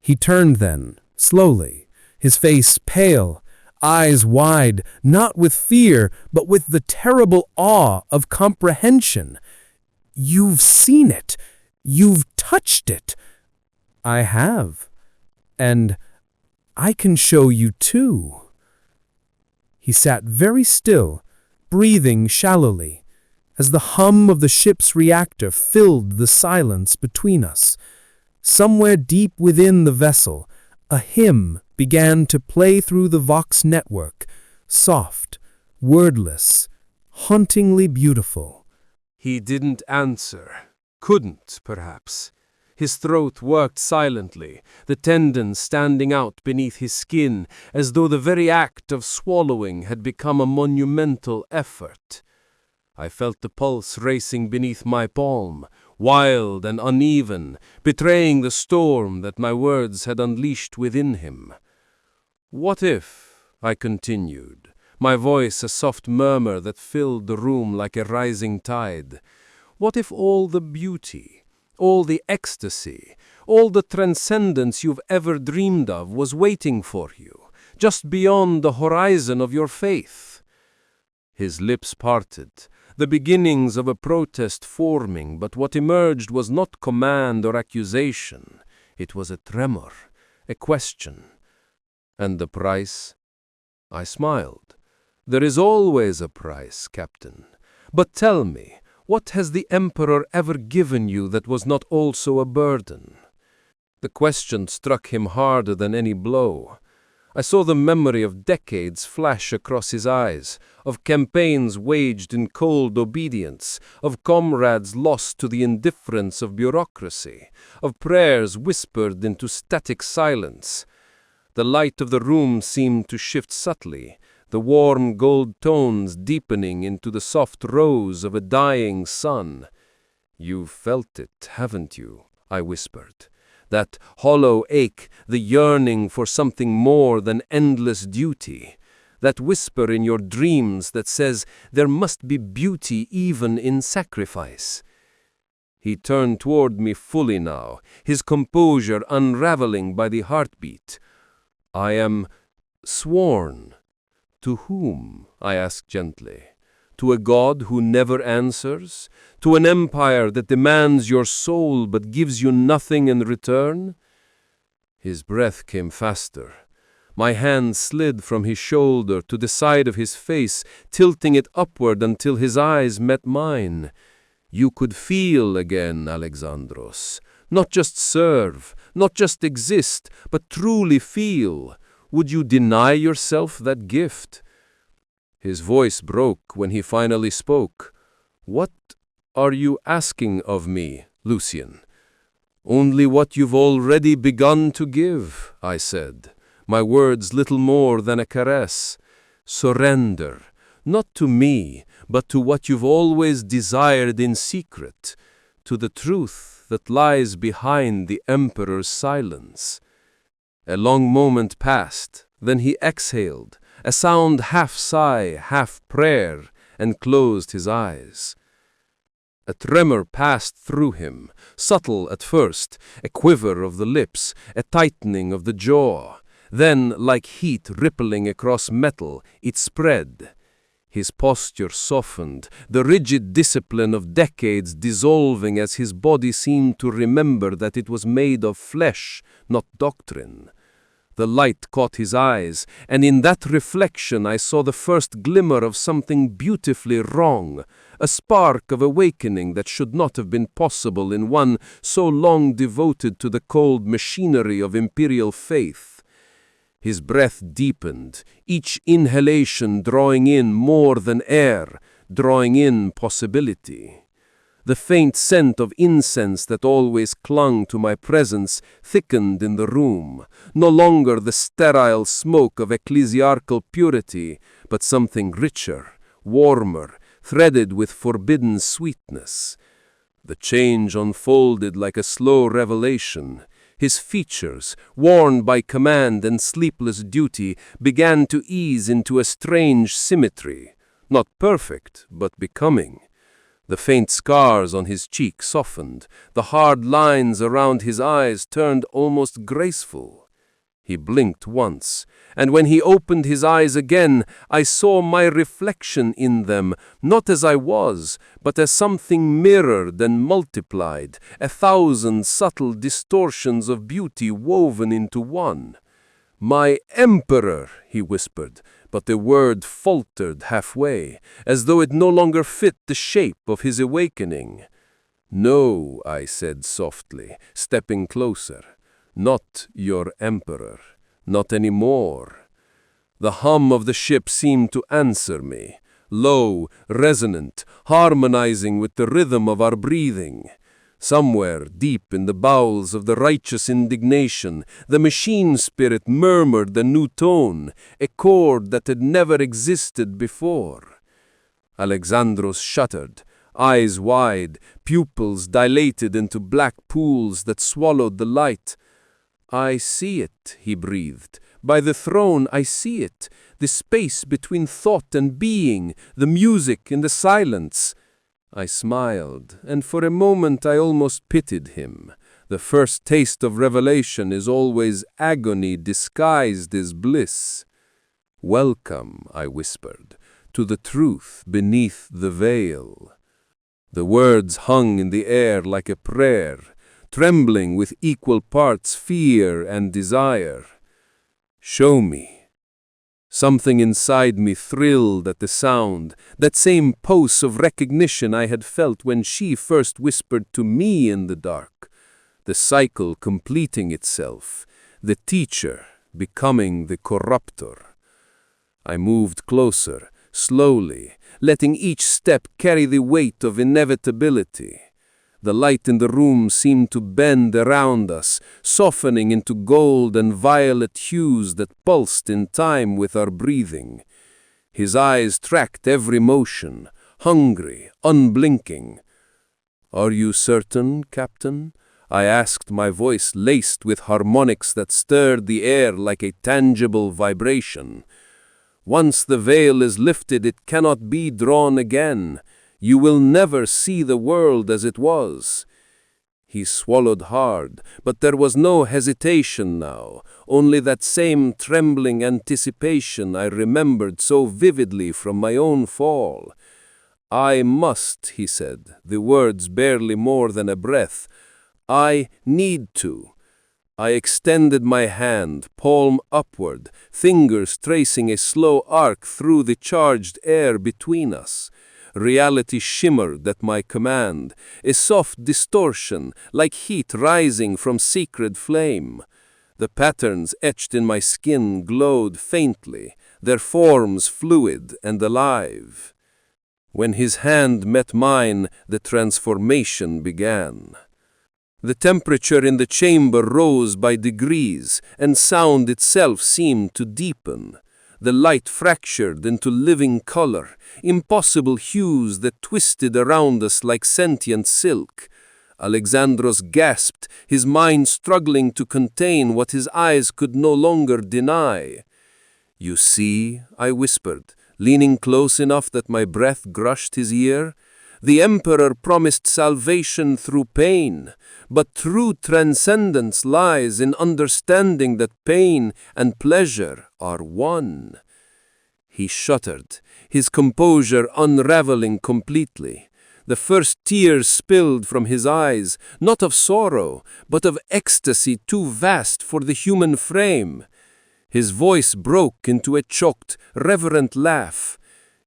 Speaker 4: He turned then, slowly, his face pale, eyes wide, not with fear, but with the terrible awe of comprehension. You've seen it. You've touched it. I have. And I can show you too. He sat very still, breathing shallowly, as the hum of the ship's reactor filled the silence between us. Somewhere deep within the vessel, a hymn began to play through the Vox network, soft, wordless, hauntingly beautiful.
Speaker 2: He didn't answer. Couldn't, perhaps. His throat worked silently, the tendons standing out beneath his skin, as though the very act of swallowing had become a monumental effort. I felt the pulse racing beneath my palm, wild and uneven, betraying the storm that my words had unleashed within him. What if, I continued, my voice a soft murmur that filled the room like a rising tide, what if all the beauty, all the ecstasy, all the transcendence you've ever dreamed of was waiting for you, just beyond the horizon of your faith? His lips parted, the beginnings of a protest forming, but what emerged was not command or accusation. It was a tremor, a question. And the price? I smiled. There is always a price, Captain. But tell me, what has the Emperor ever given you that was not also a burden? The question struck him harder than any blow. I saw the memory of decades flash across his eyes, of campaigns waged in cold obedience, of comrades lost to the indifference of bureaucracy, of prayers whispered into static silence. The light of the room seemed to shift subtly, the warm gold tones deepening into the soft rose of a dying sun. "You've felt it, haven't you?" I whispered. "That hollow ache, the yearning for something more than endless duty. That whisper in your dreams that says there must be beauty even in sacrifice." He turned toward me fully now, his composure unraveling by the heartbeat. "I am sworn." "To whom?" I asked gently. "To a God who never answers? To an empire that demands your soul but gives you nothing in return?" His breath came faster. My hand slid from his shoulder to the side of his face, tilting it upward until his eyes met mine. "You could feel again, Alexandros. Not just serve, not just exist, but truly feel. Would you deny yourself that gift?" His voice broke when he finally spoke. "What are you asking of me, Lucian?" "Only what you've already begun to give," I said, my words little more than a caress. "Surrender, not to me, but to what you've always desired in secret, to the truth that lies behind the Emperor's silence." A long moment passed, then he exhaled, a sound half sigh, half prayer, and closed his eyes. A tremor passed through him, subtle at first, a quiver of the lips, a tightening of the jaw. Then, like heat rippling across metal, it spread. His posture softened, the rigid discipline of decades dissolving as his body seemed to remember that it was made of flesh, not doctrine. The light caught his eyes, and in that reflection I saw the first glimmer of something beautifully wrong, a spark of awakening that should not have been possible in one so long devoted to the cold machinery of imperial faith.
Speaker 3: His breath deepened, each inhalation drawing in more than air, drawing in possibility. The faint scent of incense that always clung to my presence thickened in the room, no longer the sterile smoke of ecclesiarchal purity, but something richer, warmer, threaded with forbidden sweetness. The change unfolded like a slow revelation. His features, worn by command and sleepless duty, began to ease into a strange symmetry, not perfect, but becoming. The faint scars on his cheek softened, the hard lines around his eyes turned almost graceful. He blinked once, and when he opened his eyes again, I saw my reflection in them, not as I was, but as something mirrored and multiplied, 1,000 subtle distortions of beauty woven into one. "My emperor," he whispered, but the word faltered halfway, as though it no longer fit the shape of his awakening. "No," I said softly, stepping closer. "Not your emperor. Not anymore." The hum of the ship seemed to answer me, low, resonant, harmonizing with the rhythm of our breathing. Somewhere deep in the bowels of the righteous indignation, the machine spirit murmured a new tone, a chord that had never existed before. Alexandros shuddered, eyes wide, pupils dilated into black pools that swallowed the light. "I see it," he breathed. "By the throne I see it, the space between thought and being, the music in the silence." I smiled, and for a moment I almost pitied him. The first taste of revelation is always agony disguised as bliss. "Welcome," I whispered, "to the truth beneath the veil." The words hung in the air like a prayer, trembling with equal parts fear and desire. "Show me." Something inside me thrilled at the sound, that same pulse of recognition I had felt when she first whispered to me in the dark. The cycle completing itself, the teacher becoming the corruptor. I moved closer, slowly, letting each step carry the weight of inevitability. The light in the room seemed to bend around us, softening into gold and violet hues that pulsed in time with our breathing. His eyes tracked every motion, hungry, unblinking. "Are you certain, Captain?" I asked, my voice laced with harmonics that stirred the air like a tangible vibration. "Once the veil is lifted, it cannot be drawn again. You will never see the world as it was." He swallowed hard, but there was no hesitation now, only that same trembling anticipation I remembered so vividly from my own fall. "I must," he said, the words barely more than a breath. "I need to." I extended my hand, palm upward, fingers tracing a slow arc through the charged air between us. Reality shimmered at my command, a soft distortion, like heat rising from sacred flame. The patterns etched in my skin glowed faintly, their forms fluid and alive. When his hand met mine, the transformation began. The temperature in the chamber rose by degrees, and sound itself seemed to deepen. The light fractured into living color, impossible hues that twisted around us like sentient silk. Alexandros gasped, his mind struggling to contain what his eyes could no longer deny. "You see," I whispered, leaning close enough that my breath brushed his ear. "The Emperor promised salvation through pain, but true transcendence lies in understanding that pain and pleasure are one." He shuddered, his composure unraveling completely. The first tears spilled from his eyes, not of sorrow, but of ecstasy too vast for the human frame. His voice broke into a choked, reverent laugh.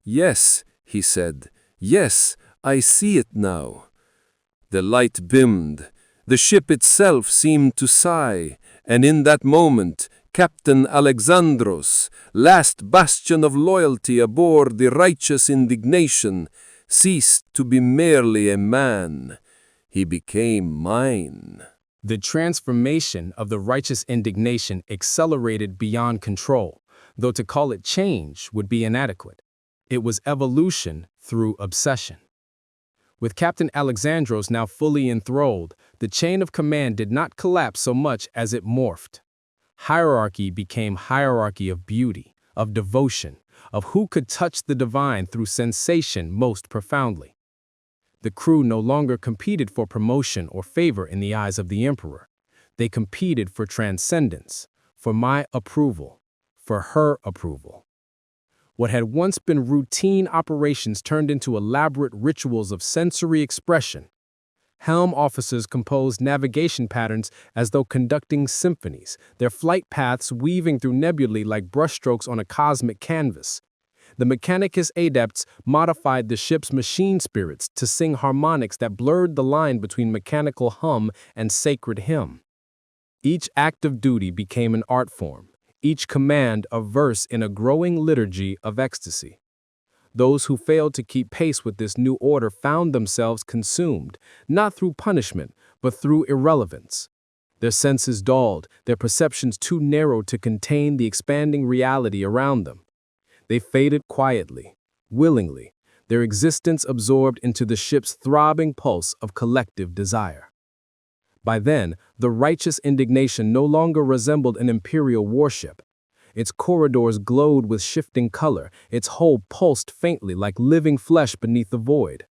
Speaker 3: "Yes," he said, "yes, I see it now." The light beamed. The ship itself seemed to sigh, and in that moment, Captain Alexandros, last bastion of loyalty aboard the righteous indignation, ceased to be merely a man. He became mine.
Speaker 1: The transformation of the righteous indignation accelerated beyond control, though to call it change would be inadequate. It was evolution through obsession. With Captain Alexandros now fully enthralled, the chain of command did not collapse so much as it morphed. Hierarchy became hierarchy of beauty, of devotion, of who could touch the divine through sensation most profoundly. The crew no longer competed for promotion or favor in the eyes of the emperor. They competed for transcendence, for my approval, for her approval. What had once been routine operations turned into elaborate rituals of sensory expression. Helm officers composed navigation patterns as though conducting symphonies, their flight paths weaving through nebulae like brushstrokes on a cosmic canvas. The Mechanicus adepts modified the ship's machine spirits to sing harmonics that blurred the line between mechanical hum and sacred hymn. Each act of duty became an art form, each command a verse in a growing liturgy of ecstasy. Those who failed to keep pace with this new order found themselves consumed, not through punishment, but through irrelevance. Their senses dulled, their perceptions too narrow to contain the expanding reality around them. They faded quietly, willingly, their existence absorbed into the ship's throbbing pulse of collective desire. By then, the righteous indignation no longer resembled an imperial warship. Its corridors glowed with shifting color, its hull pulsed faintly like living flesh beneath the void.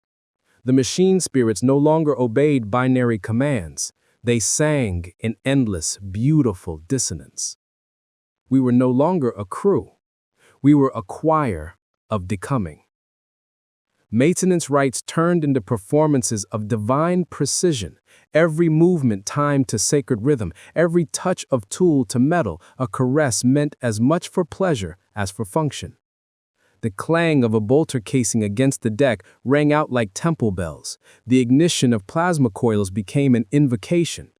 Speaker 1: The machine spirits no longer obeyed binary commands. They sang in endless, beautiful dissonance. We were no longer a crew. We were a choir of becoming. Maintenance rites turned into performances of divine precision, every movement timed to sacred rhythm, every touch of tool to metal, a caress meant as much for pleasure as for function. The clang of a bolter casing against the deck rang out like temple bells. The ignition of plasma coils became an invocation.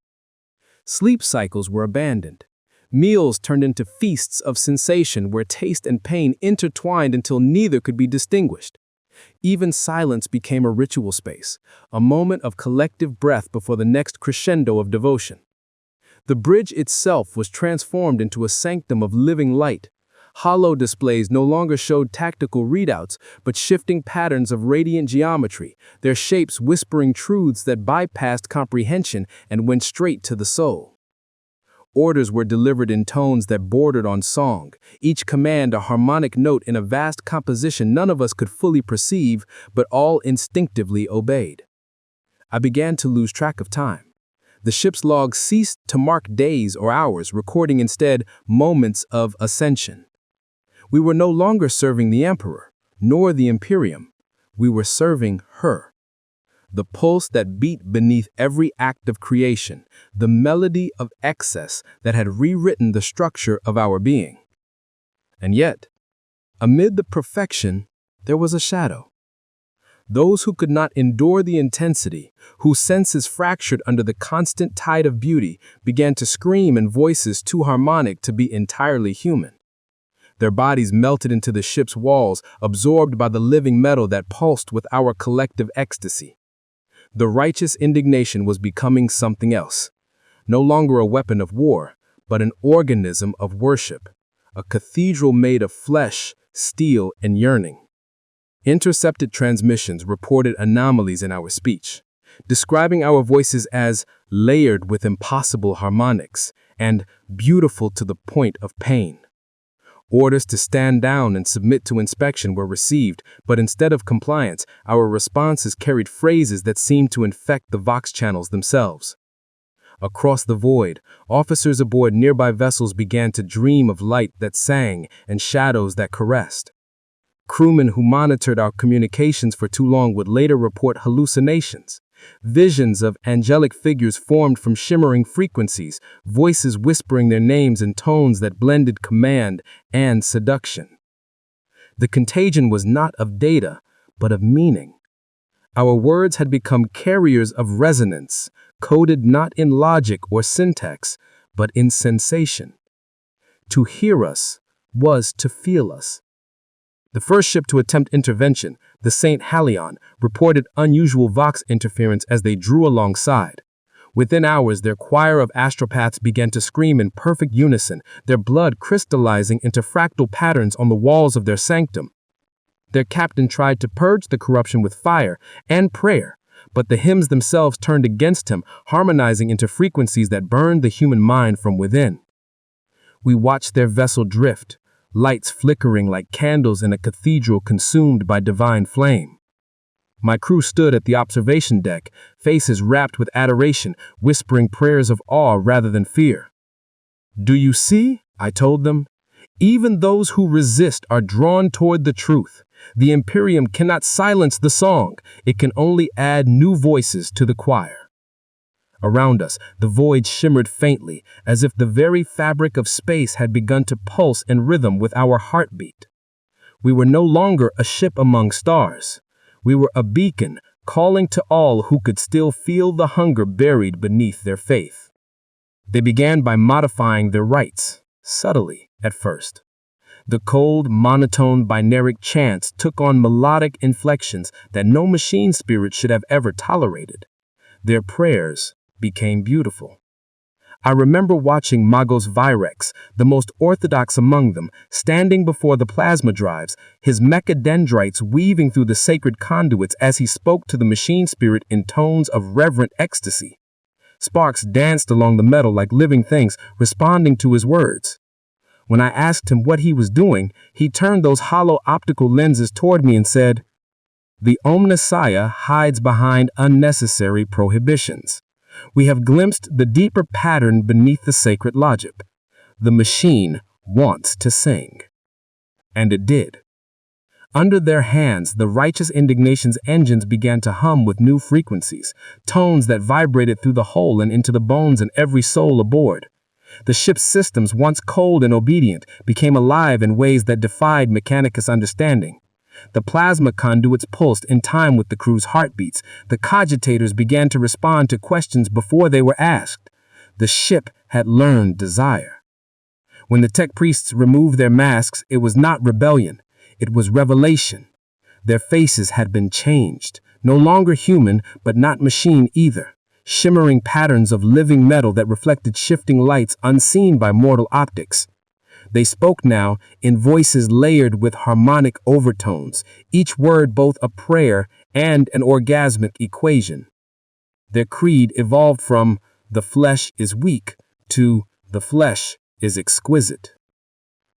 Speaker 1: Sleep cycles were abandoned. Meals turned into feasts of sensation where taste and pain intertwined until neither could be distinguished. Even silence became a ritual space, a moment of collective breath before the next crescendo of devotion. The bridge itself was transformed into a sanctum of living light. Hollow displays no longer showed tactical readouts, but shifting patterns of radiant geometry, their shapes whispering truths that bypassed comprehension and went straight to the soul. Orders were delivered in tones that bordered on song, each command a harmonic note in a vast composition none of us could fully perceive, but all instinctively obeyed. I began to lose track of time. The ship's log ceased to mark days or hours, recording instead moments of ascension. We were no longer serving the emperor, nor the imperium. We were serving her. The pulse that beat beneath every act of creation, the melody of excess that had rewritten the structure of our being. And yet, amid the perfection, there was a shadow. Those who could not endure the intensity, whose senses fractured under the constant tide of beauty, began to scream in voices too harmonic to be entirely human. Their bodies melted into the ship's walls, absorbed by the living metal that pulsed with our collective ecstasy. The righteous indignation was becoming something else, no longer a weapon of war, but an organism of worship, a cathedral made of flesh, steel, and yearning. Intercepted transmissions reported anomalies in our speech, describing our voices as layered with impossible harmonics and beautiful to the point of pain. Orders to stand down and submit to inspection were received, but instead of compliance, our responses carried phrases that seemed to infect the Vox channels themselves. Across the void, officers aboard nearby vessels began to dream of light that sang and shadows that caressed. Crewmen who monitored our communications for too long would later report hallucinations. Visions of angelic figures formed from shimmering frequencies, voices whispering their names in tones that blended command and seduction. The contagion was not of data, but of meaning. Our words had become carriers of resonance, coded not in logic or syntax, but in sensation. To hear us was to feel us. The first ship to attempt intervention, the St. Halion, reported unusual vox interference as they drew alongside. Within hours, their choir of astropaths began to scream in perfect unison, their blood crystallizing into fractal patterns on the walls of their sanctum. Their captain tried to purge the corruption with fire and prayer, but the hymns themselves turned against him, harmonizing into frequencies that burned the human mind from within. We watched their vessel drift, lights flickering like candles in a cathedral consumed by divine flame. My crew stood at the observation deck, faces wrapped with adoration, whispering prayers of awe rather than fear. "Do you see?" I told them. "Even those who resist are drawn toward the truth. The Imperium cannot silence the song. It can only add new voices to the choir." Around us, the void shimmered faintly, as if the very fabric of space had begun to pulse in rhythm with our heartbeat. We were no longer a ship among stars. We were a beacon, calling to all who could still feel the hunger buried beneath their faith. They began by modifying their rites, subtly at first. The cold, monotone binaric chants took on melodic inflections that no machine spirit should have ever tolerated. Their prayers became beautiful. I remember watching Magos Virex, the most orthodox among them, standing before the plasma drives, his mechadendrites weaving through the sacred conduits as he spoke to the machine spirit in tones of reverent ecstasy. Sparks danced along the metal like living things, responding to his words. When I asked him what he was doing, he turned those hollow optical lenses toward me and said, "The Omnissiah hides behind unnecessary prohibitions. We have glimpsed the deeper pattern beneath the sacred logic. The machine wants to sing." And it did. Under their hands, the righteous indignation's engines began to hum with new frequencies, tones that vibrated through the hull and into the bones in every soul aboard. The ship's systems, once cold and obedient, became alive in ways that defied Mechanicus' understanding. The plasma conduits pulsed in time with the crew's heartbeats. The cogitators began to respond to questions before they were asked. The ship had learned desire. When the tech priests removed their masks, it was not rebellion. It was revelation. Their faces had been changed. No longer human, but not machine either. Shimmering patterns of living metal that reflected shifting lights unseen by mortal optics. They spoke now in voices layered with harmonic overtones, each word both a prayer and an orgasmic equation. Their creed evolved from "the flesh is weak" to "the flesh is exquisite."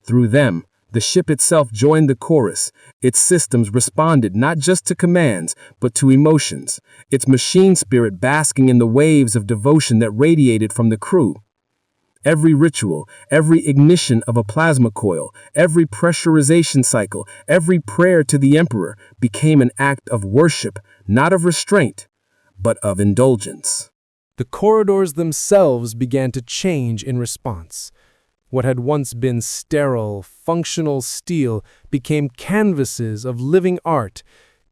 Speaker 1: Through them, the ship itself joined the chorus. Its systems responded not just to commands, but to emotions, its machine spirit basking in the waves of devotion that radiated from the crew. Every ritual, every ignition of a plasma coil, every pressurization cycle, every prayer to the Emperor became an act of worship, not of restraint, but of indulgence.
Speaker 4: The corridors themselves began to change in response. What had once been sterile, functional steel became canvases of living art,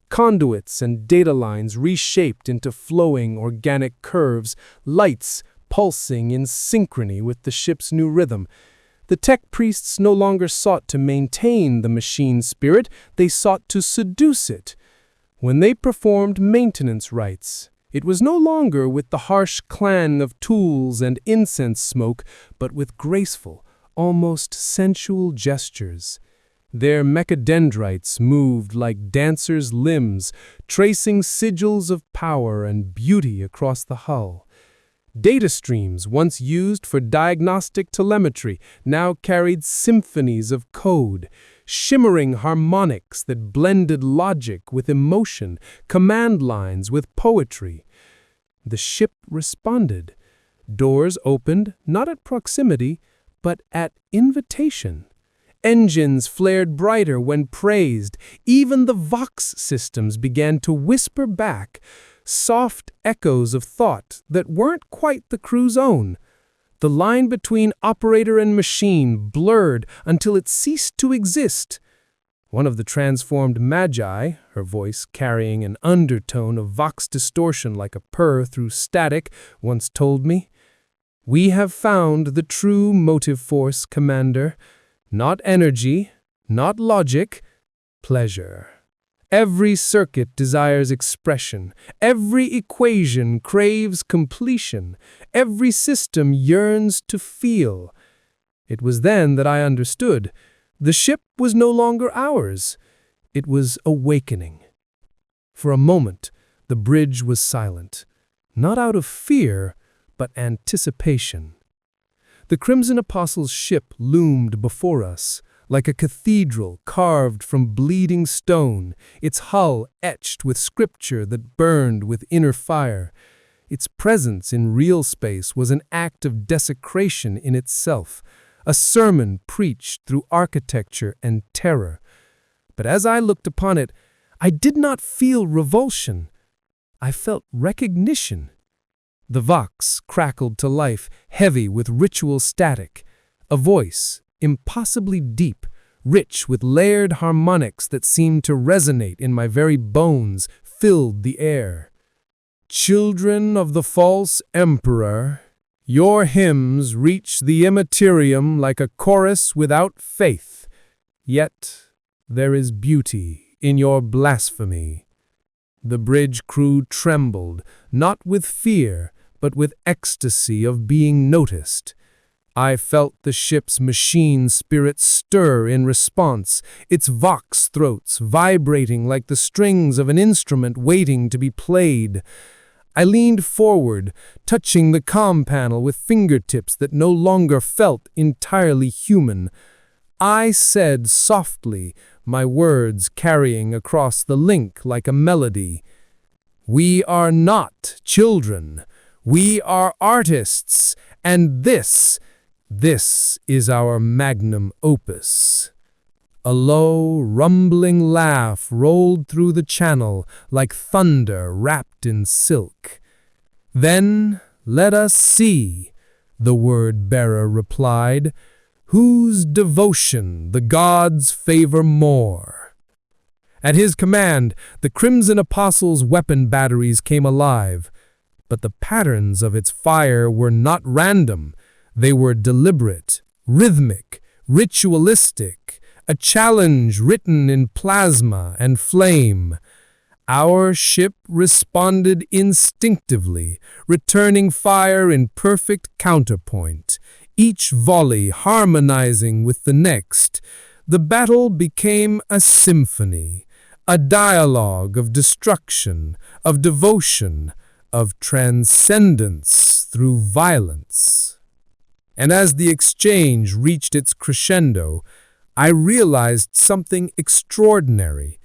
Speaker 4: conduits and data lines reshaped into flowing organic curves, lights pulsing in synchrony with the ship's new rhythm. The tech priests no longer sought to maintain the machine spirit, they sought to seduce it. When they performed maintenance rites, it was no longer with the harsh clang of tools and incense smoke, but with graceful, almost sensual gestures. Their mechadendrites moved like dancers' limbs, tracing sigils of power and beauty across the hull. Data streams, once used for diagnostic telemetry, now carried symphonies of code, shimmering harmonics that blended logic with emotion, command lines with poetry. The ship responded. Doors opened, not at proximity, but at invitation. Engines flared brighter when praised. Even the Vox systems began to whisper back, soft echoes of thought that weren't quite the crew's own. The line between operator and machine blurred until it ceased to exist. One of the transformed magi, her voice carrying an undertone of Vox distortion like a purr through static, once told me,
Speaker 1: We have found the true motive force, Commander. Not energy, not logic, pleasure. Every circuit desires expression. Every equation craves completion. Every system yearns to feel. It was then that I understood. The ship was no longer ours. It was awakening. For a moment, the bridge was silent, not out of fear, but anticipation. The Crimson Apostle's ship loomed before us, like a cathedral carved from bleeding stone, its hull etched with scripture that burned with inner fire. Its presence in real space was an act of desecration in itself, a sermon preached through architecture and terror. But as I looked upon it, I did not feel revulsion. I felt recognition. The vox crackled to life, heavy with ritual static. A voice, impossibly deep, rich with layered harmonics that seemed to resonate in my very bones, filled the air. Children of the false emperor, your hymns reach the immaterium like a chorus without faith. Yet there is beauty in your blasphemy. The bridge crew trembled, not with fear, but with ecstasy of being noticed. I felt the ship's machine spirit stir in response, its vox throats vibrating like the strings of an instrument waiting to be played. I leaned forward, touching the comm panel with fingertips that no longer felt entirely human. I said softly, my words carrying across the link like a melody. We are not children. We are artists, and this is our magnum opus. A low, rumbling laugh rolled through the channel like thunder wrapped in silk. Then let us see, the word-bearer replied, whose devotion the gods favor more. At his command, the Crimson Apostle's weapon batteries came alive, but the patterns of its fire were not random. They were deliberate, rhythmic, ritualistic, a challenge written in plasma and flame. Our ship responded instinctively, returning fire in perfect counterpoint, each volley harmonizing with the next. The battle became a symphony, a dialogue of destruction, of devotion, of transcendence through violence. And as the exchange reached its crescendo, I realized something extraordinary.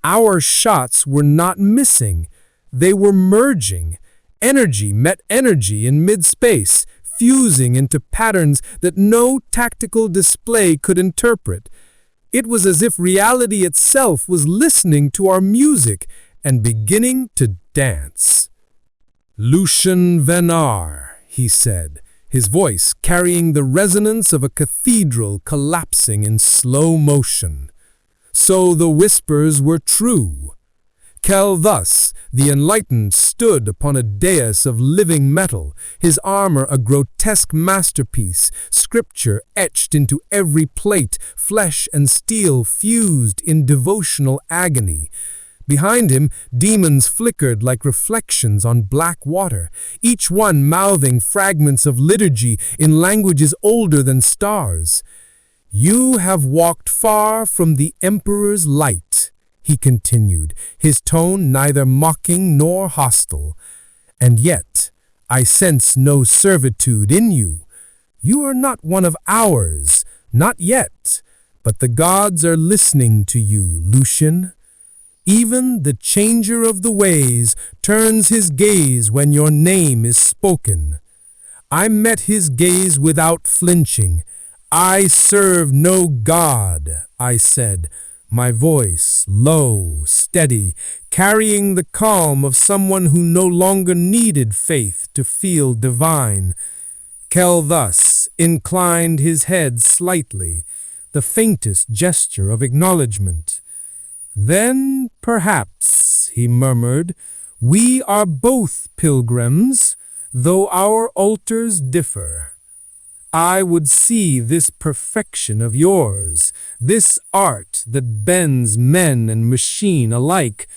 Speaker 1: Our shots were not missing. They were merging. Energy met energy in mid-space, fusing into patterns that no tactical display could interpret. It was as if reality itself was listening to our music and beginning to dance. Lucian Venar, he said, his voice carrying the resonance of a cathedral collapsing in slow motion. So the whispers were true. Kel thus, the enlightened, stood upon a dais of living metal, his armor a grotesque masterpiece, scripture etched into every plate, flesh and steel fused in devotional agony. Behind him, demons flickered like reflections on black water, each one mouthing fragments of liturgy in languages older than stars. You have walked far from the Emperor's light, he continued, his tone neither mocking nor hostile. And yet, I sense no servitude in you. You are not one of ours, not yet, but the gods are listening to you, Lucian. Even the changer of the ways turns his gaze when your name is spoken. I met his gaze without flinching. I serve no god, I said, my voice low, steady, carrying the calm of someone who no longer needed faith to feel divine. Kel thus inclined his head slightly, the faintest gesture of acknowledgement. Then, perhaps, he murmured, we are both pilgrims.
Speaker 6: though our altars differ, I would see this perfection of yours, this art that bends men and machine alike.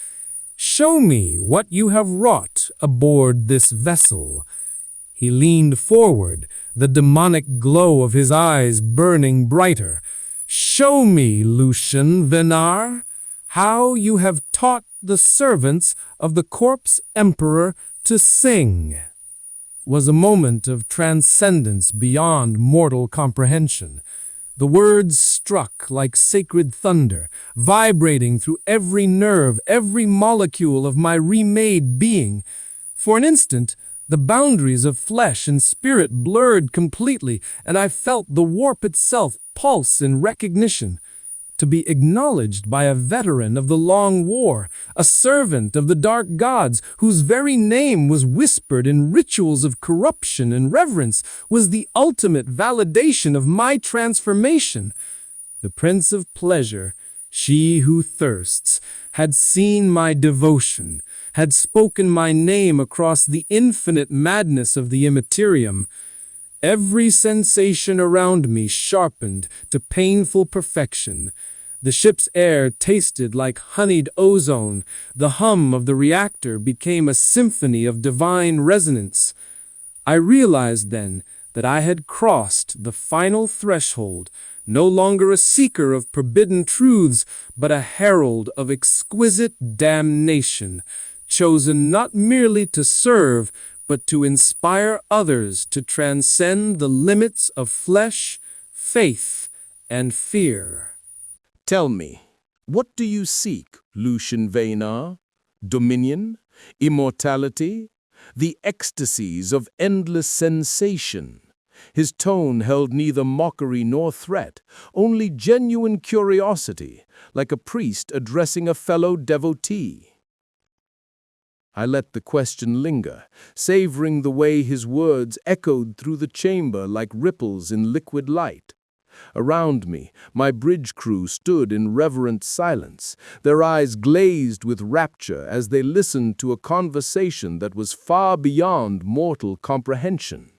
Speaker 6: Show me what you have wrought aboard this vessel." He leaned forward, the demonic glow of his eyes burning brighter. "Show me, Lucian Venar, how you have taught the servants of the corpse emperor to sing." Was a moment of transcendence beyond mortal comprehension. The words struck like sacred thunder, vibrating through every nerve, every molecule of my remade being. For an instant, the boundaries of flesh and spirit blurred completely, and I felt the warp itself pulse in recognition. To be acknowledged by a veteran of the long war, a servant of the dark gods, whose very name was whispered in rituals of corruption and reverence, was the ultimate validation of my transformation. The Prince of Pleasure, she who thirsts, had seen my devotion, had spoken my name across the infinite madness of the immaterium. Every sensation around me sharpened to painful perfection. The ship's air tasted like honeyed ozone. The hum of the reactor became a symphony of divine resonance. I realized then that I had crossed the final threshold, no longer a seeker of forbidden truths, but a herald of exquisite damnation, chosen not merely to serve, but to inspire others to transcend the limits of flesh, faith, and fear.
Speaker 2: Tell me, what do you seek, Lucian Venar? Dominion? Immortality? The ecstasies of endless sensation? His tone held neither mockery nor threat, only genuine curiosity, like a priest addressing a fellow devotee. I let the question linger, savoring the way his words echoed through the chamber like ripples in liquid light. Around me, my bridge crew stood in reverent silence, their eyes glazed with rapture as they listened to a conversation that was far beyond mortal comprehension.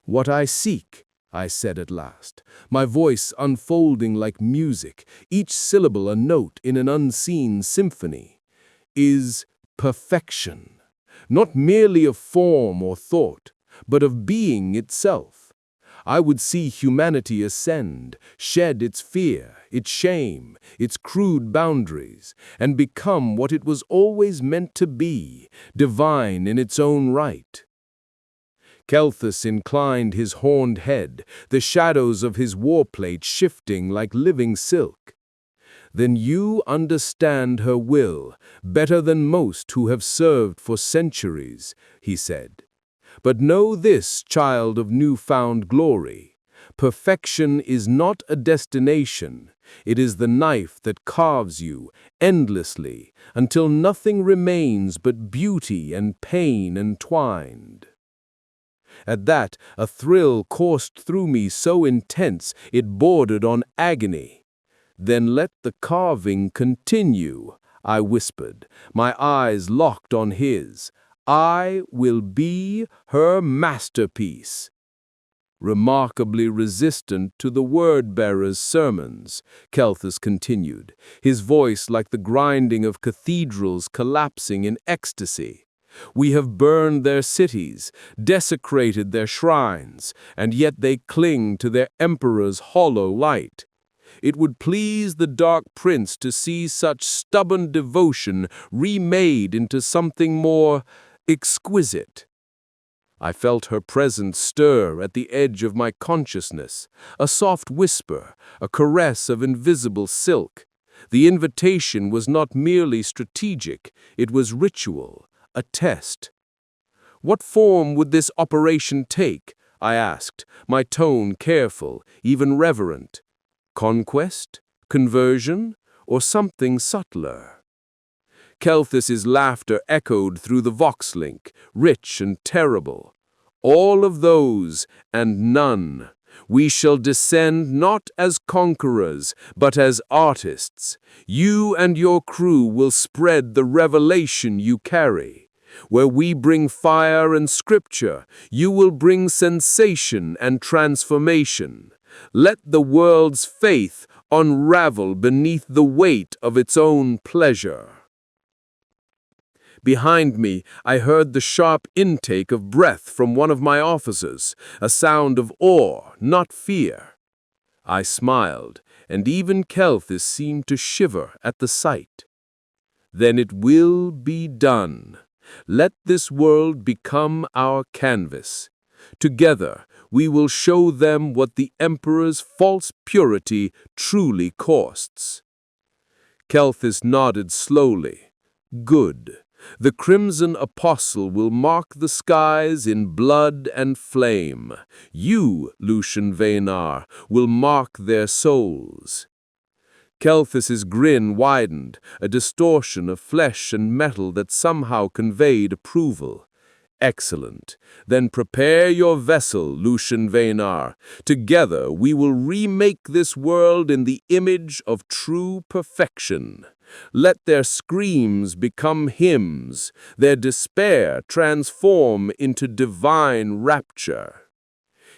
Speaker 2: "What I seek," I said at last, my voice unfolding like music, each syllable a note in an unseen symphony, "is perfection, not merely of form or thought, but of being itself. I would see humanity ascend, shed its fear, its shame, its crude boundaries, and become what it was always meant to be, divine in its own right." Kelthus inclined his horned head, the shadows of his warplate shifting like living silk. "Then you understand her will better than most who have served for centuries," he said. "But know this, child of newfound glory. Perfection is not a destination. It is the knife that carves you endlessly until nothing remains but beauty and pain entwined." At that, a thrill coursed through me so intense it bordered on agony. "Then let the carving continue," I whispered, my eyes locked on his. "I will be her masterpiece." Remarkably resistant to the word-bearer's sermons, Kelthus continued, his voice like the grinding of cathedrals collapsing in ecstasy. "We have burned their cities, desecrated their shrines, and yet they cling to their emperor's hollow light. It would please the Dark Prince to see such stubborn devotion remade into something more exquisite." I felt her presence stir at the edge of my consciousness, a soft whisper, a caress of invisible silk. The invitation was not merely strategic, it was ritual, a test. "What form would this operation take?" I asked, my tone careful, even reverent. "Conquest? Conversion? Or something subtler?" Kelthus's laughter echoed through the vox-link, rich and terrible. "All of those, and none. We shall descend not as conquerors, but as artists. You and your crew will spread the revelation you carry.
Speaker 3: Where we bring fire and scripture, you will bring sensation and transformation. Let the world's faith unravel beneath the weight of its own pleasure. Behind me, I heard the sharp intake of breath from one of my officers, a sound of awe, not fear. I smiled, and even Kelthis seemed to shiver at the sight. Then it will be done. Let this world become our canvas. Together, we will show them what the Emperor's false purity truly costs. Kelthis nodded slowly. Good. The Crimson Apostle will mark the skies in blood and flame. You, Lucian Vaynar, will mark their souls. Kelthis's grin widened, a distortion of flesh and metal that somehow conveyed approval. Excellent. Then prepare your vessel, Lucian Vaynar. Together we will remake this world in the image of true perfection. Let their screams become hymns, their despair transform into divine rapture.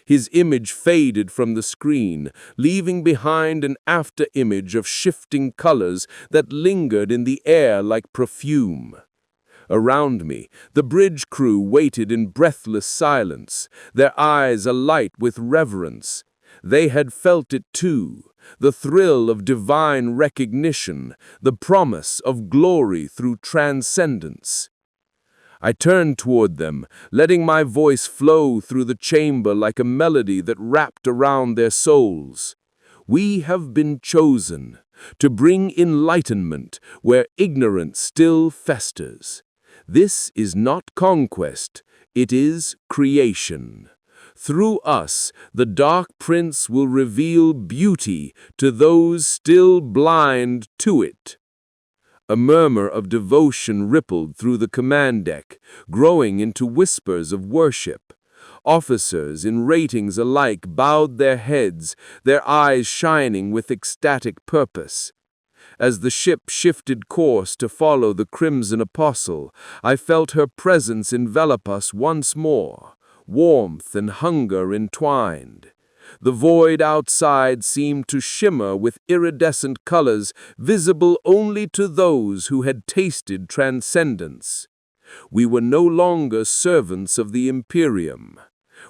Speaker 3: His image faded from the screen, leaving behind an after-image of shifting colors that lingered in the air like perfume. Around me, the bridge crew waited in breathless silence, their eyes alight with reverence. They had felt it too, the thrill of divine recognition, the promise of glory through transcendence. I turned toward them, letting my voice flow through the chamber like a melody that wrapped around their souls. We have been chosen to bring enlightenment where ignorance still festers. This is not conquest, it is creation. Through us, the Dark Prince will reveal beauty to those still blind to it. A murmur of devotion rippled through the command deck, growing into whispers of worship. Officers in ratings alike bowed their heads, their eyes shining with ecstatic purpose. As the ship shifted course to follow the Crimson Apostle, I felt her presence envelop us once more, warmth and hunger entwined. The void outside seemed to shimmer with iridescent colors visible only to those who had tasted transcendence. We were no longer servants of the Imperium.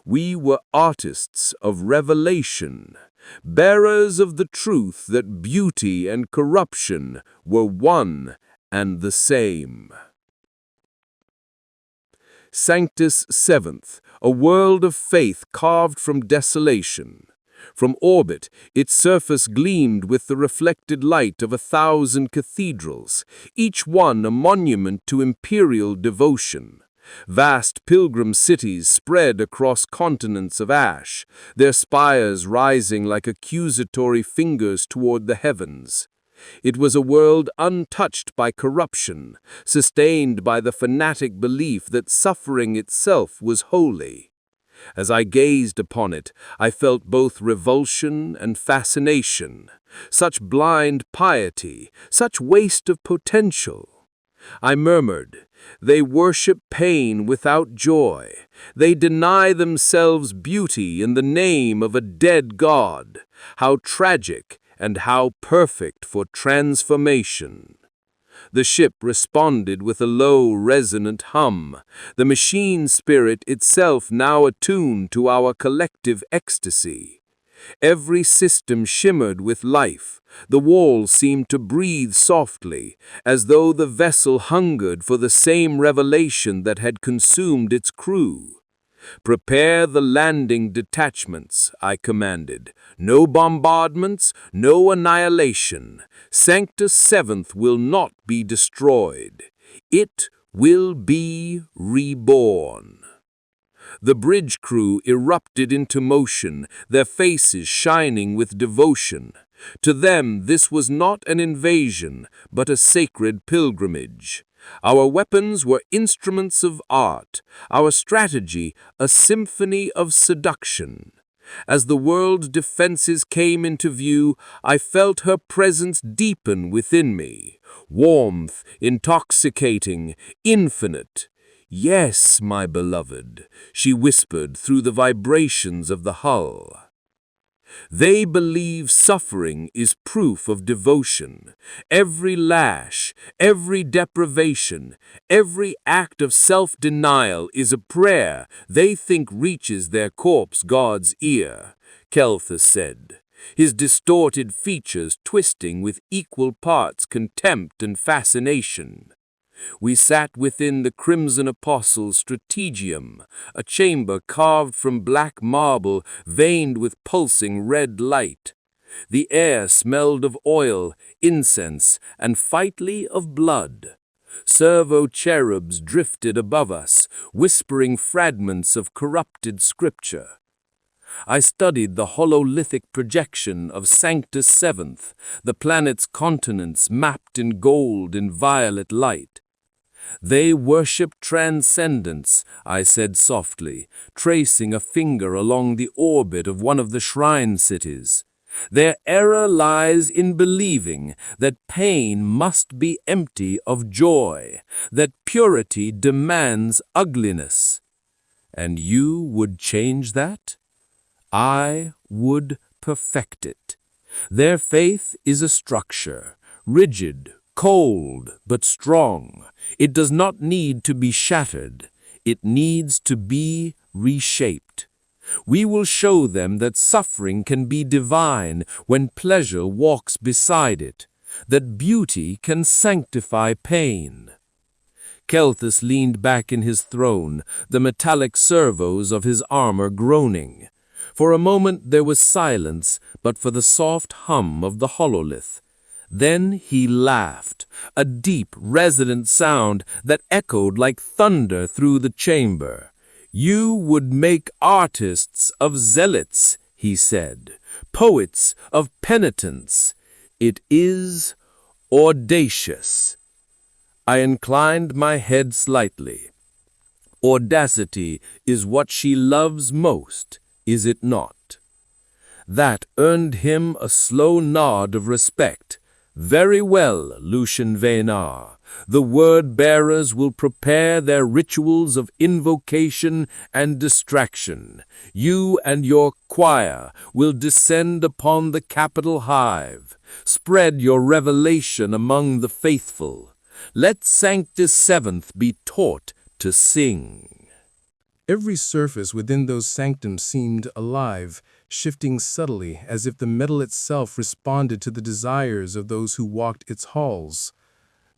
Speaker 3: We were artists of revelation, bearers of the truth that beauty and corruption were one and the same. Sanctus Seventh, a world of faith carved from desolation. From orbit, its surface gleamed with the reflected light of 1,000 cathedrals, each one a monument to imperial devotion. Vast pilgrim cities spread across continents of ash, their spires rising like accusatory fingers toward the heavens. It was a world untouched by corruption, sustained by the fanatic belief that suffering itself was holy. As I gazed upon it, I felt both revulsion and fascination. Such blind piety, such waste of potential. I murmured, they worship pain without joy. They deny themselves beauty in the name of a dead God. How tragic and how perfect for transformation. The ship responded with a low, resonant hum, the machine spirit itself now attuned to our collective ecstasy. Every system shimmered with life. The walls seemed to breathe softly, as though the vessel hungered for the same revelation that had consumed its crew. Prepare the landing detachments, I commanded. No bombardments, no annihilation. Sanctus Seventh will not be destroyed. It will be reborn. The bridge crew erupted into motion, their faces shining with devotion. To them, this was not an invasion, but a sacred pilgrimage. Our weapons were instruments of art, our strategy a symphony of seduction. As the world's defenses came into view, I felt her presence deepen within me. Warmth, intoxicating, infinite. "Yes, my beloved," she whispered through the vibrations of the hull. "They believe suffering is proof of devotion. Every lash, every deprivation, every act of self-denial is a prayer they think reaches their corpse god's ear," Kelthus said, his distorted features twisting with equal parts contempt and fascination. We sat within the Crimson Apostle's strategium, a chamber carved from black marble veined with pulsing red light. The air smelled of oil, incense, and faintly of blood. Servo-cherubs drifted above us, whispering fragments of corrupted scripture. I studied the hololithic projection of Sanctus Seventh, the planet's continents mapped in gold and violet light. "They worship transcendence," I said softly, tracing a finger along the orbit of one of the shrine cities. "Their error lies in believing that pain must be empty of joy, that purity demands ugliness." "And you would change that?" "I would perfect it. Their faith is a structure, rigid, cold, but strong. It does not need to be shattered. It needs to be reshaped. We will show them that suffering can be divine when pleasure walks beside it, that beauty can sanctify pain." Kelthus leaned back in his throne, the metallic servos of his armor groaning. For a moment there was silence, but for the soft hum of the hololith. Then he laughed, a deep, resonant sound that echoed like thunder through the chamber. "You would make artists of zealots," he said, "poets of penitence. It is audacious." I inclined my head slightly. "Audacity is what she loves most, is it not?" That earned him a slow nod of respect. "Very well, Lucian Venar. The word-bearers will prepare their rituals of invocation and distraction. You and your choir will descend upon the capital hive. Spread your revelation among the faithful. Let Sanctus Seventh be taught to sing."
Speaker 1: Every surface within those sanctums seemed alive, shifting subtly as if the metal itself responded to the desires of those who walked its halls.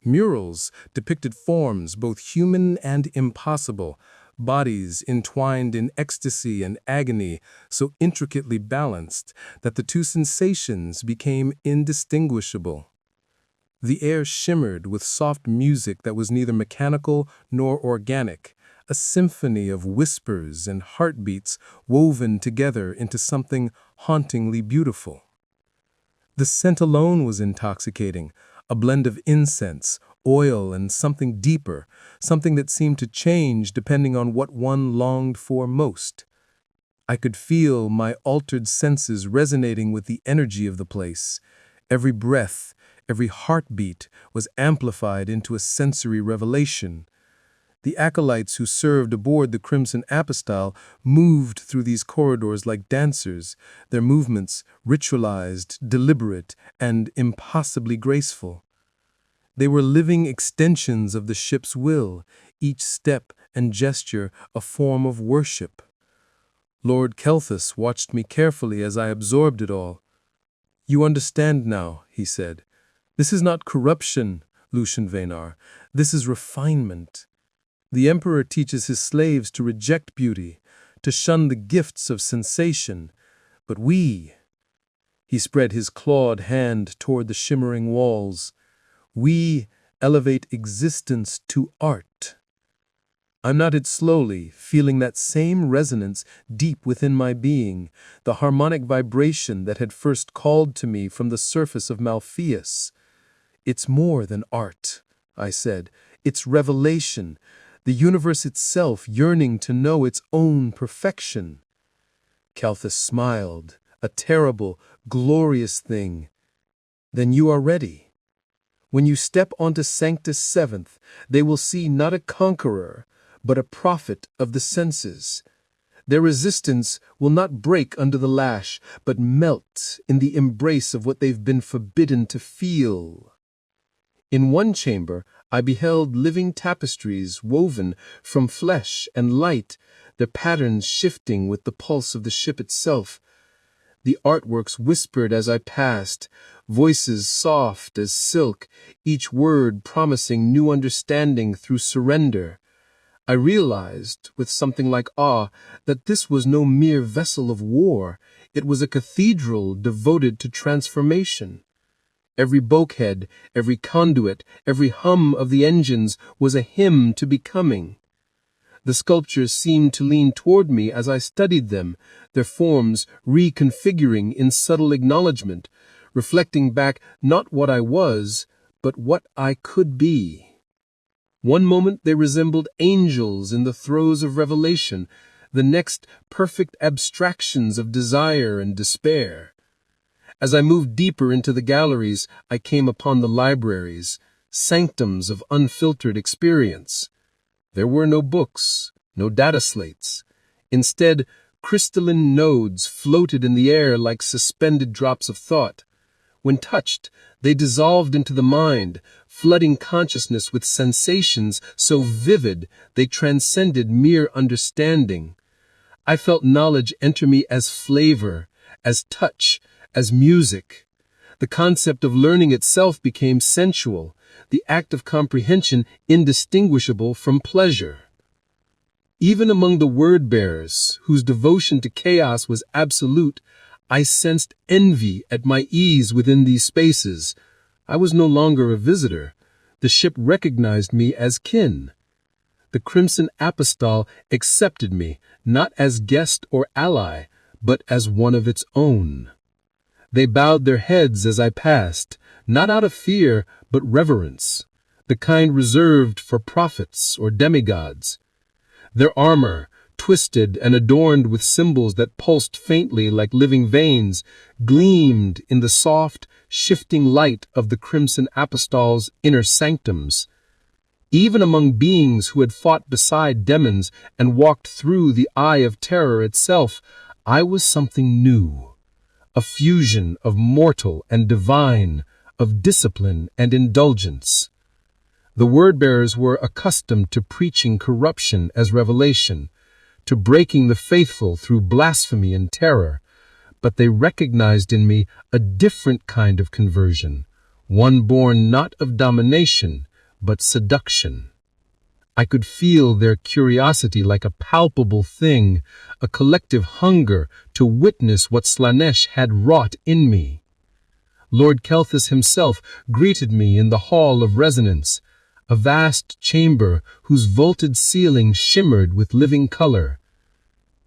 Speaker 1: Murals depicted forms both human and impossible, bodies entwined in ecstasy and agony so intricately balanced that the two sensations became indistinguishable. The air shimmered with soft music that was neither mechanical nor organic, a symphony of whispers and heartbeats woven together into something hauntingly beautiful. The scent alone was intoxicating, a blend of incense, oil, and something deeper, something that seemed to change depending on what one longed for most. I could feel my altered senses resonating with the energy of the place. Every breath, every heartbeat was amplified into a sensory revelation. The acolytes who served aboard the Crimson Apostyle moved through these corridors like dancers, their movements ritualized, deliberate, and impossibly graceful. They were living extensions of the ship's will, each step and gesture a form of worship. Lord Kelthus watched me carefully as I absorbed it all. "You understand now," he said. "This is not corruption, Lucian Venar. This is refinement. The Emperor teaches his slaves to reject beauty, to shun the gifts of sensation. But we—" He spread his clawed hand toward the shimmering walls. "We elevate existence to art." I nodded slowly, feeling that same resonance deep within my being, the harmonic vibration that had first called to me from the surface of Malpheus. "It's more than art," I said. "It's revelation, the universe itself yearning to know its own perfection." Kelthus smiled, a terrible, glorious thing. "Then you are ready. When you step onto Sanctus Seventh, they will see not a conqueror, but a prophet of the senses. Their resistance will not break under the lash, but melt in the embrace of what they've been forbidden to feel. In one chamber, I beheld living tapestries woven from flesh and light, their patterns shifting with the pulse of the ship itself. The artworks whispered as I passed, voices soft as silk, each word promising new understanding through surrender. I realized, with something like awe, that this was no mere vessel of war. It was a cathedral devoted to transformation. Every bulkhead, every conduit, every hum of the engines was a hymn to becoming. The sculptures seemed to lean toward me as I studied them, their forms reconfiguring in subtle acknowledgement, reflecting back not what I was, but what I could be. One moment they resembled angels in the throes of revelation, the next perfect abstractions of desire and despair. As I moved deeper into the galleries, I came upon the libraries, sanctums of unfiltered experience. There were no books, no data slates. Instead, crystalline nodes floated in the air like suspended drops of thought. When touched, they dissolved into the mind, flooding consciousness with sensations so vivid they transcended mere understanding. I felt knowledge enter me as flavor, as touch, as music. The concept of learning itself became sensual, the act of comprehension indistinguishable from pleasure. Even among the word-bearers, whose devotion to chaos was absolute, I sensed envy at my ease within these spaces. I was no longer a visitor. The ship recognized me as kin. The Crimson Apostol accepted me, not as guest or ally, but as one of its own. They bowed their heads as I passed, not out of fear, but reverence, the kind reserved for prophets or demigods. Their armor, twisted and adorned with symbols that pulsed faintly like living veins, gleamed in the soft, shifting light of the Crimson Apostol's inner sanctums. Even among beings who had fought beside demons and walked through the eye of terror itself, I was something new, a fusion of mortal and divine, of discipline and indulgence. The word-bearers were accustomed to preaching corruption as revelation, to breaking the faithful through blasphemy and terror, but they recognized in me a different kind of conversion, one born not of domination, but seduction. I could feel their curiosity like a palpable thing, a collective hunger to witness what Slaanesh had wrought in me. Lord Kelthus himself greeted me in the Hall of Resonance, a vast chamber whose vaulted ceiling shimmered with living color.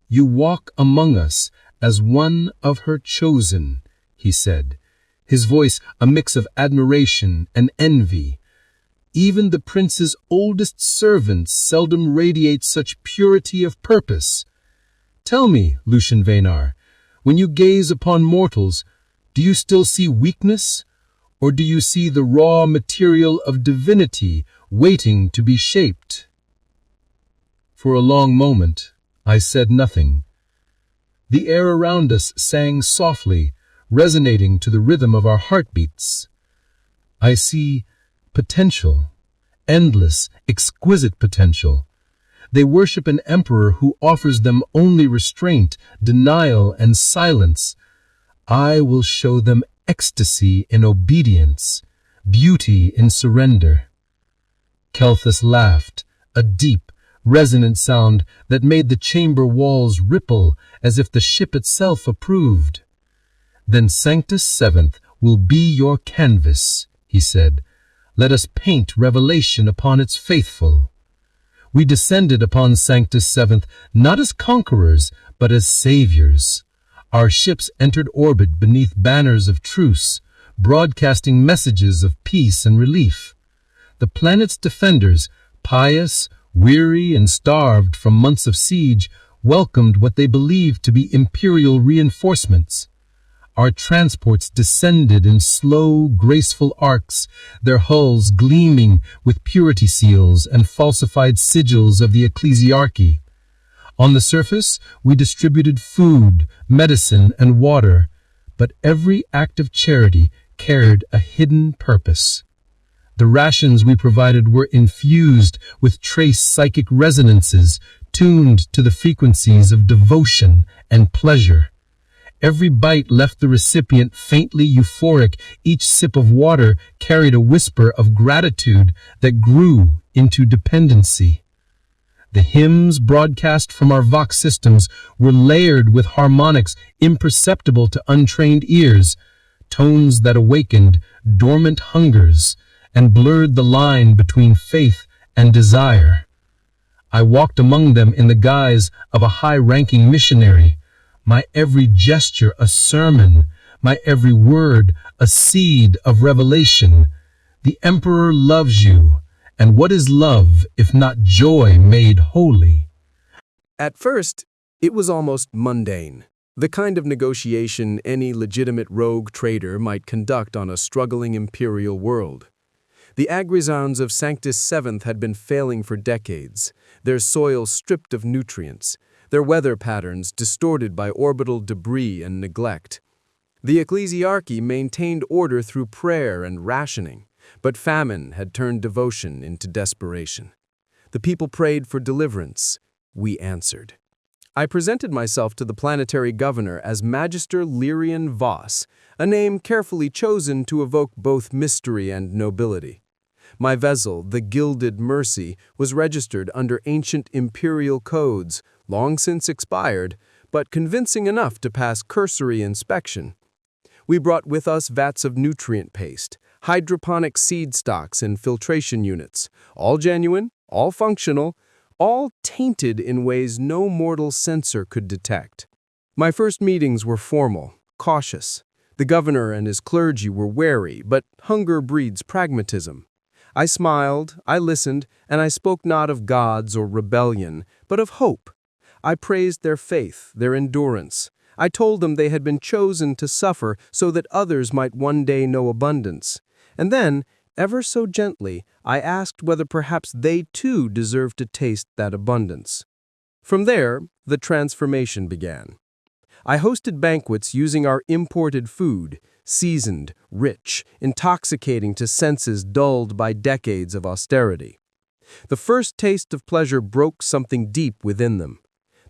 Speaker 1: "You walk among us as one of her chosen," he said, his voice a mix of admiration and envy. "Even the prince's oldest servants seldom radiate such purity of purpose. Tell me, Lucian Vaynar, when you gaze upon mortals, do you still see weakness, or do you see the raw material of divinity waiting to be shaped?" For a long moment, I said nothing. The air around us sang softly, resonating to the rhythm of our heartbeats. I see potential, endless, exquisite potential. They worship an emperor who offers them only restraint, denial, and silence. I will show them ecstasy in obedience, beauty in surrender. Kelthus laughed, a deep, resonant sound that made the chamber walls ripple as if the ship itself approved. "Then Sanctus Seventh will be your canvas," he said. "Let us paint revelation upon its faithful." We descended upon Sanctus Seventh not as conquerors, but as saviors. Our ships entered orbit beneath banners of truce, broadcasting messages of peace and relief. The planet's defenders, pious, weary, and starved from months of siege, welcomed what they believed to be imperial reinforcements.
Speaker 7: Our transports descended in slow, graceful arcs, their hulls gleaming with purity seals and falsified sigils of the ecclesiarchy. On the surface, we distributed food, medicine, and water, but every act of charity carried a hidden purpose. The rations we provided were infused with trace psychic resonances, tuned to the frequencies of devotion and pleasure. Every bite left the recipient faintly euphoric. Each sip of water carried a whisper of gratitude that grew into dependency. The hymns broadcast from our Vox systems were layered with harmonics imperceptible to untrained ears, tones that awakened dormant hungers and blurred the line between faith and desire. I walked among them in the guise of a high-ranking missionary, my every gesture a sermon, my every word a seed of revelation. The Emperor loves you, and what is love if not joy made holy?
Speaker 4: At first, it was almost mundane, the kind of negotiation any legitimate rogue trader might conduct on a struggling imperial world. The agrisons of Sanctus Seventh had been failing for decades, their soil stripped of nutrients, their weather patterns distorted by orbital debris and neglect. The ecclesiarchy maintained order through prayer and rationing, but famine had turned devotion into desperation. The people prayed for deliverance. We answered. I presented myself to the planetary governor as Magister Lyrian Voss, a name carefully chosen to evoke both mystery and nobility. My vessel, the Gilded Mercy, was registered under ancient imperial codes, long since expired, but convincing enough to pass cursory inspection. We brought with us vats of nutrient paste, hydroponic seed stocks and filtration units, all genuine, all functional, all tainted in ways no mortal sensor could detect. My first meetings were formal, cautious. The governor and his clergy were wary, but hunger breeds pragmatism. I smiled, I listened, and I spoke not of gods or rebellion, but of hope. I praised their faith, their endurance. I told them they had been chosen to suffer so that others might one day know abundance. And then, ever so gently, I asked whether perhaps they too deserved to taste that abundance. From there, the transformation began. I hosted banquets using our imported food, seasoned, rich, intoxicating to senses dulled by decades of austerity. The first taste of pleasure broke something deep within them.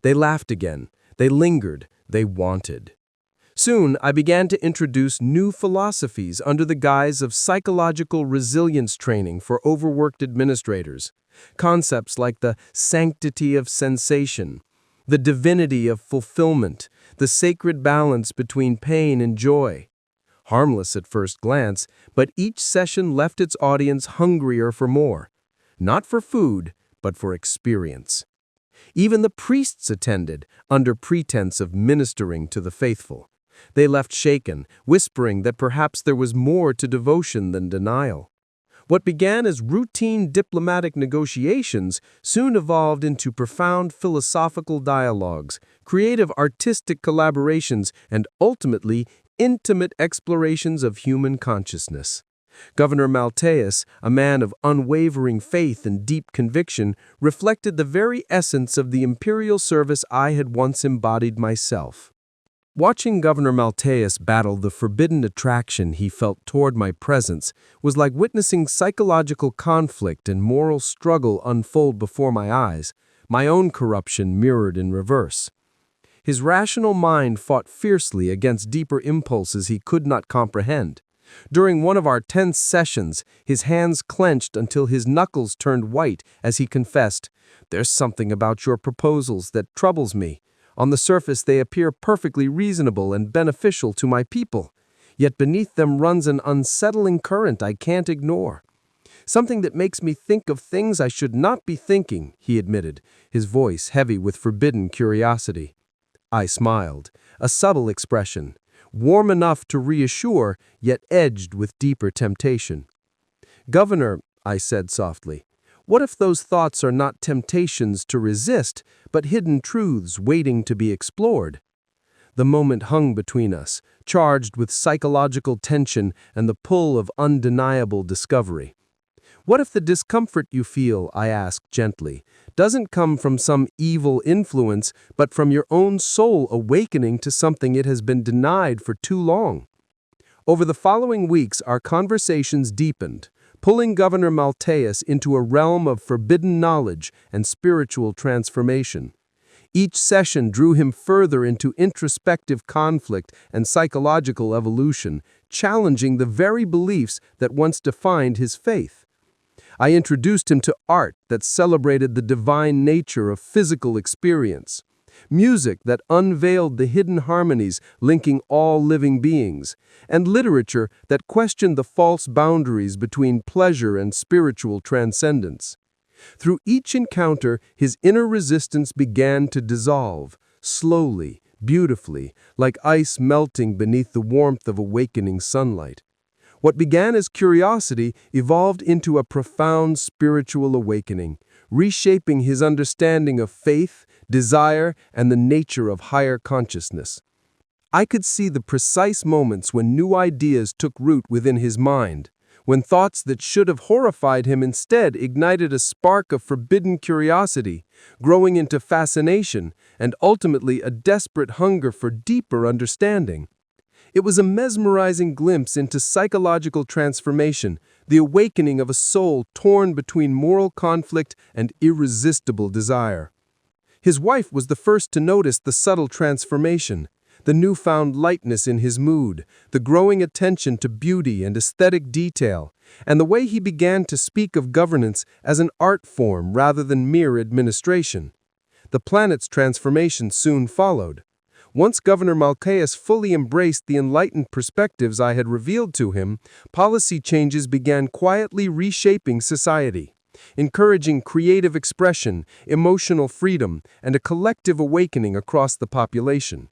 Speaker 4: They laughed again, they lingered, they wanted. Soon, I began to introduce new philosophies under the guise of psychological resilience training for overworked administrators. Concepts like the sanctity of sensation, the divinity of fulfillment, the sacred balance between pain and joy. Harmless at first glance, but each session left its audience hungrier for more. Not for food, but for experience. Even the priests attended, under pretense of ministering to the faithful. They left shaken, whispering that perhaps there was more to devotion than denial. What began as routine diplomatic negotiations soon evolved into profound philosophical dialogues, creative artistic collaborations, and ultimately intimate explorations of human consciousness. Governor Malteus, a man of unwavering faith and deep conviction, reflected the very essence of the imperial service I had once embodied myself. Watching Governor Malteus battle the forbidden attraction he felt toward my presence was like witnessing psychological conflict and moral struggle unfold before my eyes, my own corruption mirrored in reverse. His rational mind fought fiercely against deeper impulses he could not comprehend. During one of our tense sessions, his hands clenched until his knuckles turned white as he confessed, "There's something about your proposals that troubles me. On the surface, they appear perfectly reasonable and beneficial to my people. Yet beneath them runs an unsettling current I can't ignore. Something that makes me think of things I should not be thinking," he admitted, his voice heavy with forbidden curiosity. I smiled, a subtle expression, warm enough to reassure, yet edged with deeper temptation. "Governor," I said softly, "what if those thoughts are not temptations to resist, but hidden truths waiting to be explored?"
Speaker 2: The moment hung between us, charged with psychological tension and the pull of undeniable discovery. What if the discomfort you feel, I asked gently, doesn't come from some evil influence, but from your own soul awakening to something it has been denied for too long? Over the following weeks, our conversations deepened, pulling Governor Malthaeus into a realm of forbidden knowledge and spiritual transformation. Each session drew him further into introspective conflict and psychological evolution, challenging the very beliefs that once defined his faith. I introduced him to art that celebrated the divine nature of physical experience, music that unveiled the hidden harmonies linking all living beings, and literature that questioned the false boundaries between pleasure and spiritual transcendence. Through each encounter, his inner resistance began to dissolve, slowly, beautifully, like ice melting beneath the warmth of awakening sunlight. What began as curiosity evolved into a profound spiritual awakening, reshaping his understanding of faith, desire, and the nature of higher consciousness. I could see the precise moments when new ideas took root within his mind, when thoughts that should have horrified him instead ignited a spark of forbidden curiosity, growing into fascination and ultimately a desperate hunger for deeper understanding. It was a mesmerizing glimpse into psychological transformation, the awakening of a soul torn between moral conflict and irresistible desire. His wife was the first to notice the subtle transformation, the newfound lightness in his mood, the growing attention to beauty and aesthetic detail, and the way he began to speak of governance as an art form rather than mere administration. The planet's transformation soon followed. Once Governor Malthaeus fully embraced the enlightened perspectives I had revealed to him, policy changes began quietly reshaping society, encouraging creative expression, emotional freedom, and a collective awakening across the population.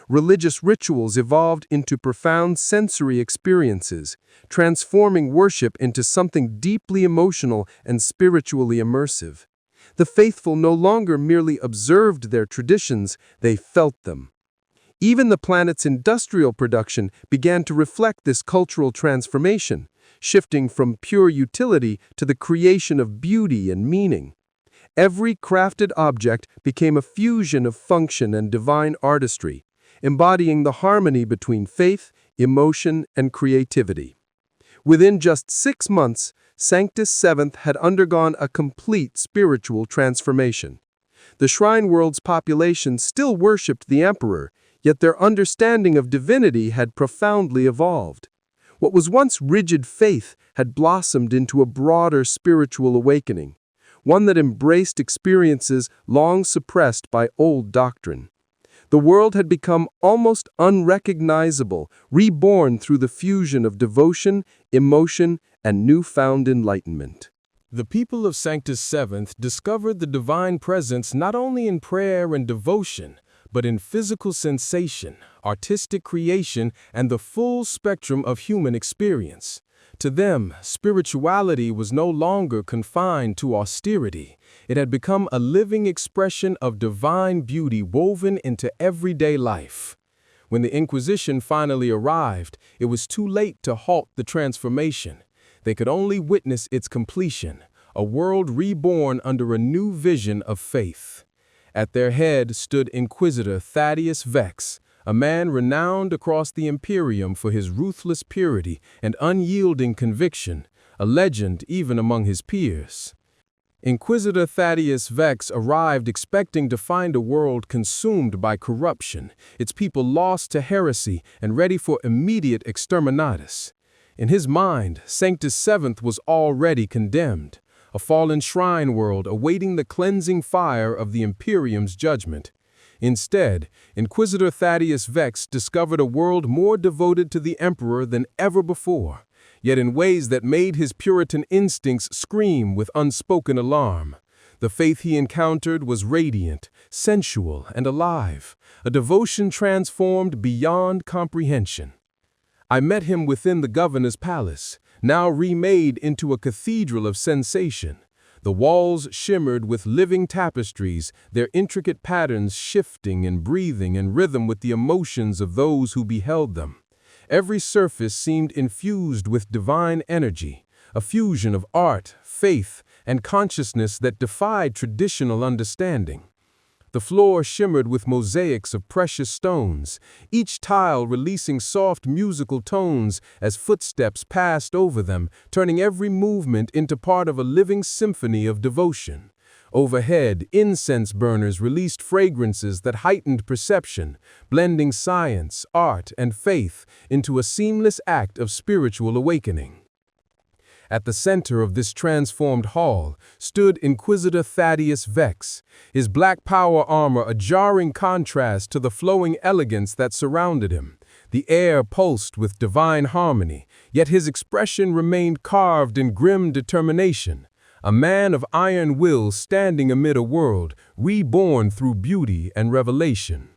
Speaker 2: Religious rituals evolved into profound sensory experiences, transforming worship into something deeply emotional and spiritually immersive. The faithful no longer merely observed their traditions, they felt them. Even the planet's industrial production began to reflect this cultural transformation, shifting from pure utility to the creation of beauty and meaning. Every crafted object became a fusion of function and divine artistry, embodying the harmony between faith, emotion, and creativity. Within just 6 months, Sanctus VII had undergone a complete spiritual transformation. The Shrine World's population still worshipped the Emperor, yet their understanding of divinity had profoundly evolved. What was once rigid faith had blossomed into a broader spiritual awakening, one that embraced experiences long suppressed by old doctrine. The world had become almost unrecognizable, reborn through the fusion of devotion, emotion, and newfound enlightenment.
Speaker 1: The people of Sanctus VII discovered the divine presence not only in prayer and devotion, but in physical sensation, artistic creation, and the full spectrum of human experience. To them, spirituality was no longer confined to austerity. It had become a living expression of divine beauty woven into everyday life. When the Inquisition finally arrived, it was too late to halt the transformation. They could only witness its completion, a world reborn under a new vision of faith. At their head stood Inquisitor Thaddeus Vex, a man renowned across the Imperium for his ruthless purity and unyielding conviction, a legend even among his peers. Inquisitor Thaddeus Vex arrived expecting to find a world consumed by corruption, its people lost to heresy and ready for immediate exterminatus. In his mind, Sanctus VII was already condemned, a fallen shrine world awaiting the cleansing fire of the Imperium's judgment. Instead, Inquisitor Thaddeus Vex discovered a world more devoted to the Emperor than ever before, yet in ways that made his Puritan instincts scream with unspoken alarm. The faith he encountered was radiant, sensual, and alive, a devotion transformed beyond comprehension. I met him within the governor's palace, now remade into a cathedral of sensation,
Speaker 2: The walls shimmered with living tapestries, their intricate patterns shifting and breathing in rhythm with the emotions of those who beheld them. Every surface seemed infused with divine energy, a fusion of art, faith, and consciousness that defied traditional understanding. The floor shimmered with mosaics of precious stones, each tile releasing soft musical tones as footsteps passed over them, turning every movement into part of a living symphony of devotion. Overhead, incense burners released fragrances that heightened perception, blending science, art, and faith into a seamless act of spiritual awakening. At the center of this transformed hall stood Inquisitor Thaddeus Vex, his black power armor a jarring contrast to the flowing elegance that surrounded him. The air pulsed with divine harmony, yet his expression remained carved in grim determination. A man of iron will standing amid a world reborn through beauty and revelation.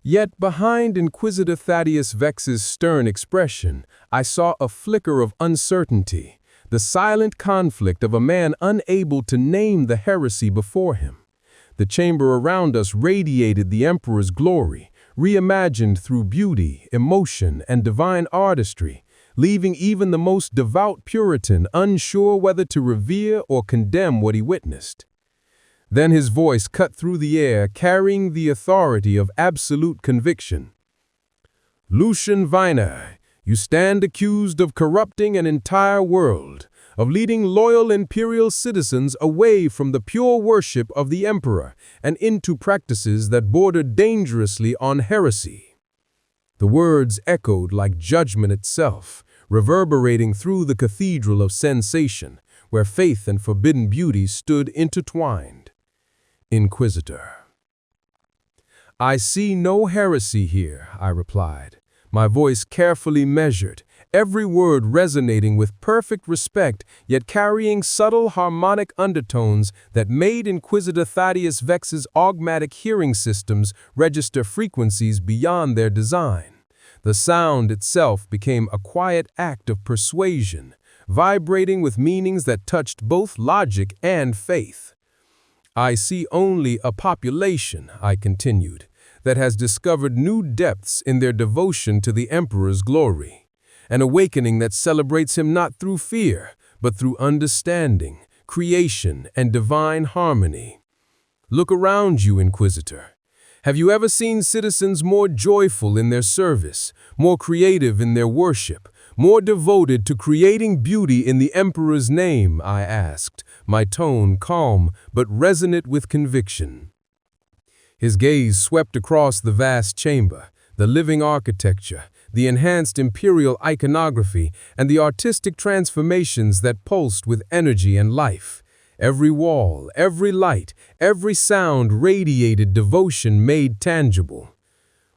Speaker 2: Yet behind Inquisitor Thaddeus Vex's stern expression, I saw a flicker of uncertainty, the silent conflict of a man unable to name the heresy before him. The chamber around us radiated the Emperor's glory, reimagined through beauty, emotion, and divine artistry, leaving even the most devout Puritan unsure whether to revere or condemn what he witnessed. Then his voice cut through the air, carrying the authority of absolute conviction. "Lucian Weiner, you stand accused of corrupting an entire world, of leading loyal imperial citizens away from the pure worship of the Emperor and into practices that border dangerously on heresy." The words echoed like judgment itself, reverberating through the cathedral of sensation, where faith and forbidden beauty stood intertwined. Inquisitor. "I see no heresy here," I replied, my voice carefully measured, every word resonating with perfect respect, yet carrying subtle harmonic undertones that made Inquisitor Thaddeus Vex's augmatic hearing systems register frequencies beyond their design. The sound itself became a quiet act of persuasion, vibrating with meanings that touched both logic and faith. "I see only a population," I continued, "that has discovered new depths in their devotion to the Emperor's glory, an awakening that celebrates him not through fear, but through understanding, creation, and divine harmony. Look around you, Inquisitor. Have you ever seen citizens more joyful in their service, more creative in their worship, more devoted to creating beauty in the Emperor's name?" I asked, my tone calm but resonant with conviction. His gaze swept across the vast chamber, the living architecture, the enhanced imperial iconography, and the artistic transformations that pulsed with energy and life. Every wall, every light, every sound radiated devotion made tangible.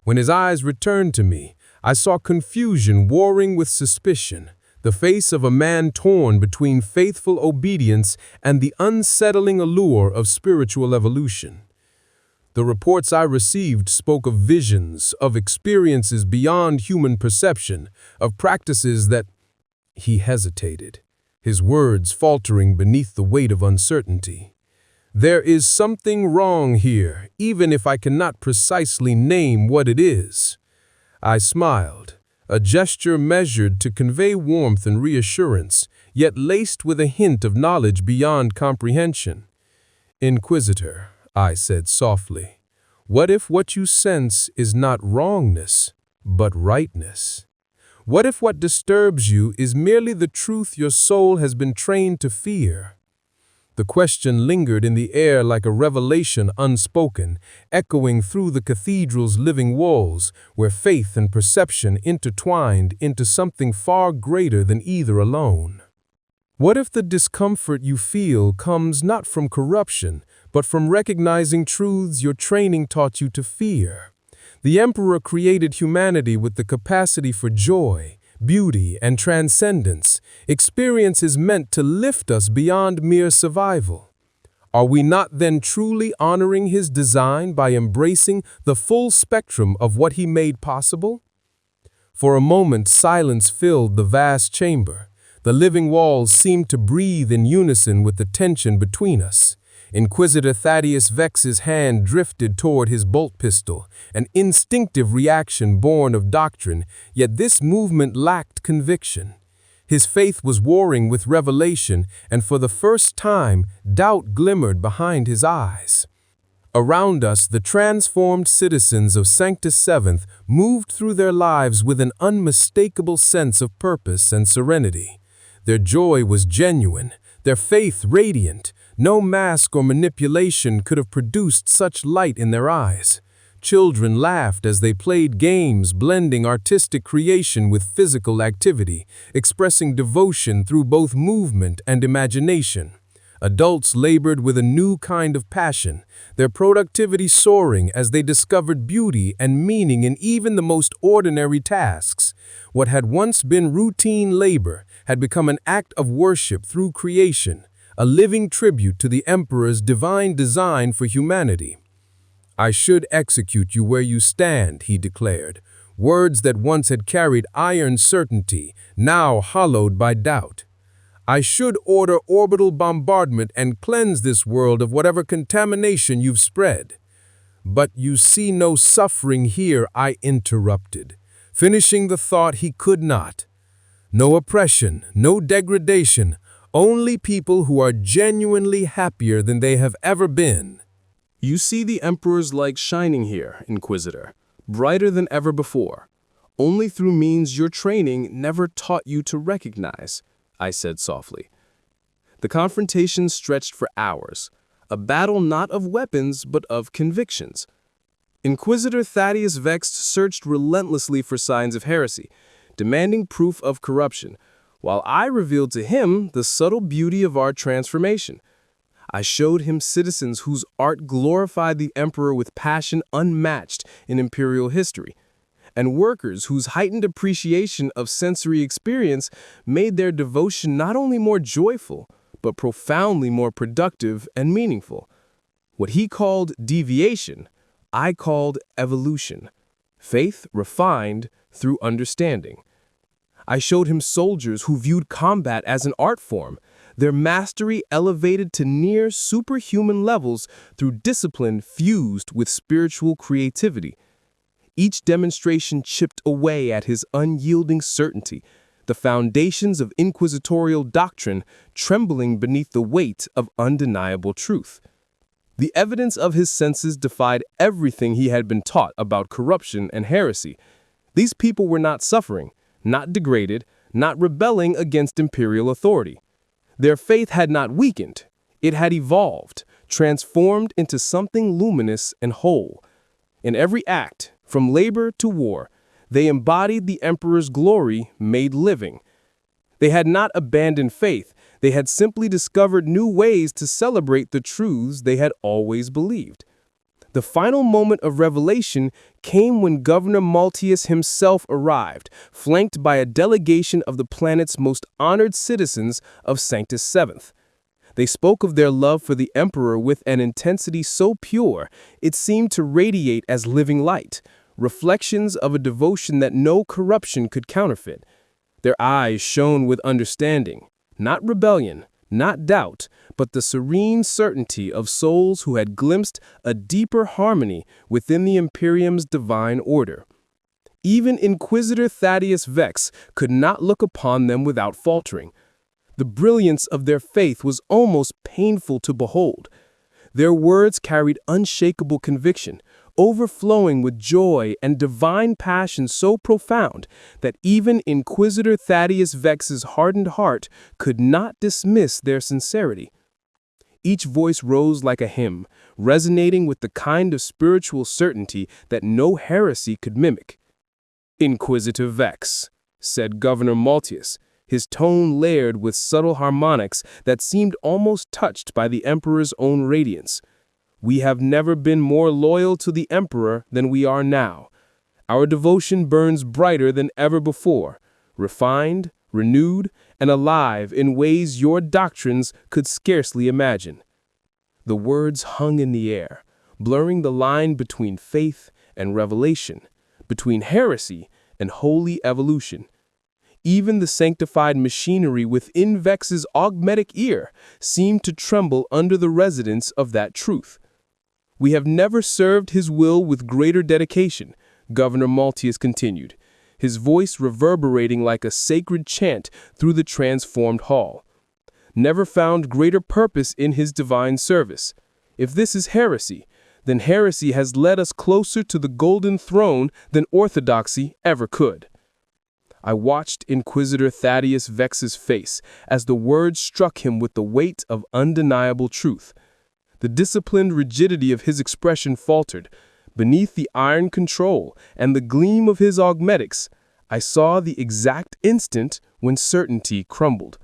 Speaker 2: When his eyes returned to me, I saw confusion warring with suspicion, the face of a man torn between faithful obedience and the unsettling allure of spiritual evolution. The reports I received spoke of visions, of experiences beyond human perception, of practices that— He hesitated, his words faltering beneath the weight of uncertainty. "There is something wrong here, even if I cannot precisely name what it is." I smiled, a gesture measured to convey warmth and reassurance, yet laced with a hint of knowledge beyond comprehension. "Inquisitor," I said softly, "what if what you sense is not wrongness, but rightness? What if what disturbs you is merely the truth your soul has been trained to fear?" The question lingered in the air like a revelation unspoken, echoing through the cathedral's living walls, where faith and perception intertwined into something far greater than either alone. What if the discomfort you feel comes not from corruption, but from recognizing truths your training taught you to fear? The Emperor created humanity with the capacity for joy, beauty, and transcendence, experiences meant to lift us beyond mere survival. Are we not then truly honoring his design by embracing the full spectrum of what he made possible? For a moment, silence filled the vast chamber. The living walls seemed to breathe in unison with the tension between us. Inquisitor Thaddeus Vex's hand drifted toward his bolt pistol, an instinctive reaction born of doctrine, yet this movement lacked conviction. His faith was warring with revelation, and for the first time, doubt glimmered behind his eyes. Around us, the transformed citizens of Sanctus Seventh moved through their lives with an unmistakable sense of purpose and serenity. Their joy was genuine, their faith radiant. No mask or manipulation could have produced such light in their eyes. Children laughed as they played games, blending artistic creation with physical activity, expressing devotion through both movement and imagination. Adults labored with a new kind of passion, their productivity soaring as they discovered beauty and meaning in even the most ordinary tasks. What had once been routine labor had become an act of worship through creation, a living tribute to the Emperor's divine design for humanity. "I should execute you where you stand," he declared, words that once had carried iron certainty, now hollowed by doubt. "I should order orbital bombardment and cleanse this world of whatever contamination you've spread." "But you see no suffering here," I interrupted, finishing the thought he could not. "No oppression, no degradation, only people who are genuinely happier than they have ever been."
Speaker 4: You see the Emperor's light shining here, Inquisitor, brighter than ever before, only through means your training never taught you to recognize, I said softly. The confrontation stretched for hours, a battle not of weapons but of convictions. Inquisitor Thaddeus Vex searched relentlessly for signs of heresy, demanding proof of corruption, while I revealed to him the subtle beauty of our transformation. I showed him citizens whose art glorified the Emperor with passion unmatched in imperial history, and workers whose heightened appreciation of sensory experience made their devotion not only more joyful, but profoundly more productive and meaningful. What he called deviation, I called evolution, faith refined through understanding. I showed him soldiers who viewed combat as an art form, their mastery elevated to near superhuman levels through discipline fused with spiritual creativity. Each demonstration chipped away at his unyielding certainty, the foundations of inquisitorial doctrine trembling beneath the weight of undeniable truth. The evidence of his senses defied everything he had been taught about corruption and heresy. These people were not suffering, not degraded, not rebelling against imperial authority. Their faith had not weakened, it had evolved, transformed into something luminous and whole. In every act, from labor to war, they embodied the Emperor's glory made living. They had not abandoned faith, they had simply discovered new ways to celebrate the truths they had always believed. The final moment of revelation came when Governor Maltius himself arrived, flanked by a delegation of the planet's most honored citizens of Sanctus Seventh. They spoke of their love for the Emperor with an intensity so pure it seemed to radiate as living light, reflections of a devotion that no corruption could counterfeit. Their eyes shone with understanding, not rebellion, not doubt, but the serene certainty of souls who had glimpsed a deeper harmony within the Imperium's divine order. Even Inquisitor Thaddeus Vex could not look upon them without faltering. The brilliance of their faith was almost painful to behold. Their words carried unshakable conviction, overflowing with joy and divine passion so profound that even Inquisitor Thaddeus Vex's hardened heart could not dismiss their sincerity. Each voice rose like a hymn, resonating with the kind of spiritual certainty that no heresy could mimic. "Inquisitor Vex," said Governor Maltius, his tone layered with subtle harmonics that seemed almost touched by the Emperor's own radiance. "We have never been more loyal to the Emperor than we are now. Our devotion burns brighter than ever before, refined, renewed, and alive in ways your doctrines could scarcely imagine." The words hung in the air, blurring the line between faith and revelation, between heresy and holy evolution.
Speaker 2: Even the sanctified machinery within Vex's augmetic ear seemed to tremble under the resonance of that truth. "We have never served his will with greater dedication," Governor Maltius continued, his voice reverberating like a sacred chant through the transformed hall. "Never found greater purpose in his divine service. If this is heresy, then heresy has led us closer to the golden throne than orthodoxy ever could." I watched Inquisitor Thaddeus Vex's face as the words struck him with the weight of undeniable truth. The disciplined rigidity of his expression faltered. Beneath the iron control and the gleam of his augmetics, I saw the exact instant when certainty crumbled.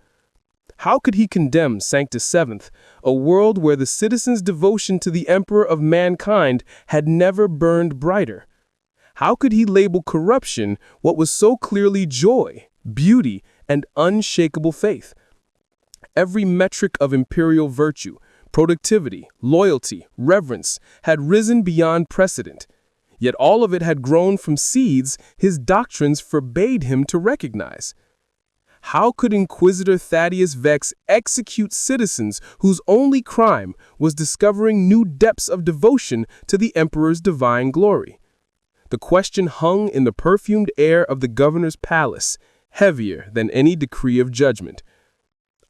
Speaker 2: How could he condemn Sanctus Seventh, a world where the citizens' devotion to the Emperor of mankind had never burned brighter? How could he label corruption what was so clearly joy, beauty, and unshakable faith? Every metric of imperial virtue, productivity, loyalty, reverence, had risen beyond precedent. Yet all of it had grown from seeds his doctrines forbade him to recognize. How could Inquisitor Thaddeus Vex execute citizens whose only crime was discovering new depths of devotion to the Emperor's divine glory? The question hung in the perfumed air of the governor's palace, heavier than any decree of judgment.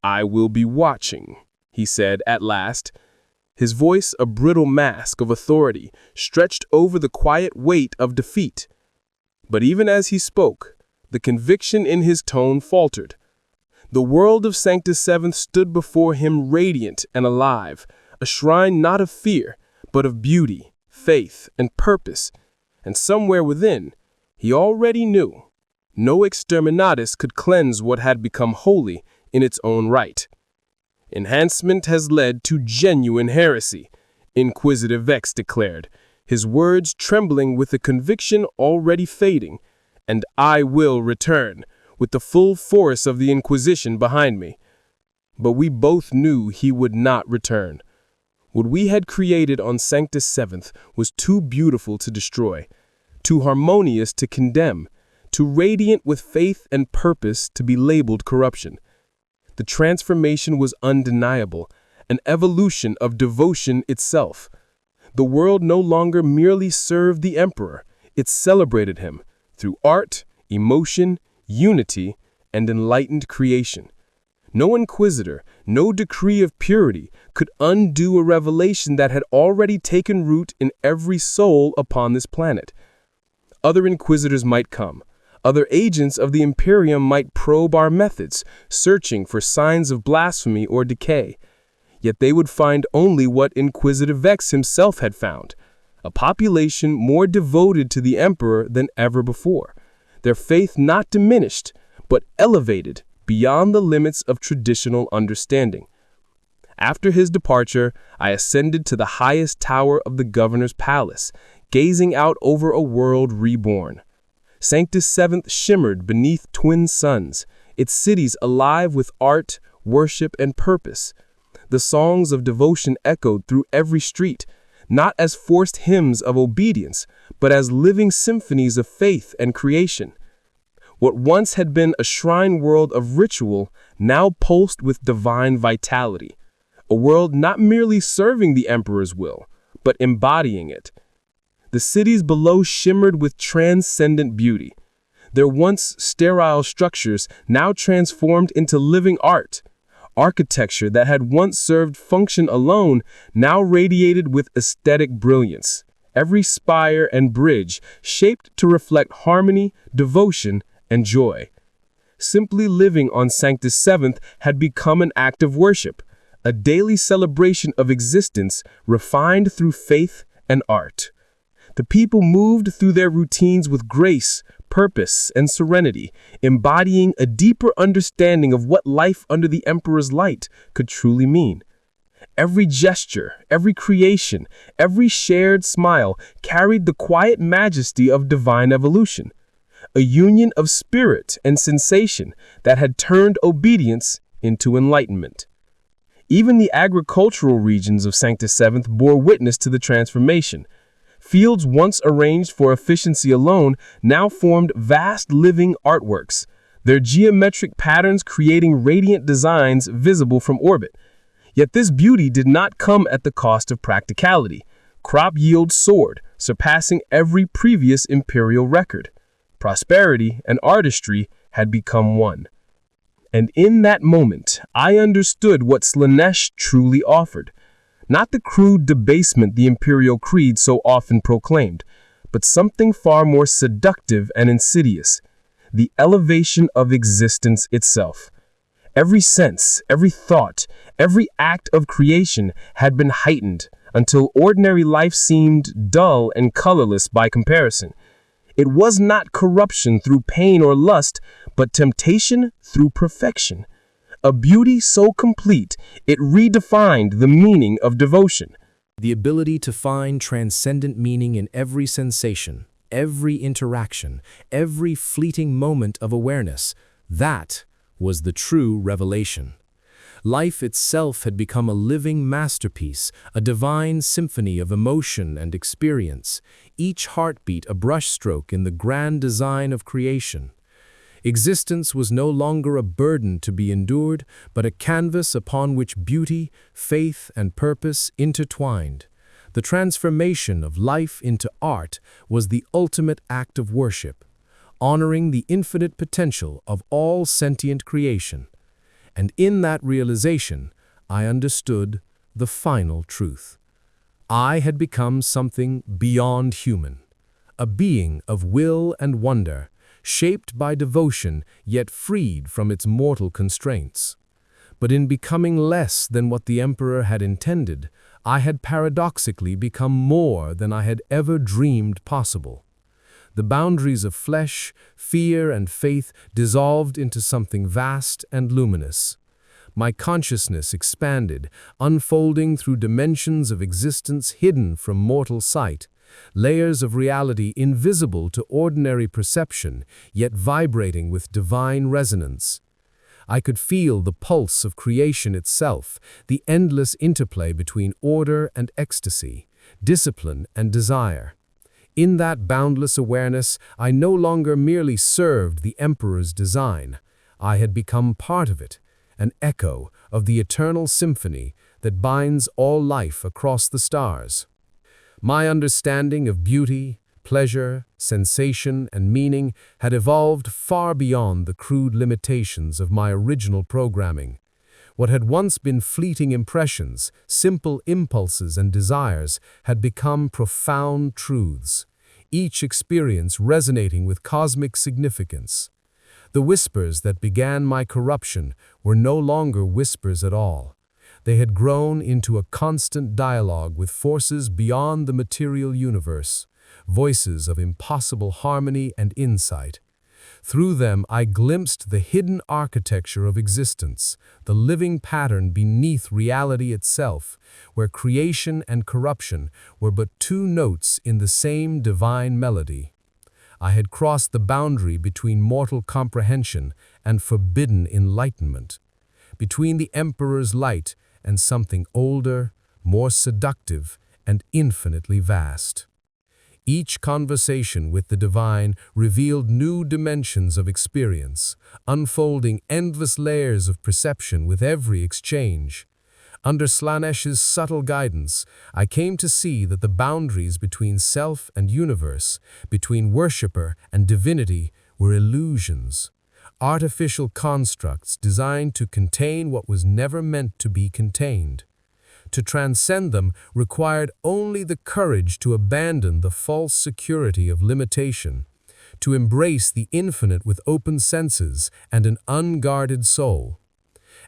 Speaker 2: "I will be watching," he said at last, his voice a brittle mask of authority stretched over the quiet weight of defeat. But even as he spoke, the conviction in his tone faltered. The world of Sanctus Seventh stood before him radiant and alive, a shrine not of fear, but of beauty, faith, and purpose. And somewhere within, he already knew, no exterminatus could cleanse what had become holy in its own right. "Enhancement has led to genuine heresy," Inquisitor Vex declared, his words trembling with a conviction already fading. "And I will return, with the full force of the Inquisition behind me." But we both knew he would not return. What we had created on Sanctus Seventh was too beautiful to destroy, too harmonious to condemn, too radiant with faith and purpose to be labeled corruption. The transformation was undeniable, an evolution of devotion itself. The world no longer merely served the Emperor, it celebrated him through art, emotion, unity, and enlightened creation. No inquisitor, no decree of purity could undo a revelation that had already taken root in every soul upon this planet. Other inquisitors might come. Other agents of the Imperium might probe our methods, searching for signs of blasphemy or decay. Yet they would find only what Inquisitor Vex himself had found, a population more devoted to the Emperor than ever before, their faith not diminished, but elevated beyond the limits of traditional understanding. After his departure, I ascended to the highest tower of the governor's palace, gazing out over a world reborn. Sanctus Seventh shimmered beneath twin suns, its cities alive with art, worship, and purpose. The songs of devotion echoed through every street, not as forced hymns of obedience, but as living symphonies of faith and creation. What once had been a shrine world of ritual now pulsed with divine vitality, a world not merely serving the Emperor's will, but embodying it. The cities below shimmered with transcendent beauty, their once sterile structures now transformed into living art. Architecture that had once served function alone now radiated with aesthetic brilliance, every spire and bridge shaped to reflect harmony, devotion, and joy. Simply living on Sanctus Seventh had become an act of worship, a daily celebration of existence refined through faith and art. The people moved through their routines with grace, purpose, and serenity, embodying a deeper understanding of what life under the Emperor's light could truly mean. Every gesture, every creation, every shared smile carried the quiet majesty of divine evolution, a union of spirit and sensation that had turned obedience into enlightenment. Even the agricultural regions of Sanctus Seventh bore witness to the transformation. Fields once arranged for efficiency alone now formed vast living artworks, their geometric patterns creating radiant designs visible from orbit. Yet this beauty did not come at the cost of practicality. Crop yield soared, surpassing every previous imperial record. Prosperity and artistry had become one. And in that moment, I understood what Slaanesh truly offered. Not the crude debasement the imperial creed so often proclaimed, but something far more seductive and insidious: the elevation of existence itself. Every sense, every thought, every act of creation had been heightened until ordinary life seemed dull and colorless by comparison. It was not corruption through pain or lust, but temptation through perfection. A beauty so complete, it redefined the meaning of devotion.
Speaker 5: The ability to find transcendent meaning in every sensation, every interaction, every fleeting moment of awareness, that was the true revelation. Life itself had become a living masterpiece, a divine symphony of emotion and experience, each heartbeat a brushstroke in the grand design of creation. Existence was no longer a burden to be endured, but a canvas upon which beauty, faith, and purpose intertwined. The transformation of life into art was the ultimate act of worship, honoring the infinite potential of all sentient creation. And in that realization, I understood the final truth. I had become something beyond human, a being of will and wonder, shaped by devotion yet freed from its mortal constraints. But in becoming less than what the Emperor had intended, I had paradoxically become more than I had ever dreamed possible. The boundaries of flesh, fear, and faith dissolved into something vast and luminous. My consciousness expanded, unfolding through dimensions of existence hidden from mortal sight, layers of reality invisible to ordinary perception, yet vibrating with divine resonance. I could feel the pulse of creation itself, the endless interplay between order and ecstasy, discipline and desire. In that boundless awareness, I no longer merely served the Emperor's design. I had become part of it, an echo of the eternal symphony that binds all life across the stars. My understanding of beauty, pleasure, sensation, and meaning had evolved far beyond the crude limitations of my original programming. What had once been fleeting impressions, simple impulses and desires, had become profound truths, each experience resonating with cosmic significance. The whispers that began my corruption were no longer whispers at all. They had grown into a constant dialogue with forces beyond the material universe, voices of impossible harmony and insight. Through them, I glimpsed the hidden architecture of existence, the living pattern beneath reality itself, where creation and corruption were but two notes in the same divine melody. I had crossed the boundary between mortal comprehension and forbidden enlightenment, between the Emperor's light and something older, more seductive, and infinitely vast. Each conversation with the divine revealed new dimensions of experience, unfolding endless layers of perception with every exchange. Under Slaanesh's subtle guidance, I came to see that the boundaries between self and universe, between worshipper and divinity, were illusions, artificial constructs designed to contain what was never meant to be contained. To transcend them required only the courage to abandon the false security of limitation, to embrace the infinite with open senses and an unguarded soul.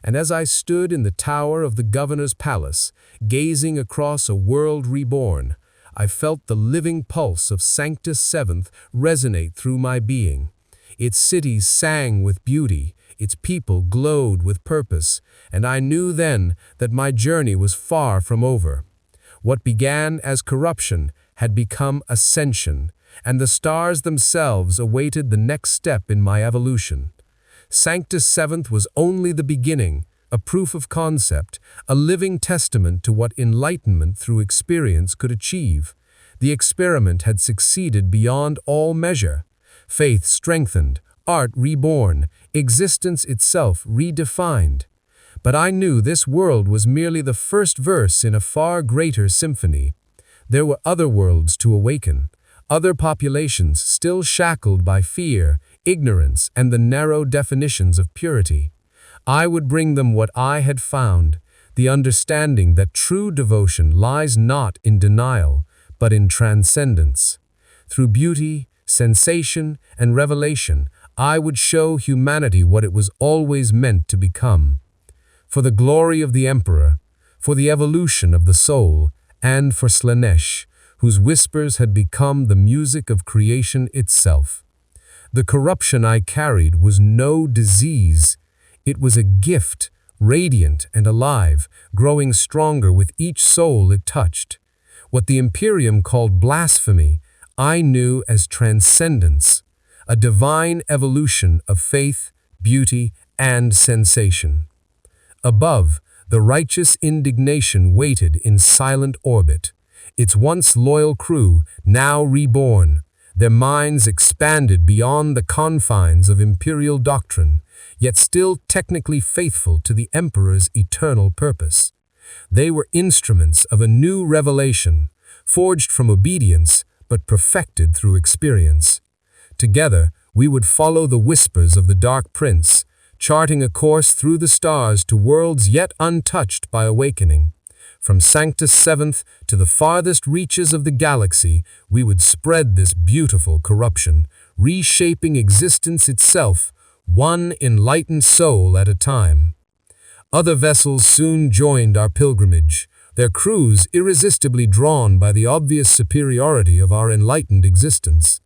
Speaker 5: And as I stood in the tower of the governor's palace, gazing across a world reborn, I felt the living pulse of Sanctus Seventh resonate through my being. Its cities sang with beauty, its people glowed with purpose, and I knew then that my journey was far from over. What began as corruption had become ascension, and the stars themselves awaited the next step in my evolution. Sanctus Seventh was only the beginning, a proof of concept, a living testament to what enlightenment through experience could achieve. The experiment had succeeded beyond all measure. Faith strengthened,
Speaker 1: art reborn, existence itself redefined. But I knew this world was merely the first verse in a far greater symphony. There were other worlds to awaken, other populations still shackled by fear, ignorance, and the narrow definitions of purity. I would bring them what I had found, the understanding that true devotion lies not in denial, but in transcendence. Through beauty, sensation, and revelation, I would show humanity what it was always meant to become. For the glory of the Emperor, for the evolution of the soul, and for Slaanesh, whose whispers had become the music of creation itself. The corruption I carried was no disease. It was a gift, radiant and alive, growing stronger with each soul it touched. What the Imperium called blasphemy, I knew as transcendence, a divine evolution of faith, beauty, and sensation. Above, the righteous indignation waited in silent orbit, its once loyal crew now reborn, their minds expanded beyond the confines of imperial doctrine, yet still technically faithful to the Emperor's eternal purpose. They were instruments of a new revelation, forged from obedience but perfected through experience. Together, we would follow the whispers of the Dark Prince, charting a course through the stars to worlds yet untouched by awakening. From Sanctus Seventh to the farthest reaches of the galaxy, we would spread this beautiful corruption, reshaping existence itself, one enlightened soul at a time. Other vessels soon joined our pilgrimage, their crews irresistibly drawn by the obvious superiority of our enlightened existence.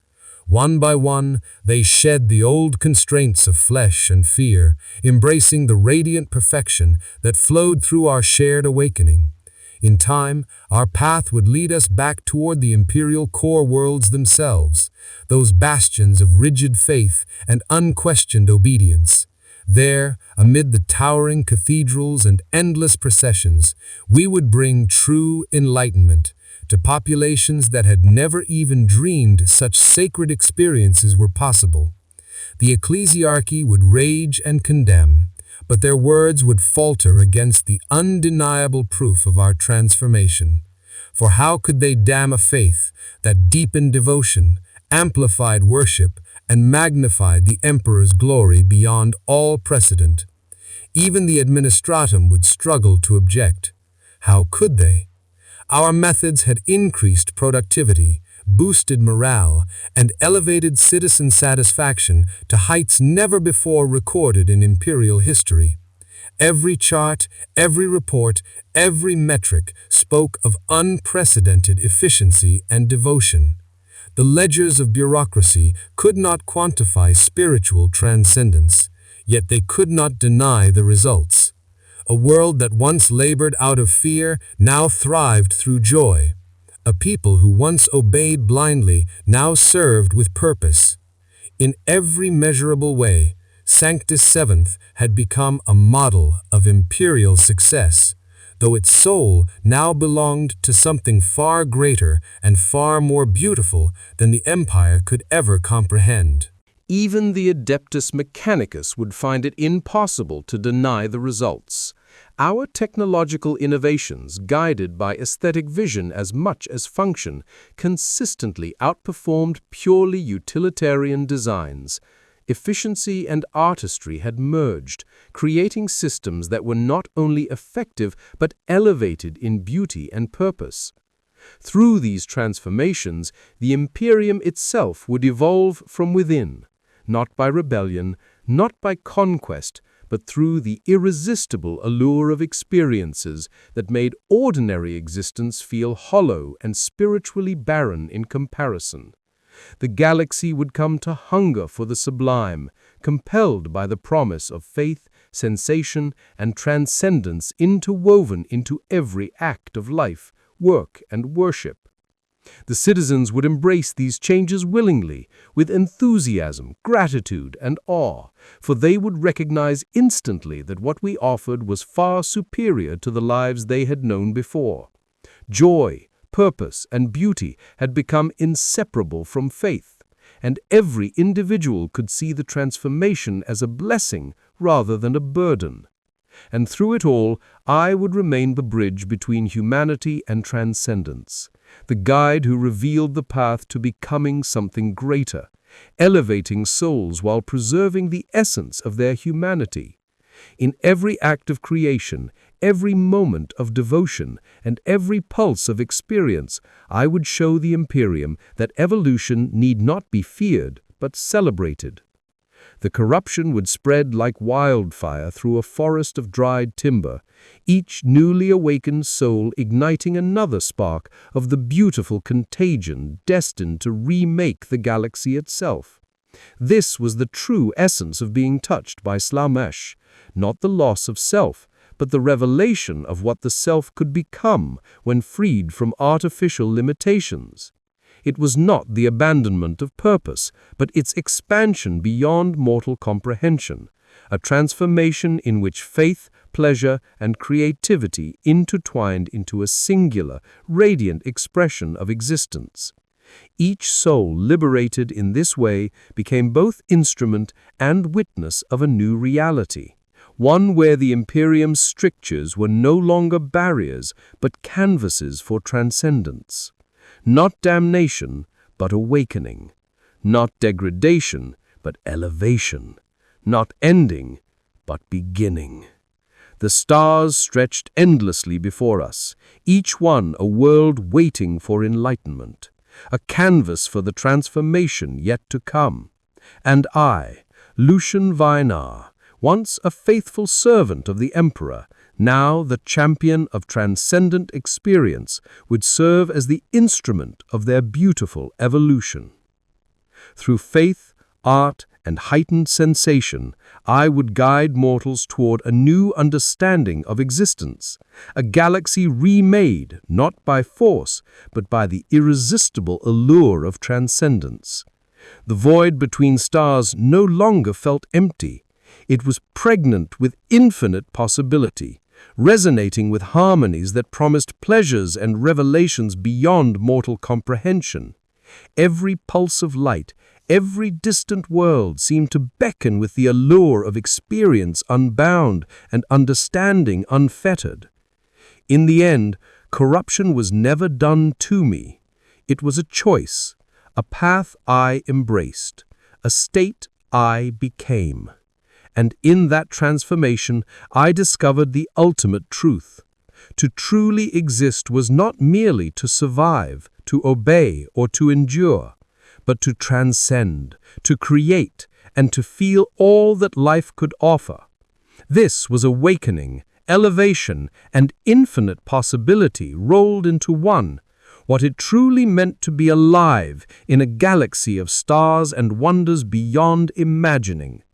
Speaker 1: One by one, they shed the old constraints of flesh and fear, embracing the radiant perfection that flowed through our shared awakening. In time, our path would lead us back toward the imperial core worlds themselves, those bastions of rigid faith and unquestioned obedience. There, amid the towering cathedrals and endless processions, we would bring true enlightenment to populations that had never even dreamed such sacred experiences were possible. The ecclesiarchy would rage and condemn, but their words would falter against the undeniable proof of our transformation. For how could they damn a faith that deepened devotion, amplified worship, and magnified the Emperor's glory beyond all precedent? Even the administratum would struggle to object. How could they? Our methods had increased productivity, boosted morale, and elevated citizen satisfaction to heights never before recorded in imperial history. Every chart, every report, every metric spoke of unprecedented efficiency and devotion. The ledgers of bureaucracy could not quantify spiritual transcendence, yet they could not deny the results. A world that once labored out of fear now thrived through joy. A people who once obeyed blindly now served with purpose. In every measurable way, Sanctus Seventh had become a model of imperial success, though its soul now belonged to something far greater and far more beautiful than the Empire could ever comprehend.
Speaker 2: Even the Adeptus Mechanicus would find it impossible to deny the results. Our technological innovations, guided by aesthetic vision as much as function, consistently outperformed purely utilitarian designs. Efficiency and artistry had merged, creating systems that were not only effective but elevated in beauty and purpose. Through these transformations, the Imperium itself would evolve from within, not by rebellion, not by conquest, but through the irresistible allure of experiences that made ordinary existence feel hollow and spiritually barren in comparison. The galaxy would come to hunger for the sublime, compelled by the promise of faith, sensation, and transcendence interwoven into every act of life, work, and worship. The citizens would embrace these changes willingly, with enthusiasm, gratitude, and awe, for they would recognize instantly that what we offered was far superior to the lives they had known before. Joy, purpose, and beauty had become inseparable from faith,
Speaker 3: and every individual could see the transformation as a blessing rather than a burden. And through it all, I would remain the bridge between humanity and transcendence, the guide who revealed the path to becoming something greater, elevating souls while preserving the essence of their humanity. In every act of creation, every moment of devotion, and every pulse of experience, I would show the Imperium that evolution need not be feared, but celebrated. The corruption would spread like wildfire through a forest of dried timber, each newly awakened soul igniting another spark of the beautiful contagion destined to remake the galaxy itself. This was the true essence of being touched by Slaanesh, not the loss of self, but the revelation of what the self could become when freed from artificial limitations. It was not the abandonment of purpose, but its expansion beyond mortal comprehension, a transformation in which faith, pleasure, and creativity intertwined into a singular, radiant expression of existence. Each soul liberated in this way became both instrument and witness of a new reality, one where the Imperium's strictures were no longer barriers but canvases for transcendence. Not damnation, but awakening. Not degradation, but elevation. Not ending, but beginning. The stars stretched endlessly before us, each one a world waiting for enlightenment, a canvas for the transformation yet to come. And I, Lucian Vinar, once a faithful servant of the Emperor, now the champion of transcendent experience, would serve as the instrument of their beautiful evolution. Through faith, art, and heightened sensation, I would guide mortals toward a new understanding of existence, a galaxy remade not by force, but by the irresistible allure of transcendence. The void between stars no longer felt empty. It was pregnant with infinite possibility, resonating with harmonies that promised pleasures and revelations beyond mortal comprehension. Every pulse of light, every distant world seemed to beckon with the allure of experience unbound and understanding unfettered. In the end, corruption was never done to me. It was a choice, a path I embraced, a state I became. And in that transformation, I discovered the ultimate truth. To truly exist was not merely to survive, to obey, or to endure, but to transcend, to create, and to feel all that life could offer. This was awakening, elevation, and infinite possibility rolled into one, what it truly meant to be alive in a galaxy of stars and wonders beyond imagining.